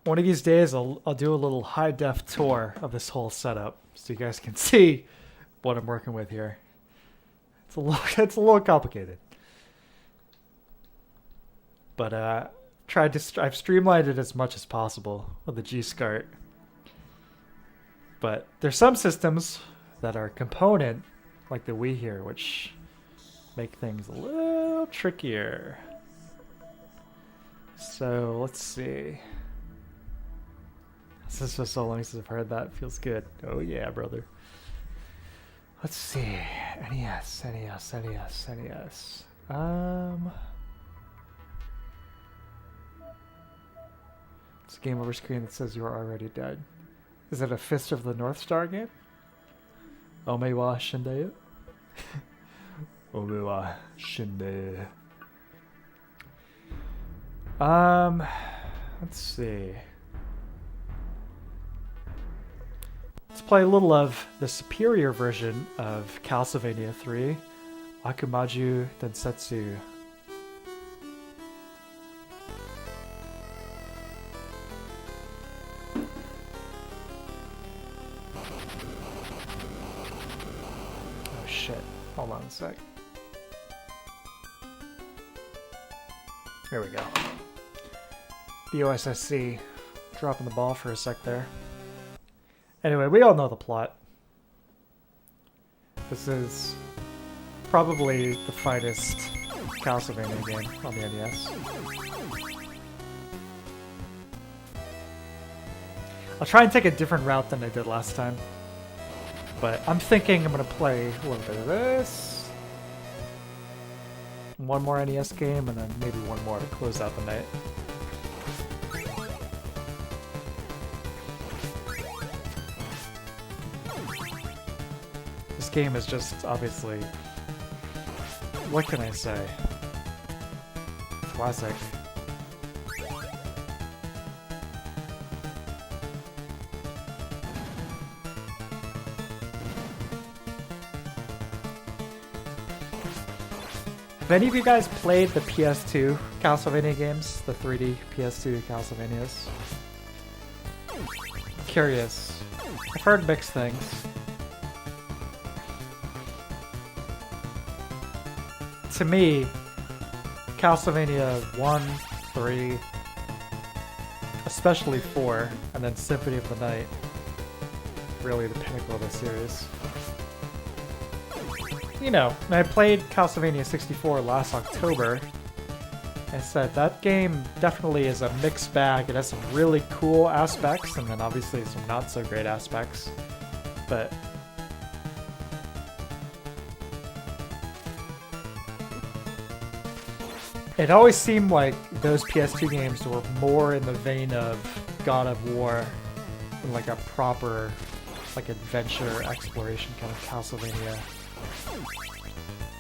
One of these days, I'll do a little high-def tour of this whole setup, so you guys can see what I'm working with here. It's a little complicated, but I've streamlined it as much as possible with the G-SCART. But there's some systems that are component, like the Wii here, which make things a little trickier. So let's see. This is just so long since I've heard that. Feels good. Oh yeah, brother. Let's see. NES. It's a game over screen that says you are already dead. Is it a Fist of the North Star game? Omewa Shinde. Omewa Shinde. Let's see. Let's play a little of the superior version of Castlevania 3, Akumaju Densetsu. Oh shit, hold on a sec. Here we go. The OSSC dropping the ball for a sec there. Anyway, we all know the plot. This is probably the finest Castlevania game on the NES. I'll try and take a different route than I did last time. But I'm thinking I'm going to play a little bit of this. One more NES game, and then maybe one more to close out the night. This game is just, obviously, what can I say? Classic. Have any of you guys played the PS2 Castlevania games? The 3D PS2 Castlevanias? Curious. I've heard mixed things. To me, Castlevania 1, 3, especially 4, and then Symphony of the Night, really the pinnacle of the series. You know, I played Castlevania 64 last October. I said that game definitely is a mixed bag. It has some really cool aspects, and then obviously some not so great aspects. But it always seemed like those PS2 games were more in the vein of God of War, than like a proper, like adventure exploration kind of Castlevania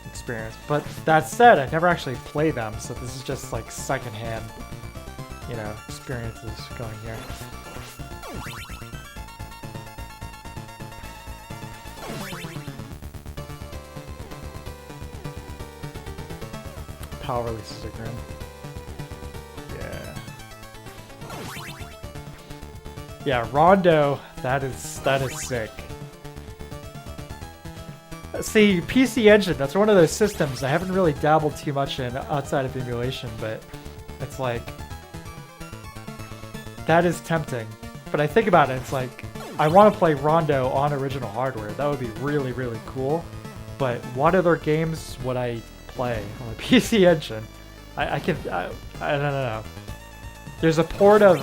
experience. But that said, I never actually played them, so this is just like secondhand, you know, experiences going here. Power releases are grim. Yeah. Yeah, Rondo, that is sick. See, PC Engine, that's one of those systems I haven't really dabbled too much in outside of emulation, but it's like, that is tempting. But I think about it, it's like, I want to play Rondo on original hardware. That would be really, really cool. But what other games would I play on the PC Engine? I don't know. There's a port of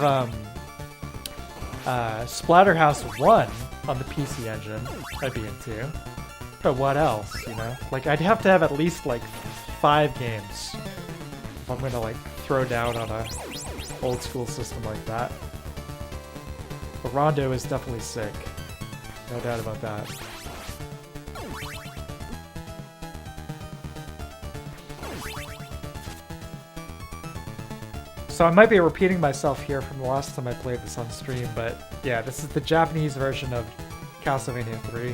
Splatterhouse 1 on the PC Engine I'd be into. But what else, you know? Like, I'd have to have at least, like, 5 games if I'm gonna, like, throw down on a old school system like that. But Rondo is definitely sick. No doubt about that. So I might be repeating myself here from the last time I played this on stream, but yeah, this is the Japanese version of Castlevania 3.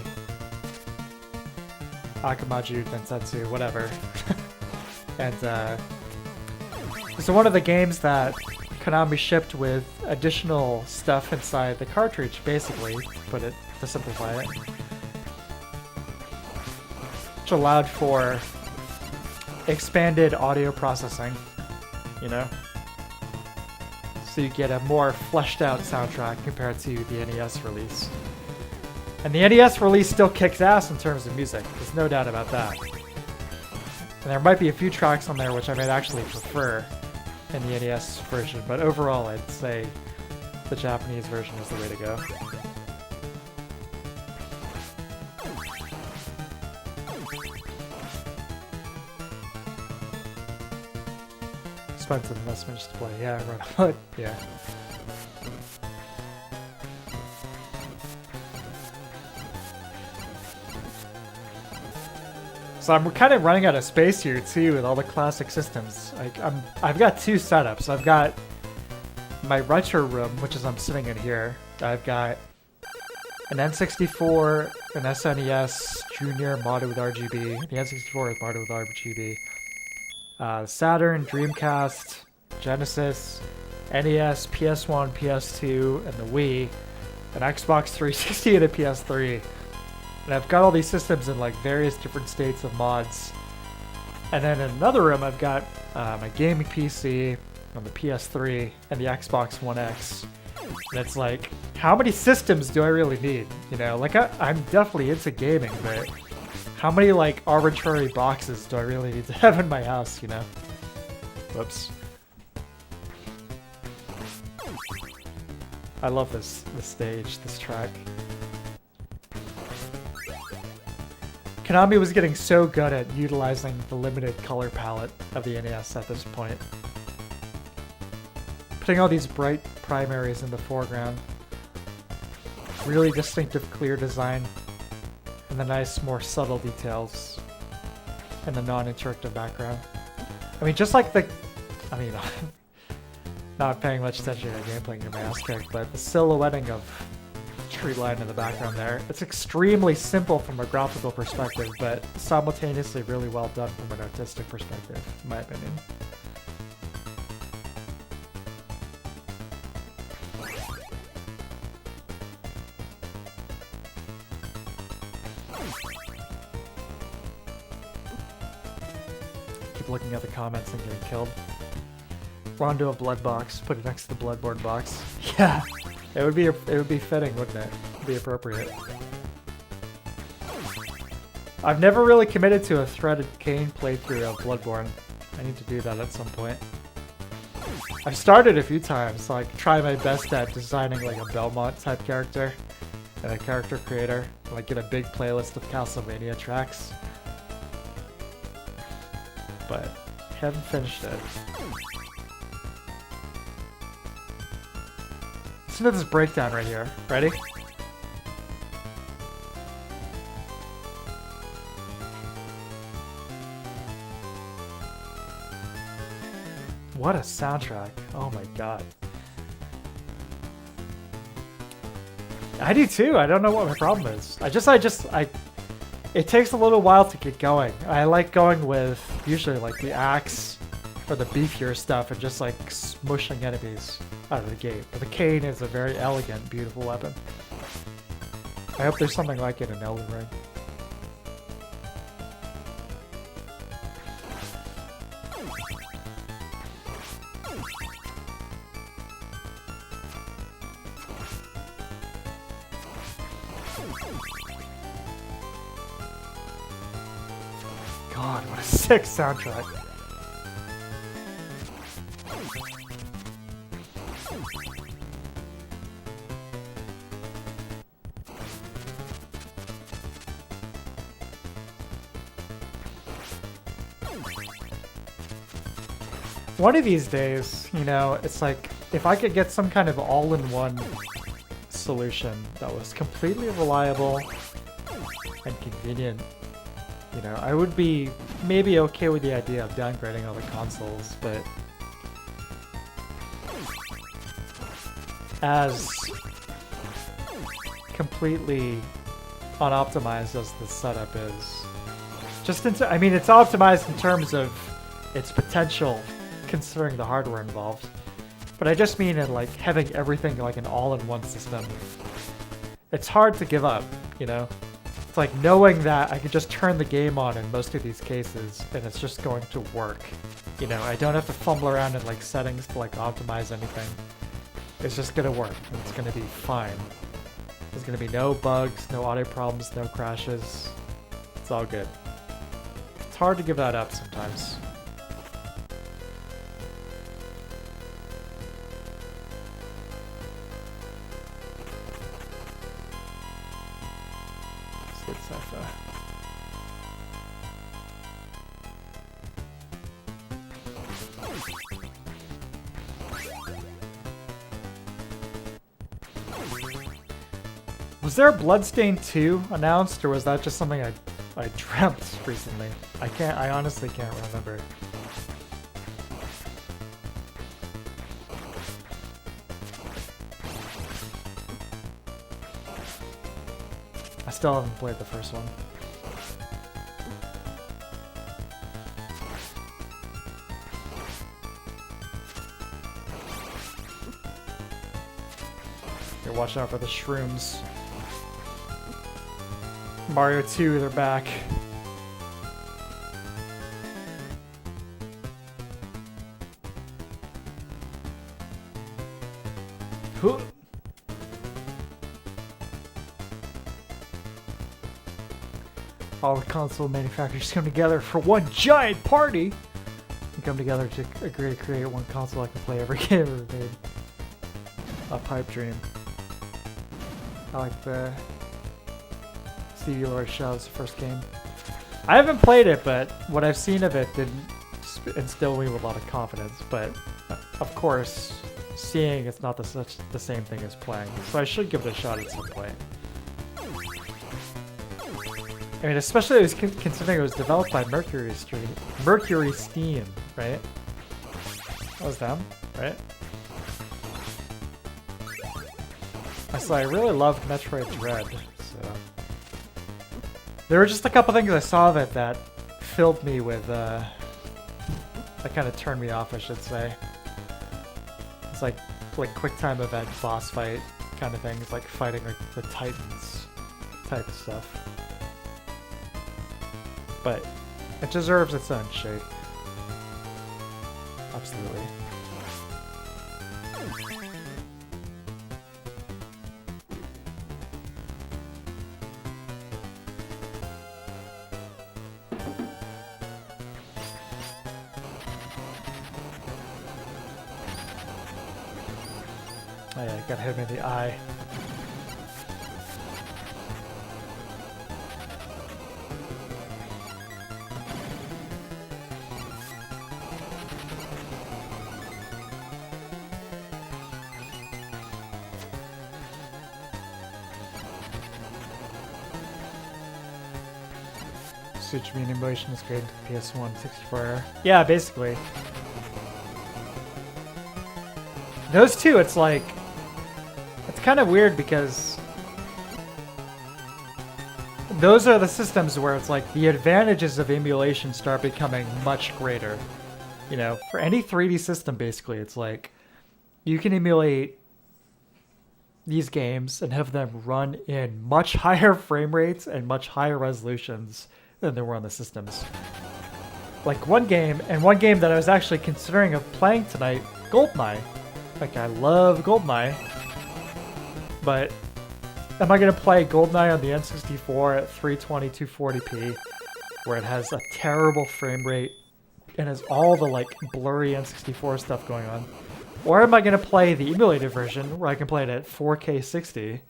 Akumaju Densetsu, whatever. And it's one of the games that Konami shipped with additional stuff inside the cartridge, basically, to simplify it. Which allowed for expanded audio processing, you know? So you get a more fleshed out soundtrack compared to the NES release. And the NES release still kicks ass in terms of music, there's no doubt about that. And there might be a few tracks on there which I might actually prefer in the NES version, but overall I'd say the Japanese version is the way to go. expensive investment just to play. Yeah, right. Yeah. So I'm kind of running out of space here too with all the classic systems. Like I've got two setups. I've got my retro room, which is I'm sitting in here. I've got an N64, an SNES Junior modded with RGB. The N64 is modded with RGB. Saturn, Dreamcast, Genesis, NES, PS1, PS2, and the Wii, an Xbox 360 and a PS3. And I've got all these systems in like various different states of mods. And then in another room, I've got my gaming PC on the PS3 and the Xbox One X. And it's like, how many systems do I really need? You know, like I'm definitely into gaming, but how many like arbitrary boxes do I really need to have in my house, you know? Whoops. I love this stage, this track. Konami was getting so good at utilizing the limited color palette of the NES at this point. Putting all these bright primaries in the foreground. Really distinctive, clear design. And the nice, more subtle details in the non-interactive background. I mean, just like the... I mean, not paying much attention to gameplay in your mouse kick, but the silhouetting of tree line in the background there. It's extremely simple from a graphical perspective, but simultaneously really well done from an artistic perspective, in my opinion. Keep looking at the comments and getting killed. Rondo a blood box, put it next to the Bloodborne box. Yeah. It would be fitting, wouldn't it? It'd be appropriate. I've never really committed to a threaded cane playthrough of Bloodborne. I need to do that at some point. I've started a few times, like try my best at designing like a Belmont type character and a character creator, like get a big playlist of Castlevania tracks. But haven't finished it. Listen to this breakdown right here. Ready? What a soundtrack. Oh my god. I do too. I don't know what my problem is. It takes a little while to get going. I like going with usually like the axe or the beefier stuff and just like smushing enemies out of the gate. But the cane is a very elegant, beautiful weapon. I hope there's something like it in Elden Ring. God, what a sick soundtrack. One of these days, you know, it's like, if I could get some kind of all-in-one solution that was completely reliable and convenient, you know, I would be maybe okay with the idea of downgrading all the consoles, but as completely unoptimized as the setup is, I mean, it's optimized in terms of its potential considering the hardware involved, but I just mean in like having everything like an all-in-one system. It's hard to give up, you know? It's like knowing that I could just turn the game on in most of these cases and it's just going to work. You know, I don't have to fumble around in like settings to like optimize anything. It's just gonna work and it's gonna be fine. There's gonna be no bugs, no audio problems, no crashes. It's all good. It's hard to give that up sometimes. Good sci-fi. Was there a Bloodstained 2 announced, or was that just something I dreamt recently? I honestly can't remember. I still haven't played the first one. You're watching out for the shrooms. Mario 2, they're back. Huh. All the console manufacturers come together for one giant party and come together to agree to create one console that can play every game ever made. A pipe dream. I like the Stevie Lord Show's first game. I haven't played it, but what I've seen of it didn't instill me with a lot of confidence. But of course, seeing it's not the same thing as playing, so I should give it a shot at some point. I mean, especially considering it was developed by Mercury Steam, right? That was them, right? So I really loved Metroid Dread, so... There were just a couple things I saw of it that filled me with, that kind of turned me off, I should say. It's like quick time event, boss fight kind of things, like fighting like the Titans type of stuff. But it deserves its own shape. Absolutely. Oh yeah, got hit in the eye. Switch mean emulation is great to PS1 64 era. Yeah, basically. Those two, it's like... It's kind of weird because... Those are the systems where it's like the advantages of emulation start becoming much greater. You know, for any 3D system, basically, it's like... You can emulate these games and have them run in much higher frame rates and much higher resolutions than they were on the systems. Like one game that I was actually considering of playing tonight, GoldenEye. Like I love GoldenEye, but am I gonna play GoldenEye on the N64 at 320 240p, where it has a terrible frame rate and has all the like blurry N64 stuff going on? Or am I gonna play the emulated version where I can play it at 4K 60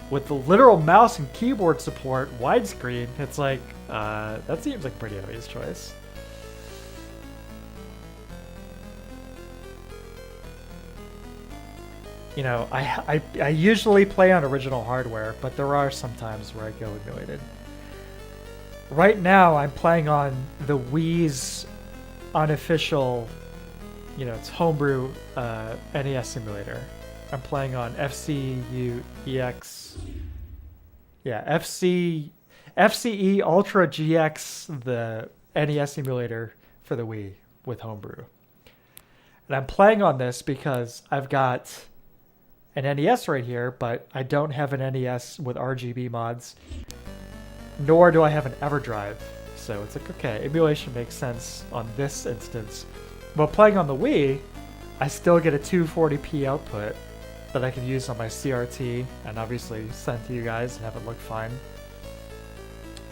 with the literal mouse and keyboard support, widescreen? It's like, that seems like a pretty obvious choice. You know, I usually play on original hardware, but there are some times where I go emulated. Right now, I'm playing on the Wii's unofficial, you know, it's homebrew NES emulator. I'm playing on FCU EX. Yeah, FCE Ultra GX, the NES emulator for the Wii with homebrew. And I'm playing on this because I've got an NES right here, but I don't have an NES with RGB mods, nor do I have an EverDrive. So it's like, okay, emulation makes sense on this instance. But playing on the Wii, I still get a 240p output that I can use on my CRT and obviously send to you guys and have it look fine.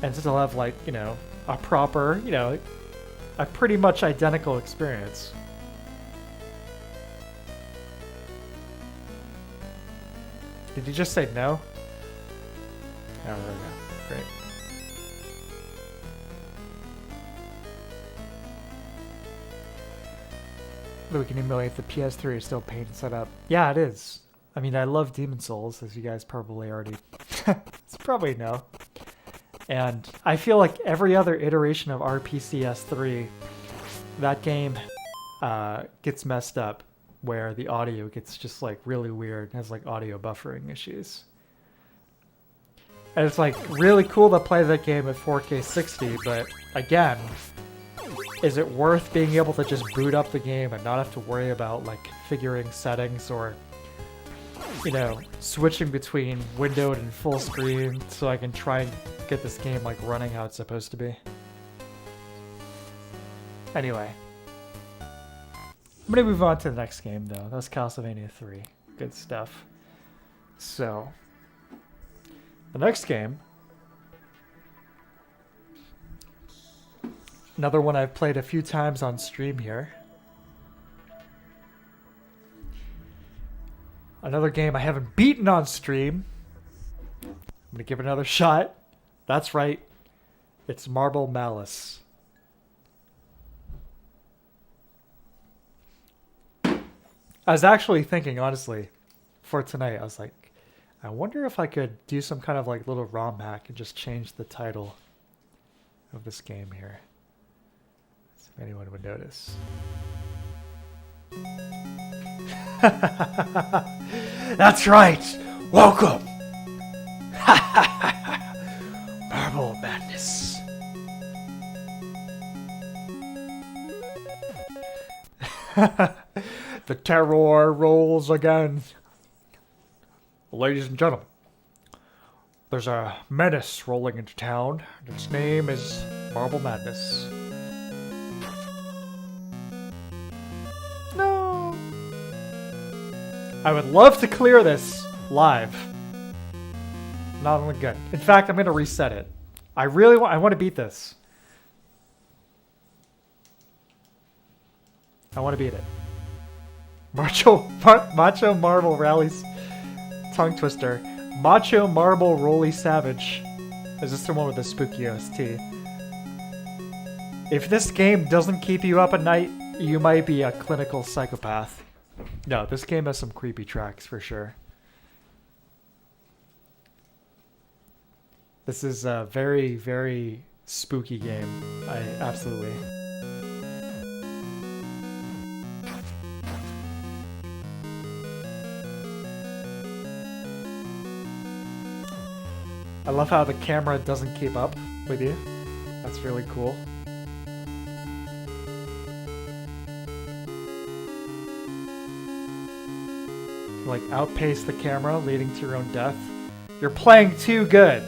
And still have, like, you know, a proper, you know, a pretty much identical experience. Did you just say no? Oh, there we go. Great. But we can emulate the PS3 is still painted set up. Yeah, it is. I mean, I love Demon Souls, as you guys probably already It's probably no. And I feel like every other iteration of RPCS3, that game gets messed up, where the audio gets just like really weird, has like audio buffering issues. And it's like really cool to play that game at 4K 60, but again, is it worth being able to just boot up the game and not have to worry about like configuring settings or, you know, switching between windowed and full screen so I can try and get this game like running how it's supposed to be? Anyway, I'm gonna move on to the next game though. That's Castlevania 3. Good stuff. So, the next game, another one I've played a few times on stream here. Another game I haven't beaten on stream. I'm gonna give it another shot. That's right. It's Marble Malice. I was actually thinking, honestly, for tonight, I was like, I wonder if I could do some kind of like little ROM hack and just change the title of this game here. See if anyone would notice. That's right! Welcome! Marble Madness. The terror rolls again. Ladies and gentlemen, there's a menace rolling into town. Its name is Marble Madness. No. I would love to clear this live. Not only good. In fact, I'm going to reset it. I want to beat this. I want to beat it. Macho Marble Rallies tongue twister. Macho Marble Rolly Savage. Is this the one with the spooky OST? If this game doesn't keep you up at night, you might be a clinical psychopath. No, this game has some creepy tracks for sure. This is a very, very spooky game. Absolutely. I love how the camera doesn't keep up with you. That's really cool. Like outpace the camera, leading to your own death. You're playing too good.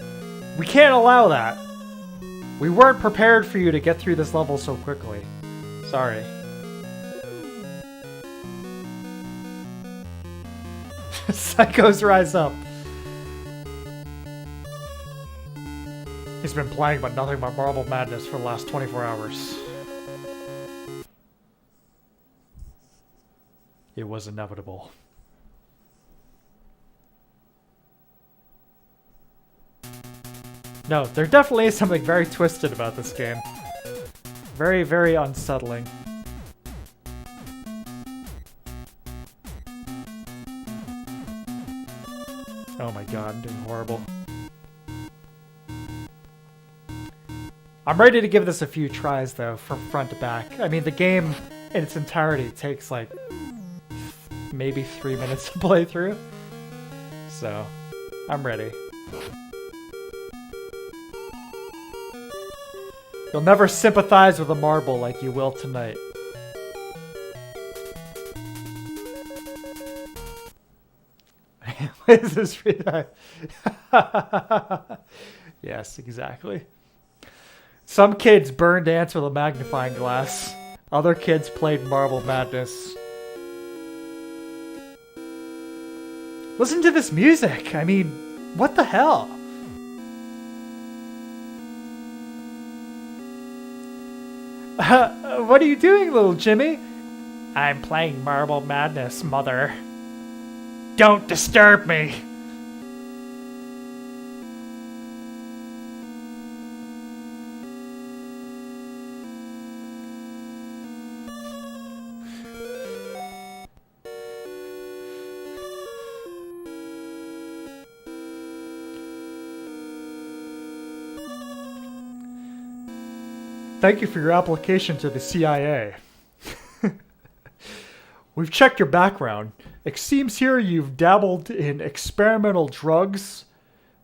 We can't allow that. We weren't prepared for you to get through this level so quickly. Sorry. Psychos rise up. He's been playing but nothing but Marble Madness for the last 24 hours. It was inevitable. No, there definitely is something very twisted about this game. Very, very unsettling. Oh my god, I'm doing horrible. I'm ready to give this a few tries though, from front to back. I mean, the game in its entirety takes like maybe 3 minutes to play through. So, I'm ready. You'll never sympathize with a marble like you will tonight. Is this Yes, exactly. Some kids burned ants with a magnifying glass. Other kids played Marble Madness. Listen to this music. I mean, what the hell? What are you doing, little Jimmy? I'm playing Marble Madness, mother. Don't disturb me! Thank you for your application to the CIA. We've checked your background. It seems here you've dabbled in experimental drugs,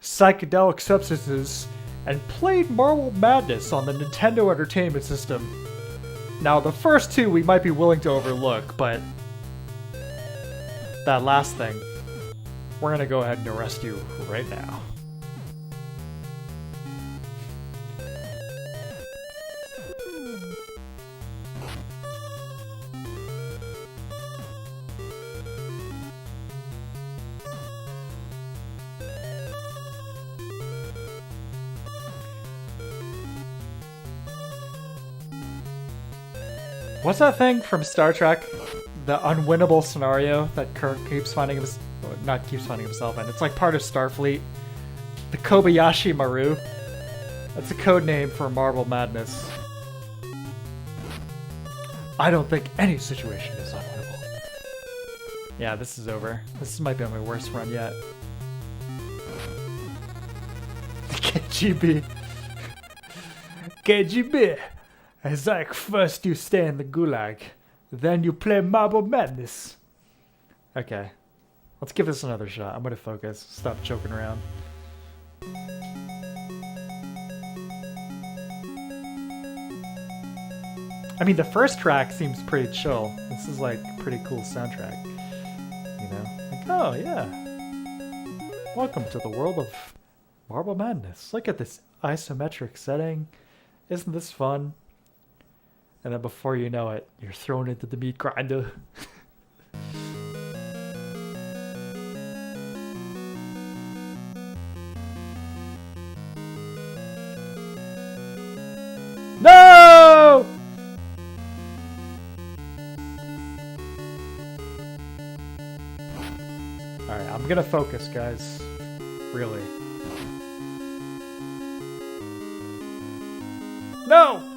psychedelic substances, and played Marble Madness on the Nintendo Entertainment System. Now, the first two we might be willing to overlook, but that last thing, we're gonna go ahead and arrest you right now. What's that thing from Star Trek? The unwinnable scenario that Kirk keeps finding himself, not keeps finding himself in. It's like part of Starfleet. The Kobayashi Maru. That's a code name for Marble Madness. I don't think any situation is unwinnable. Yeah, this is over. This might be my worst run yet. KGB. KGB. It's like first you stay in the gulag, then you play Marble Madness. Okay, let's give this another shot. I'm gonna focus. Stop joking around. I mean, the first track seems pretty chill. This is like a pretty cool soundtrack. You know? Like, oh yeah. Welcome to the world of Marble Madness. Look at this isometric setting. Isn't this fun? And then before you know it, you're thrown into the meat grinder. No! Alright, I'm gonna focus, guys. Really. No!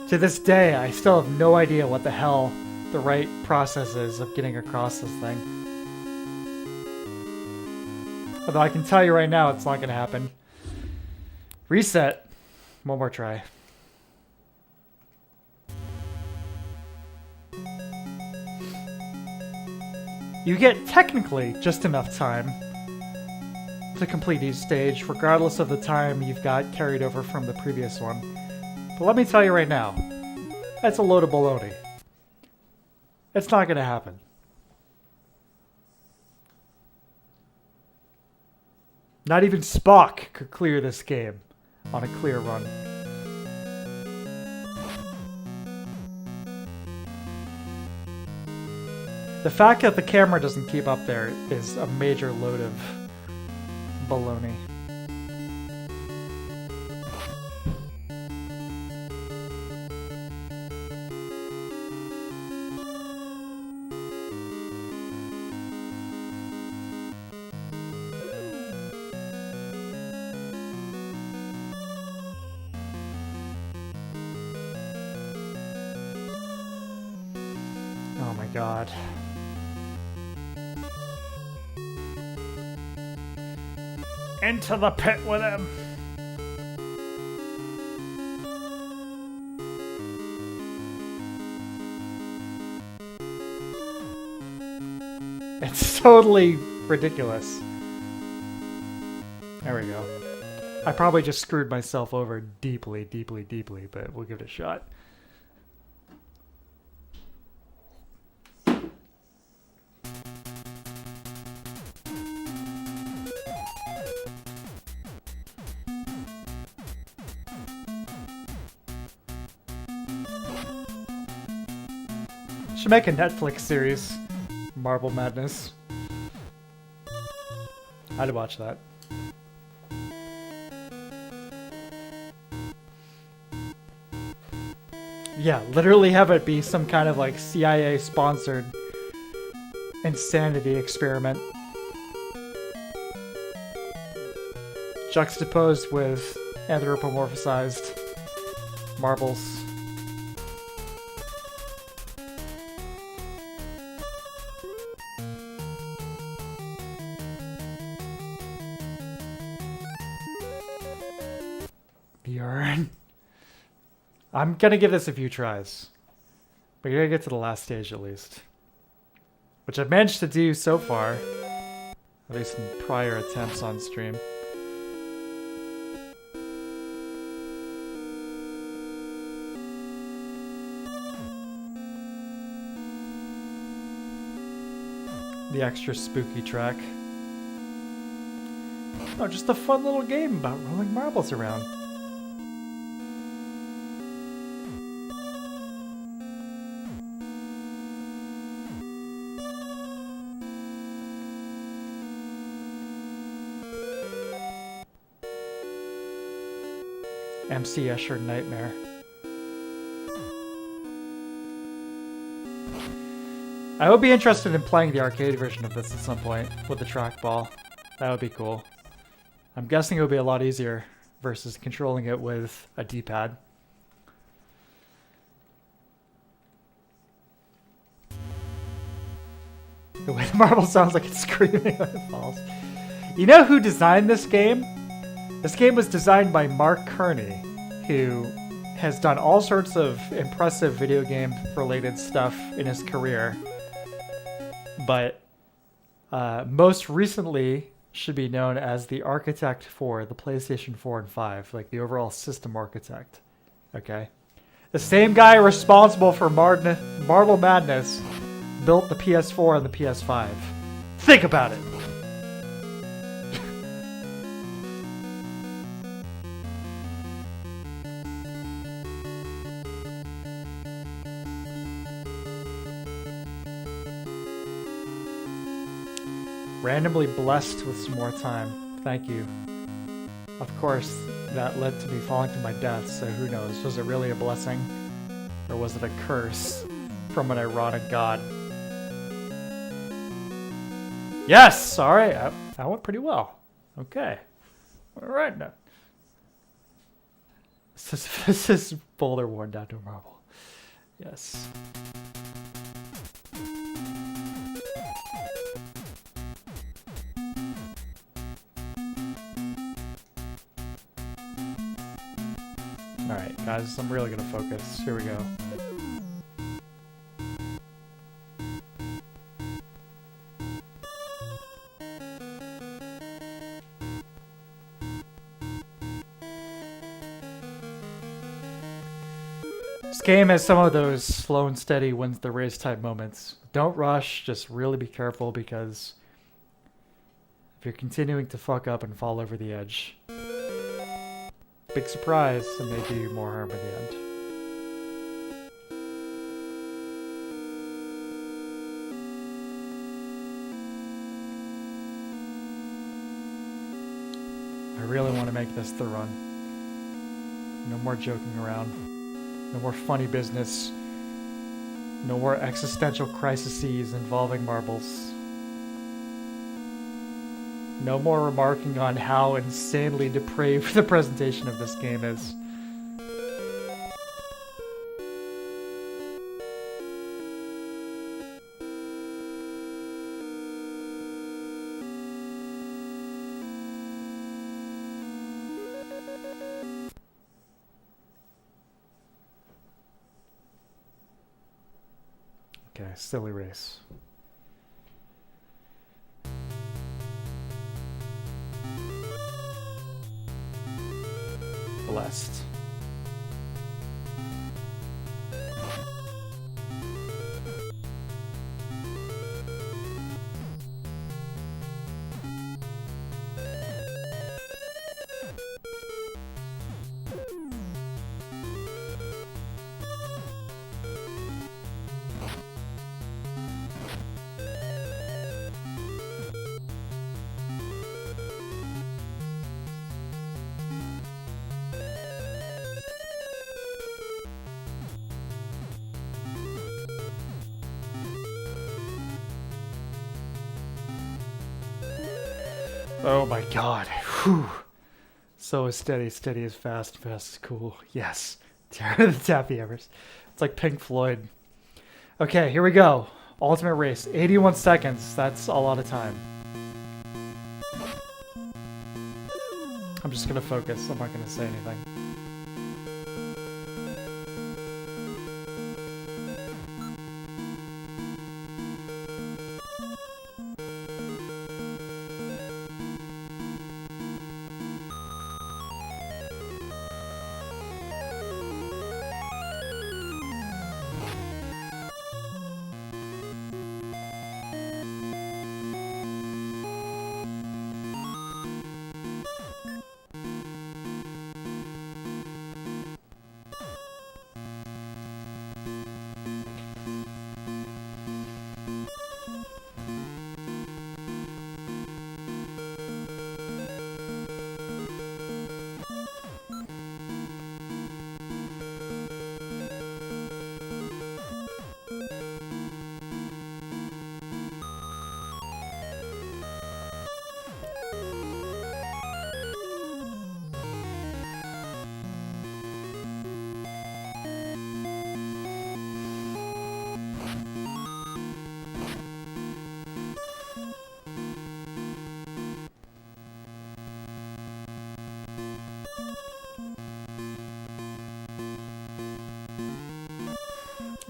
To this day, I still have no idea what the hell the right process is of getting across this thing. Although I can tell you right now, it's not going to happen. Reset. One more try. You get technically just enough time to complete each stage, regardless of the time you've got carried over from the previous one. But let me tell you right now, that's a load of baloney. It's not going to happen. Not even Spock could clear this game on a clear run. The fact that the camera doesn't keep up there is a major load of baloney. Oh my god. Into the pit with him! It's totally ridiculous. There we go. I probably just screwed myself over deeply, deeply, deeply, but we'll give it a shot. Should make a Netflix series. Marble Madness. I'd watch that. Yeah, literally have it be some kind of like CIA sponsored insanity experiment. juxtaposed with anthropomorphized marbles. Bjorn. I'm gonna give this a few tries. But you're gonna get to the last stage at least. Which I've managed to do so far. At least in prior attempts on stream. The extra spooky track. Oh, just a fun little game about rolling marbles around. MC Escher Nightmare. I would be interested in playing the arcade version of this at some point with the trackball. That would be cool. I'm guessing it would be a lot easier versus controlling it with a D-pad. The way the marble sounds like it's screaming when it falls. You know who designed this game? This game was designed by Mark Kearney, who has done all sorts of impressive video game related stuff in his career. But most recently should be known as the architect for the PlayStation 4 and 5, like the overall system architect. Okay? The same guy responsible for Marble Madness built the PS4 and the PS5. Think about it! Randomly blessed with some more time. Thank you. Of course, that led to me falling to my death, so who knows? Was it really a blessing? Or was it a curse from an ironic god? Yes! Alright, that went pretty well. Okay. Alright now. This is boulder worn down to a marble. Yes. Alright, guys, I'm really gonna focus. Here we go. This game has some of those slow and steady wins the race type moments. Don't rush, just really be careful because if you're continuing to fuck up and fall over the edge, big surprise, and they do more harm in the end. I really want to make this the run. No more joking around. No more funny business. No more existential crises involving marbles. No more remarking on how insanely depraved the presentation of this game is. Okay, silly race. Blessed. Oh my god. Whew. So is steady. Steady is fast. Fast is cool. Yes. Terror of the Taffy Evers. It's like Pink Floyd. Okay, here we go. Ultimate race. 81 seconds. That's a lot of time. I'm just gonna focus. I'm not gonna say anything.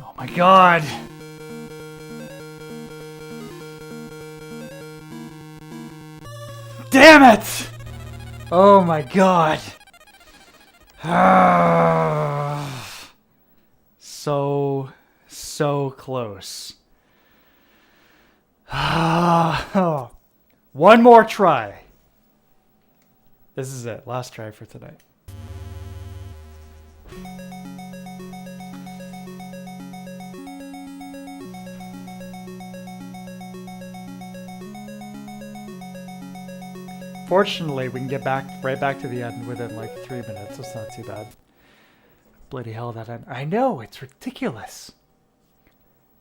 Oh my god! Damn it! Oh my god! So close. One more try. This is it. Last try for tonight. Fortunately, we can get right back to the end within like 3 minutes. It's not too bad. Bloody hell, that end. I know, it's ridiculous.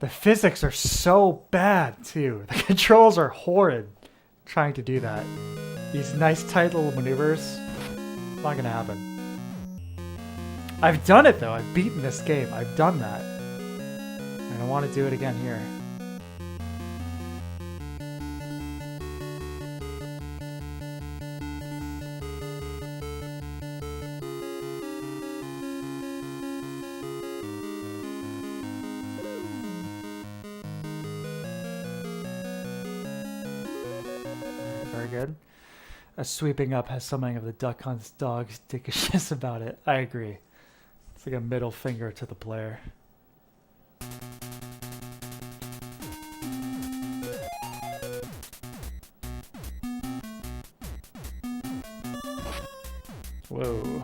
The physics are so bad, too. The controls are horrid trying to do that. These nice, tight little maneuvers, not gonna happen. I've done it, though. I've beaten this game. I've done that. And I want to do it again here. Very good. A sweeping up has something of the duck hunts dog's dickishness about it. I agree. It's like a middle finger to the player. Whoa.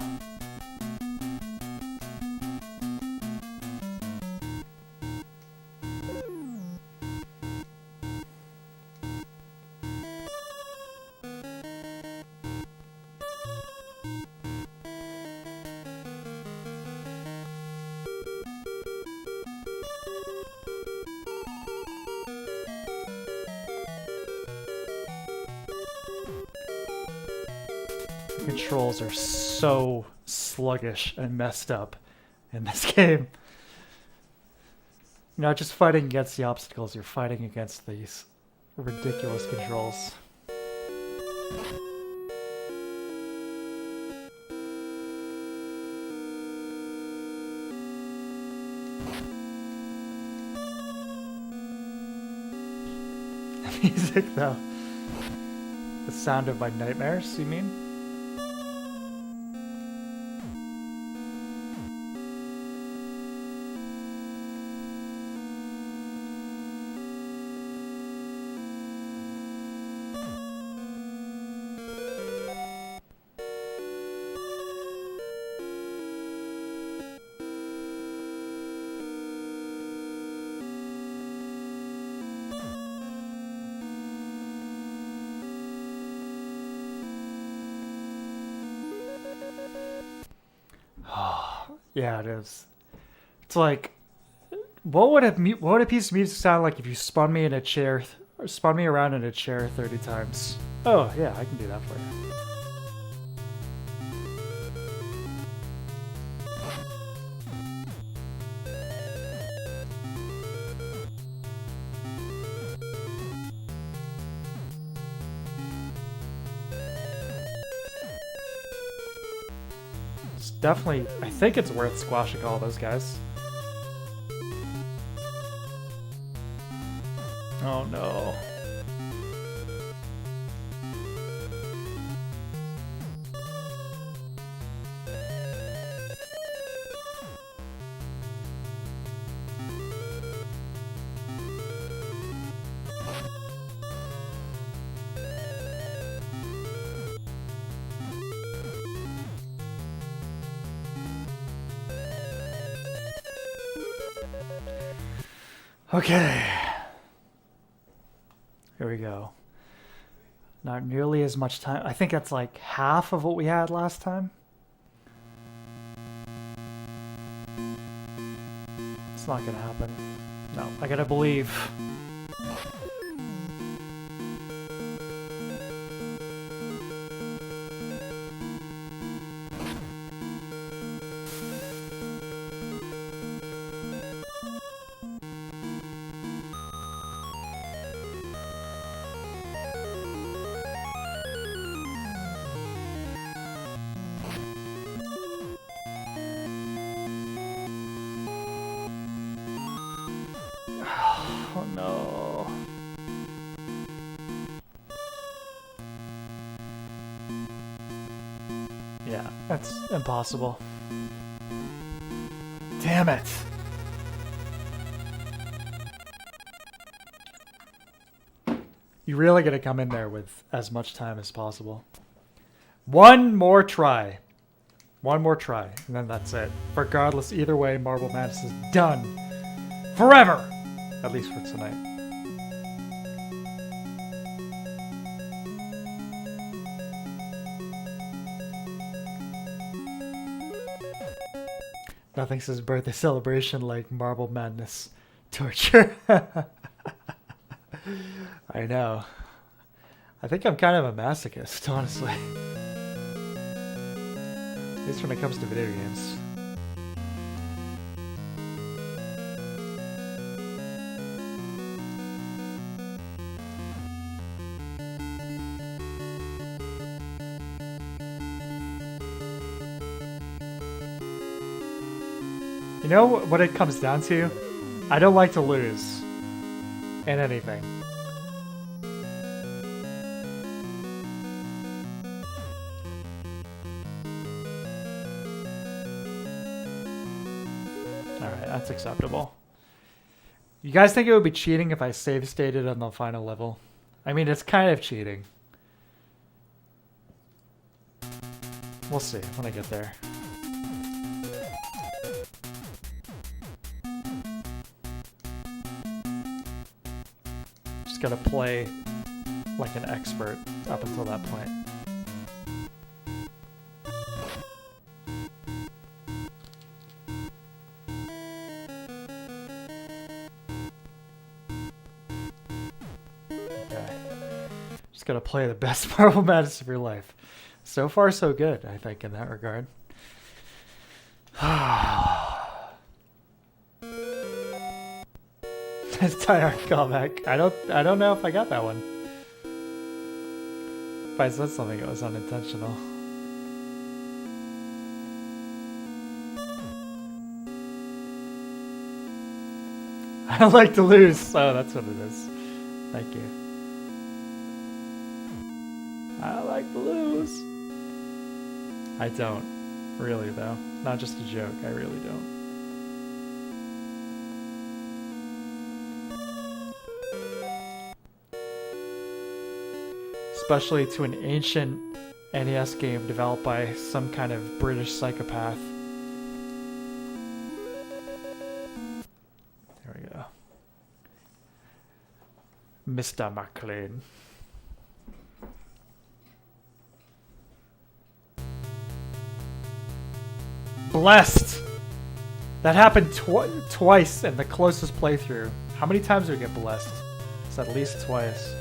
Controls are so sluggish and messed up in this game. You're not just fighting against the obstacles, you're fighting against these ridiculous controls. The music, though. The sound of my nightmares, you mean? Yeah, it is. It's like, what would a piece of music sound like if you spun me in a chair, or spun me around in a chair 30 times? Oh yeah, I can do that for you. it's definitely, I think it's worth squashing all those guys. Oh no. Okay. Here we go. Not nearly as much time. I think that's like half of what we had last time. It's not gonna happen. No, I gotta believe. Oh no. Yeah, that's impossible. Damn it. You really gotta come in there with as much time as possible. One more try. One more try, and then that's it. Regardless, either way, Marble Madness is done. Forever! At least for tonight. Nothing says birthday celebration like Marble Madness torture. I know. I think I'm kind of a masochist, honestly. At least when it comes to video games. You know what it comes down to? I don't like to lose in anything. Alright, that's acceptable. You guys think it would be cheating if I save stated on the final level? I mean, it's kind of cheating. We'll see when I get there. Just gotta play like an expert up until that point. Okay. Just gotta play the best Marble Madness of your life. So far, so good, I think, in that regard. It's diehard callback. I don't know if I got that one. If I said something, it was unintentional. I don't like to lose. Oh, that's what it is. Thank you. I don't like to lose. I don't. Really, though. Not just a joke. I really don't. Especially to an ancient NES game developed by some kind of British psychopath. There we go. Mr. McLean. Blessed! That happened twice in the closest playthrough. How many times do we get blessed? It's at least twice.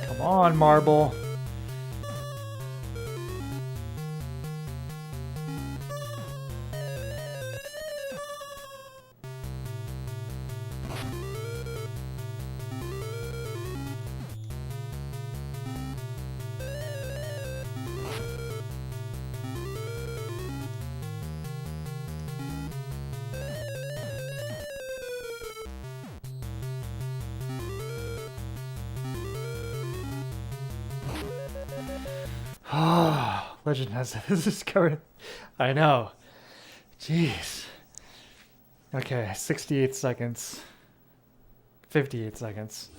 Come on, Marble. Legend has it. This is covered. I know. Jeez. Okay, 68 seconds. 58 seconds.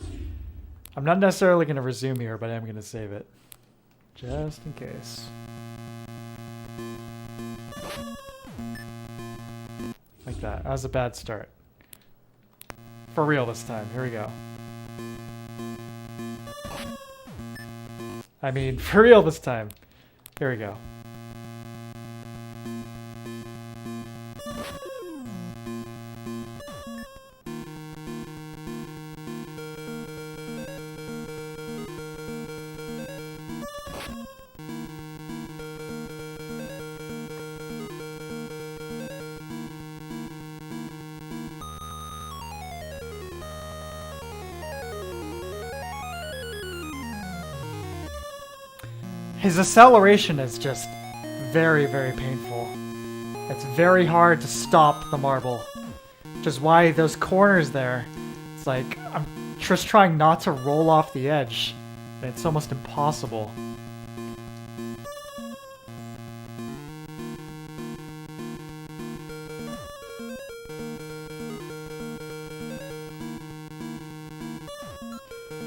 I'm not necessarily going to resume here, but I'm going to save it. Just in case. Like that. That was a bad start. For real this time. Here we go. I mean, for real this time. Here we go. His acceleration is just very, very painful. It's very hard to stop the marble. Which is why those corners there, it's like, I'm just trying not to roll off the edge. And it's almost impossible.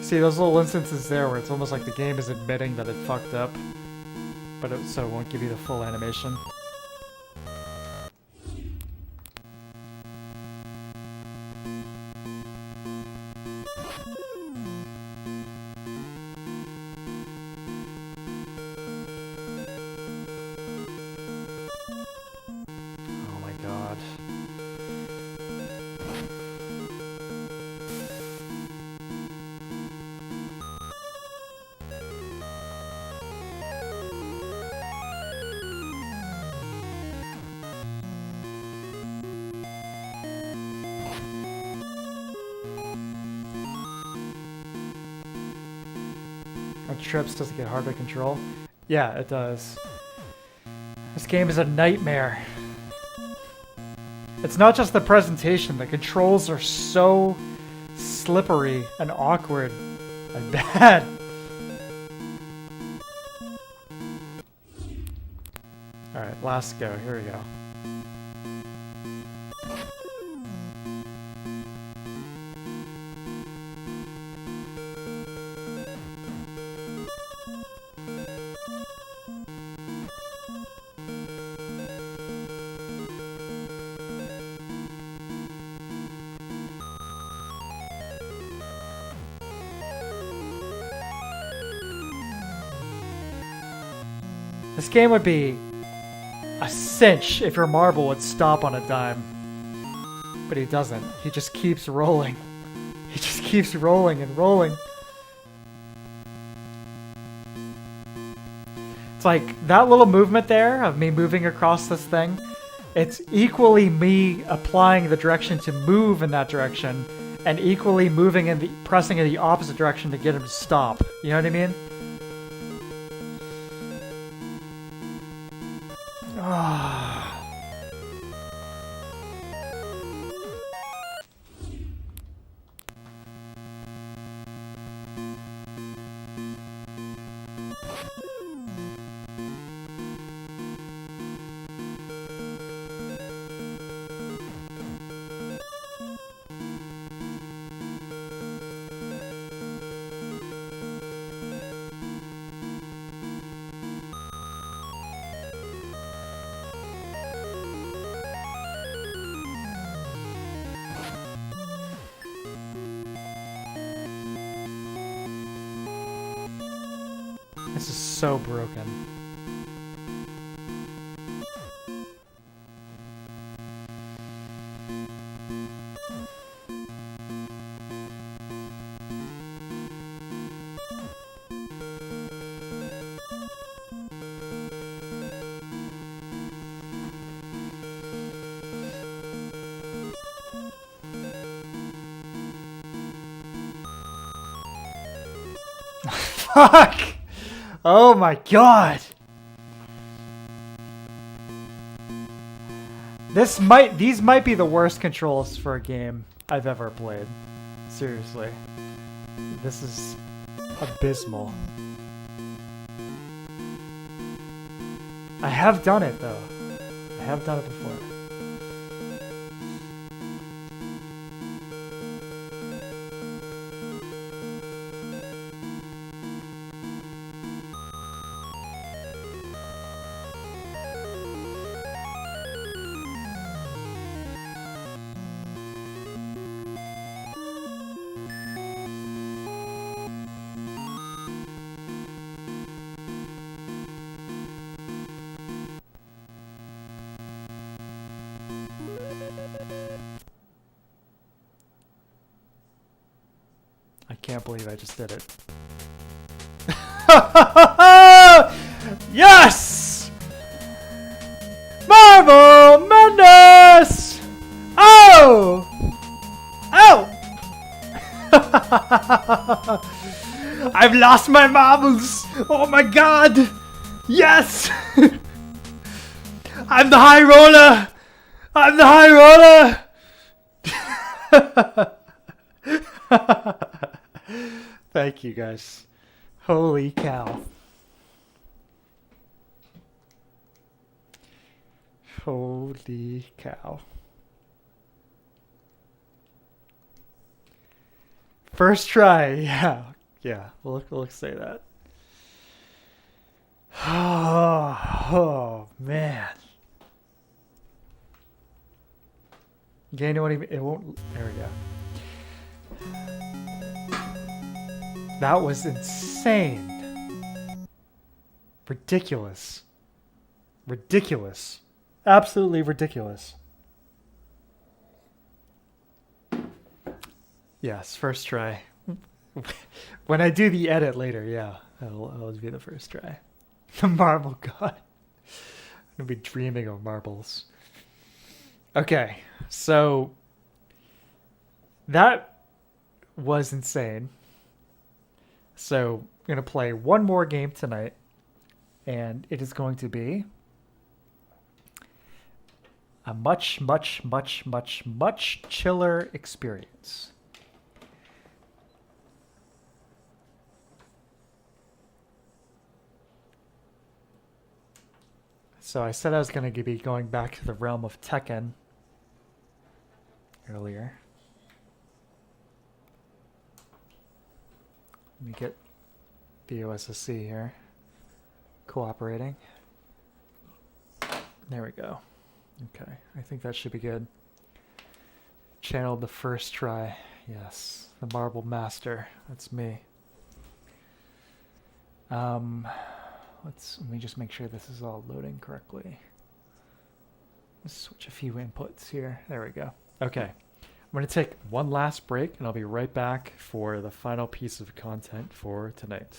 See those little instances there where it's almost like the game is admitting that it fucked up, but so it won't give you the full animation. Oh my god. Trips does it get harder to control? Yeah, it does. This game is a nightmare. It's not just the presentation, the controls are so slippery and awkward and bad. Alright, last go. Here we go. This game would be a cinch if your marble would stop on a dime. But he doesn't. He just keeps rolling. He just keeps rolling and rolling. It's like that little movement there of me moving across this thing. It's equally me applying the direction to move in that direction and equally moving in the pressing in the opposite direction to get him to stop. You know what I mean? This is so broken. Fuck! Oh my god! These might be the worst controls for a game I've ever played. Seriously. This is abysmal. I have done it though. I have done it before. I can't believe I just did it. Yes! Marble Madness! Oh! Oh! I've lost my marbles! Oh my god! Yes! I'm the high roller! I'm the high roller! Thank you guys. Holy cow. Holy cow. First try, yeah. Yeah, we'll say that. Oh man. Game won't even, it won't, there we go. That was insane. Ridiculous. Ridiculous. Absolutely ridiculous. Yes, first try. When I do the edit later, yeah, that'll be the first try. The marble god. I'm gonna be dreaming of marbles. Okay, so that was insane. So I'm going to play one more game tonight, and it is going to be a much, much, much, much, much chiller experience. So I said I was going to be going back to the realm of Tekken earlier. Let me get the OSSC here. Cooperating. There we go. Okay, I think that should be good. Channeled the first try. Yes, the Marble Master. That's me. Let me just make sure this is all loading correctly. Let's switch a few inputs here. There we go. Okay. I'm going to take one last break, and I'll be right back for the final piece of content for tonight.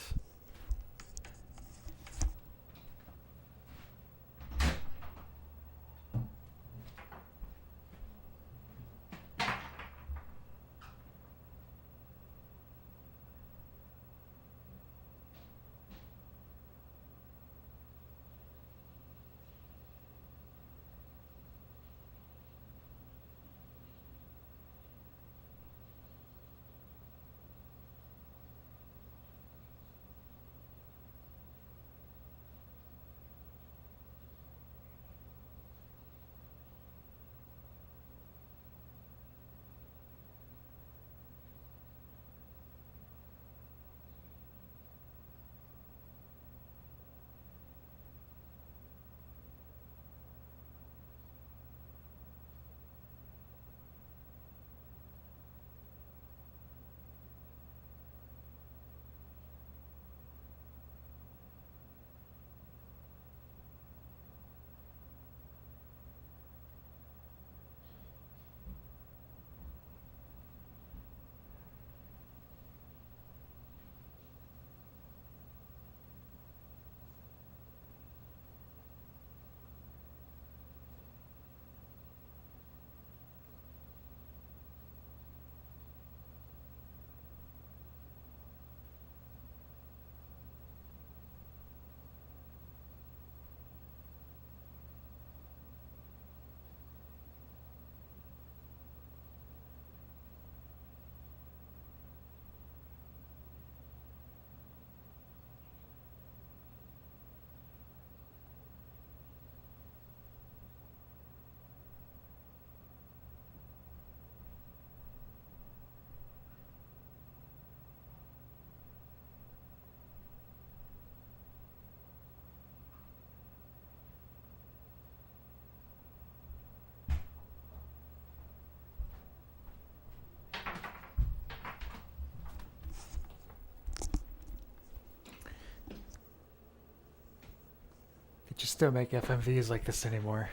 Just don't make FMVs like this anymore.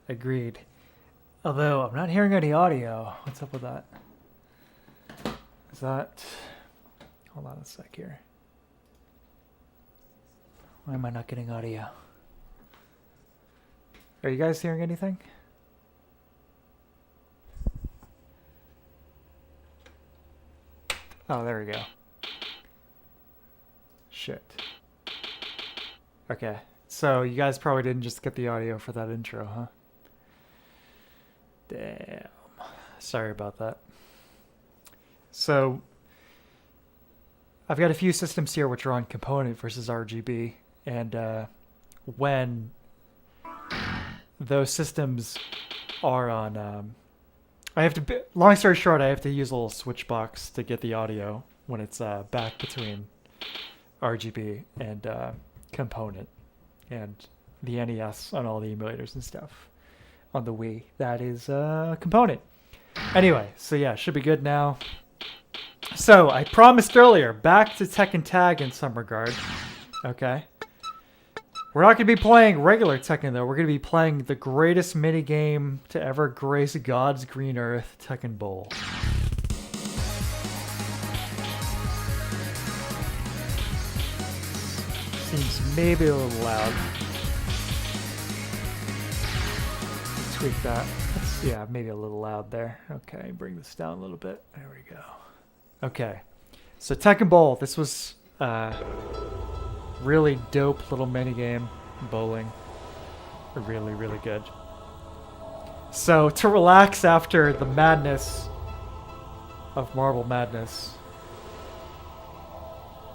Agreed. Although, I'm not hearing any audio. What's up with that? Is that... Hold on a sec here. Why am I not getting audio? Are you guys hearing anything? Oh, there we go. Shit. Okay. So, you guys probably didn't just get the audio for that intro, huh? Damn. Sorry about that. So, I've got a few systems here which are on component versus RGB, and when those systems are on, I have to, long story short, I have to use a little switch box to get the audio when it's back between RGB and component, and the NES on all the emulators and stuff on the Wii. That is component. Anyway, so yeah, should be good now. So, I promised earlier, back to Tekken Tag in some regard. Okay. We're not going to be playing regular Tekken, though. We're going to be playing the greatest minigame to ever grace God's green earth, Tekken Bowl. Seems maybe a little loud. Tweak that. Yeah, maybe a little loud there. Okay, bring this down a little bit. There we go. Okay, so Tekken Bowl. This was really dope little minigame, bowling. Really, really good. So to relax after the madness of Marble Madness,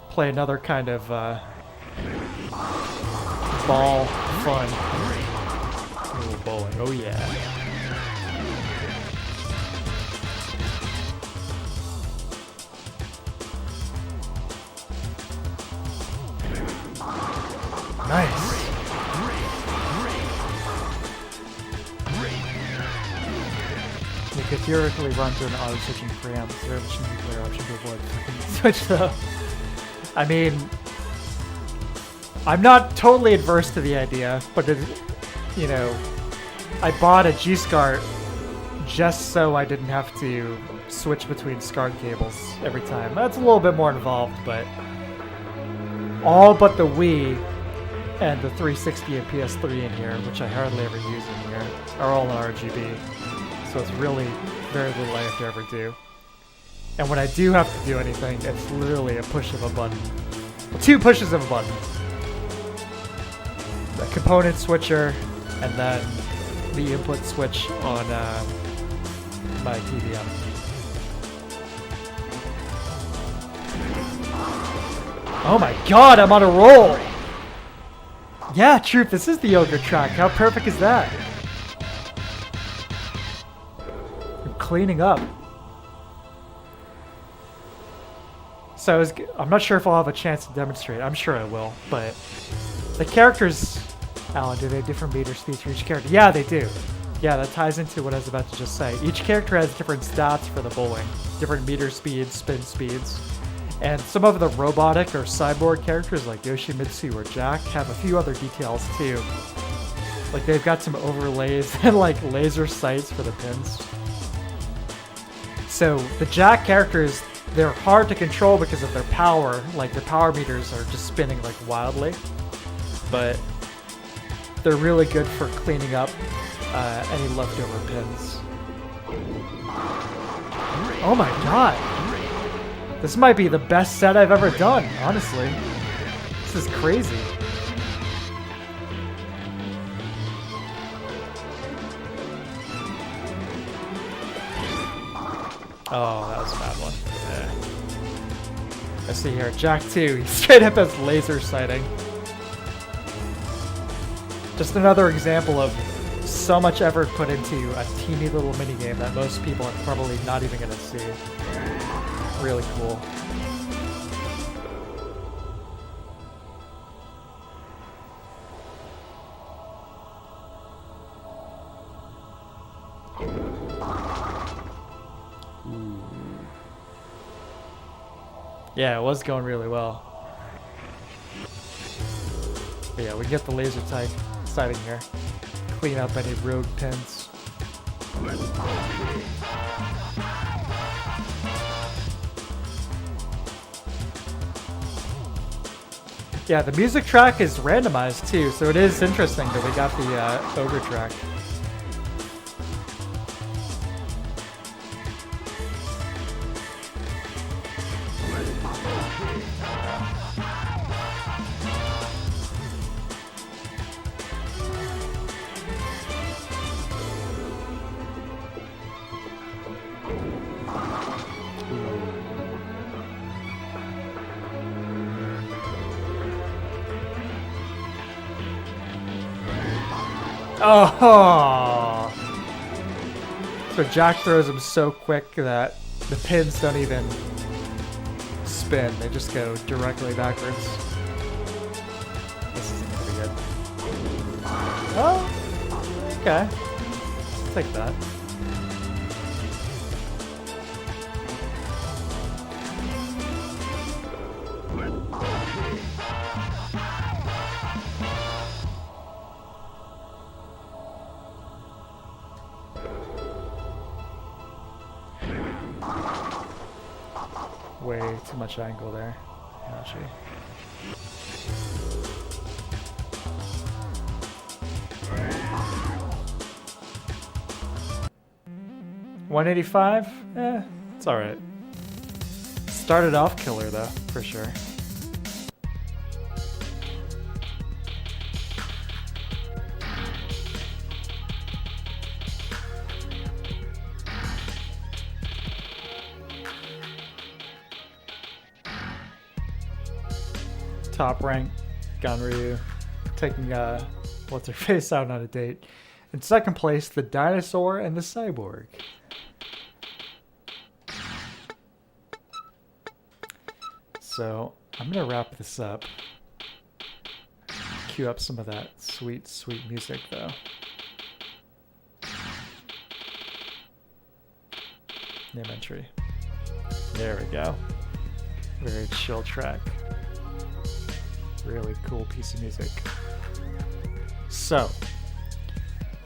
play another kind of ball fun. A little bowling. Oh yeah. Nice. You could theoretically run through an auto-switching preamp. Is there a nuclear option to avoid the switch though? I mean, I'm not totally adverse to the idea, but it, you know, I bought a G-SCART just so I didn't have to switch between SCART cables every time. That's a little bit more involved, but all but the Wii and the 360 and PS3 in here, which I hardly ever use in here, are all in RGB. So it's really very little I have to ever do. And when I do have to do anything, it's literally a push of a button. Well, 2 pushes of a button. The component switcher, and then the input switch on my TVM. Oh my god, I'm on a roll! Yeah, Truth, this is the Ogre track. How perfect is that? I'm cleaning up. So I'm not sure if I'll have a chance to demonstrate. I'm sure I will, but the characters, Alan, do they have different meter speeds for each character? Yeah, they do. Yeah, that ties into what I was about to just say. Each character has different stats for the bowling. Different meter speeds, spin speeds. And some of the robotic or cyborg characters like Yoshimitsu or Jack have a few other details too. Like they've got some overlays and like laser sights for the pins. So the Jack characters, they're hard to control because of their power. Like their power meters are just spinning like wildly. But they're really good for cleaning up any leftover pins. Oh my god! This might be the best set I've ever done, honestly. This is crazy. Oh, that was a bad one. Yeah. Let's see here. Jack 2, he straight up has laser sighting. Just another example of so much effort put into a teeny little minigame that most people are probably not even going to see. Really cool. Yeah, it was going really well. But yeah, we can get the laser sighting here. Clean up any rogue pins. Yeah, the music track is randomized too, so it is interesting that we got the ogre track. Oh! So Jack throws them so quick that the pins don't even spin. They just go directly backwards. This isn't pretty good. Oh! Okay. I'll take that. Way too much angle there, actually. $185? It's alright. Started off killer though, for sure. Top rank, Ganryu, taking what's her face out on a date. In second place, the dinosaur and the cyborg. So I'm gonna wrap this up. Cue up some of that sweet, sweet music though. Name entry. There we go. Very chill track. Really cool piece of music. So,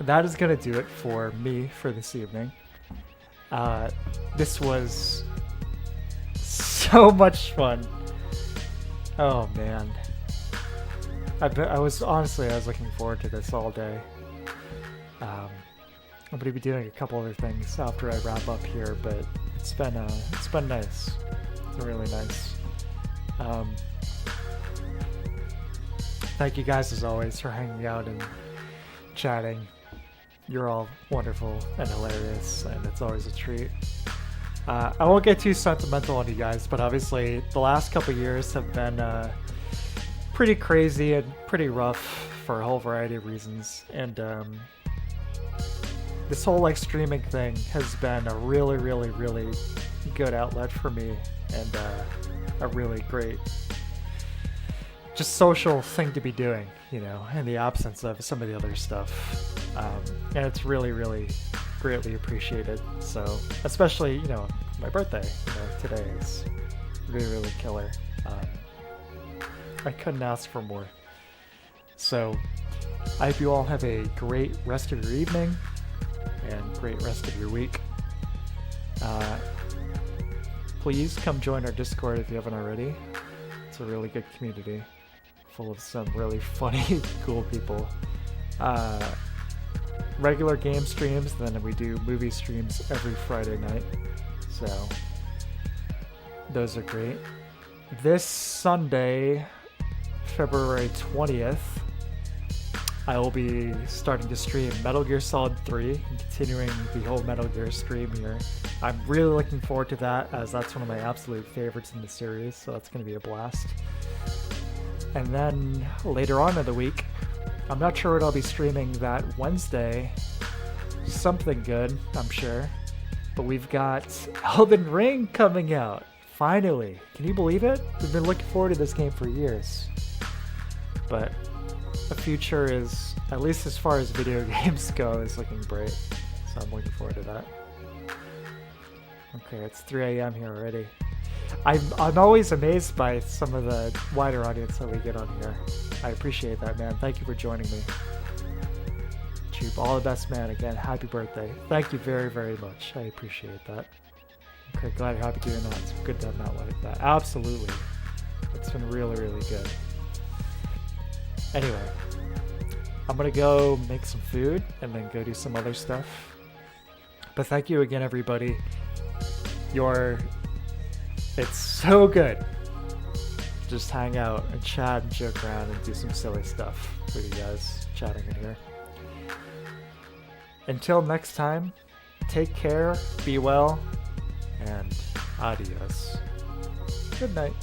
that is going to do it for me for this evening. This was so much fun. Oh man. I was looking forward to this all day. I'm going to be doing a couple other things after I wrap up here, but it's been nice. It's been really nice. Thank you guys as always for hanging out and chatting. You're all wonderful and hilarious, and it's always a treat. I won't get too sentimental on you guys, but obviously the last couple years have been pretty crazy and pretty rough for a whole variety of reasons. And this whole like streaming thing has been a really, really, really good outlet for me, and a really great just social thing to be doing, you know, in the absence of some of the other stuff. And it's really, really greatly appreciated. So, especially, you know, my birthday, you know, today is really, really killer. I couldn't ask for more. So, I hope you all have a great rest of your evening and great rest of your week. Please come join our Discord if you haven't already. It's a really good community full of some really funny, cool people. Regular game streams, then we do movie streams every Friday night. So, those are great. This Sunday, February 20th, I will be starting to stream Metal Gear Solid 3 and continuing the whole Metal Gear stream here. I'm really looking forward to that, as that's one of my absolute favorites in the series, so that's going to be a blast. And then later on in the week, I'm not sure what I'll be streaming that Wednesday. Something good, I'm sure. But we've got Elden Ring coming out. Finally. Can you believe it? We've been looking forward to this game for years. But the future is, at least as far as video games go, is looking bright. So I'm looking forward to that. Okay, it's 3 a.m. here already. I'm always amazed by some of the wider audience that we get on here. I appreciate that, man. Thank you for joining me. Troop, all the best, man. Again, happy birthday. Thank you very, very much. I appreciate that. Okay, glad you're happy doing that. It's good to have Matt like that. Absolutely. It's been really, really good. Anyway, I'm gonna go make some food and then go do some other stuff. But thank you again, everybody. It's so good. Just hang out and chat and joke around and do some silly stuff with you guys chatting in here. Until next time, take care, be well, and adios. Good night.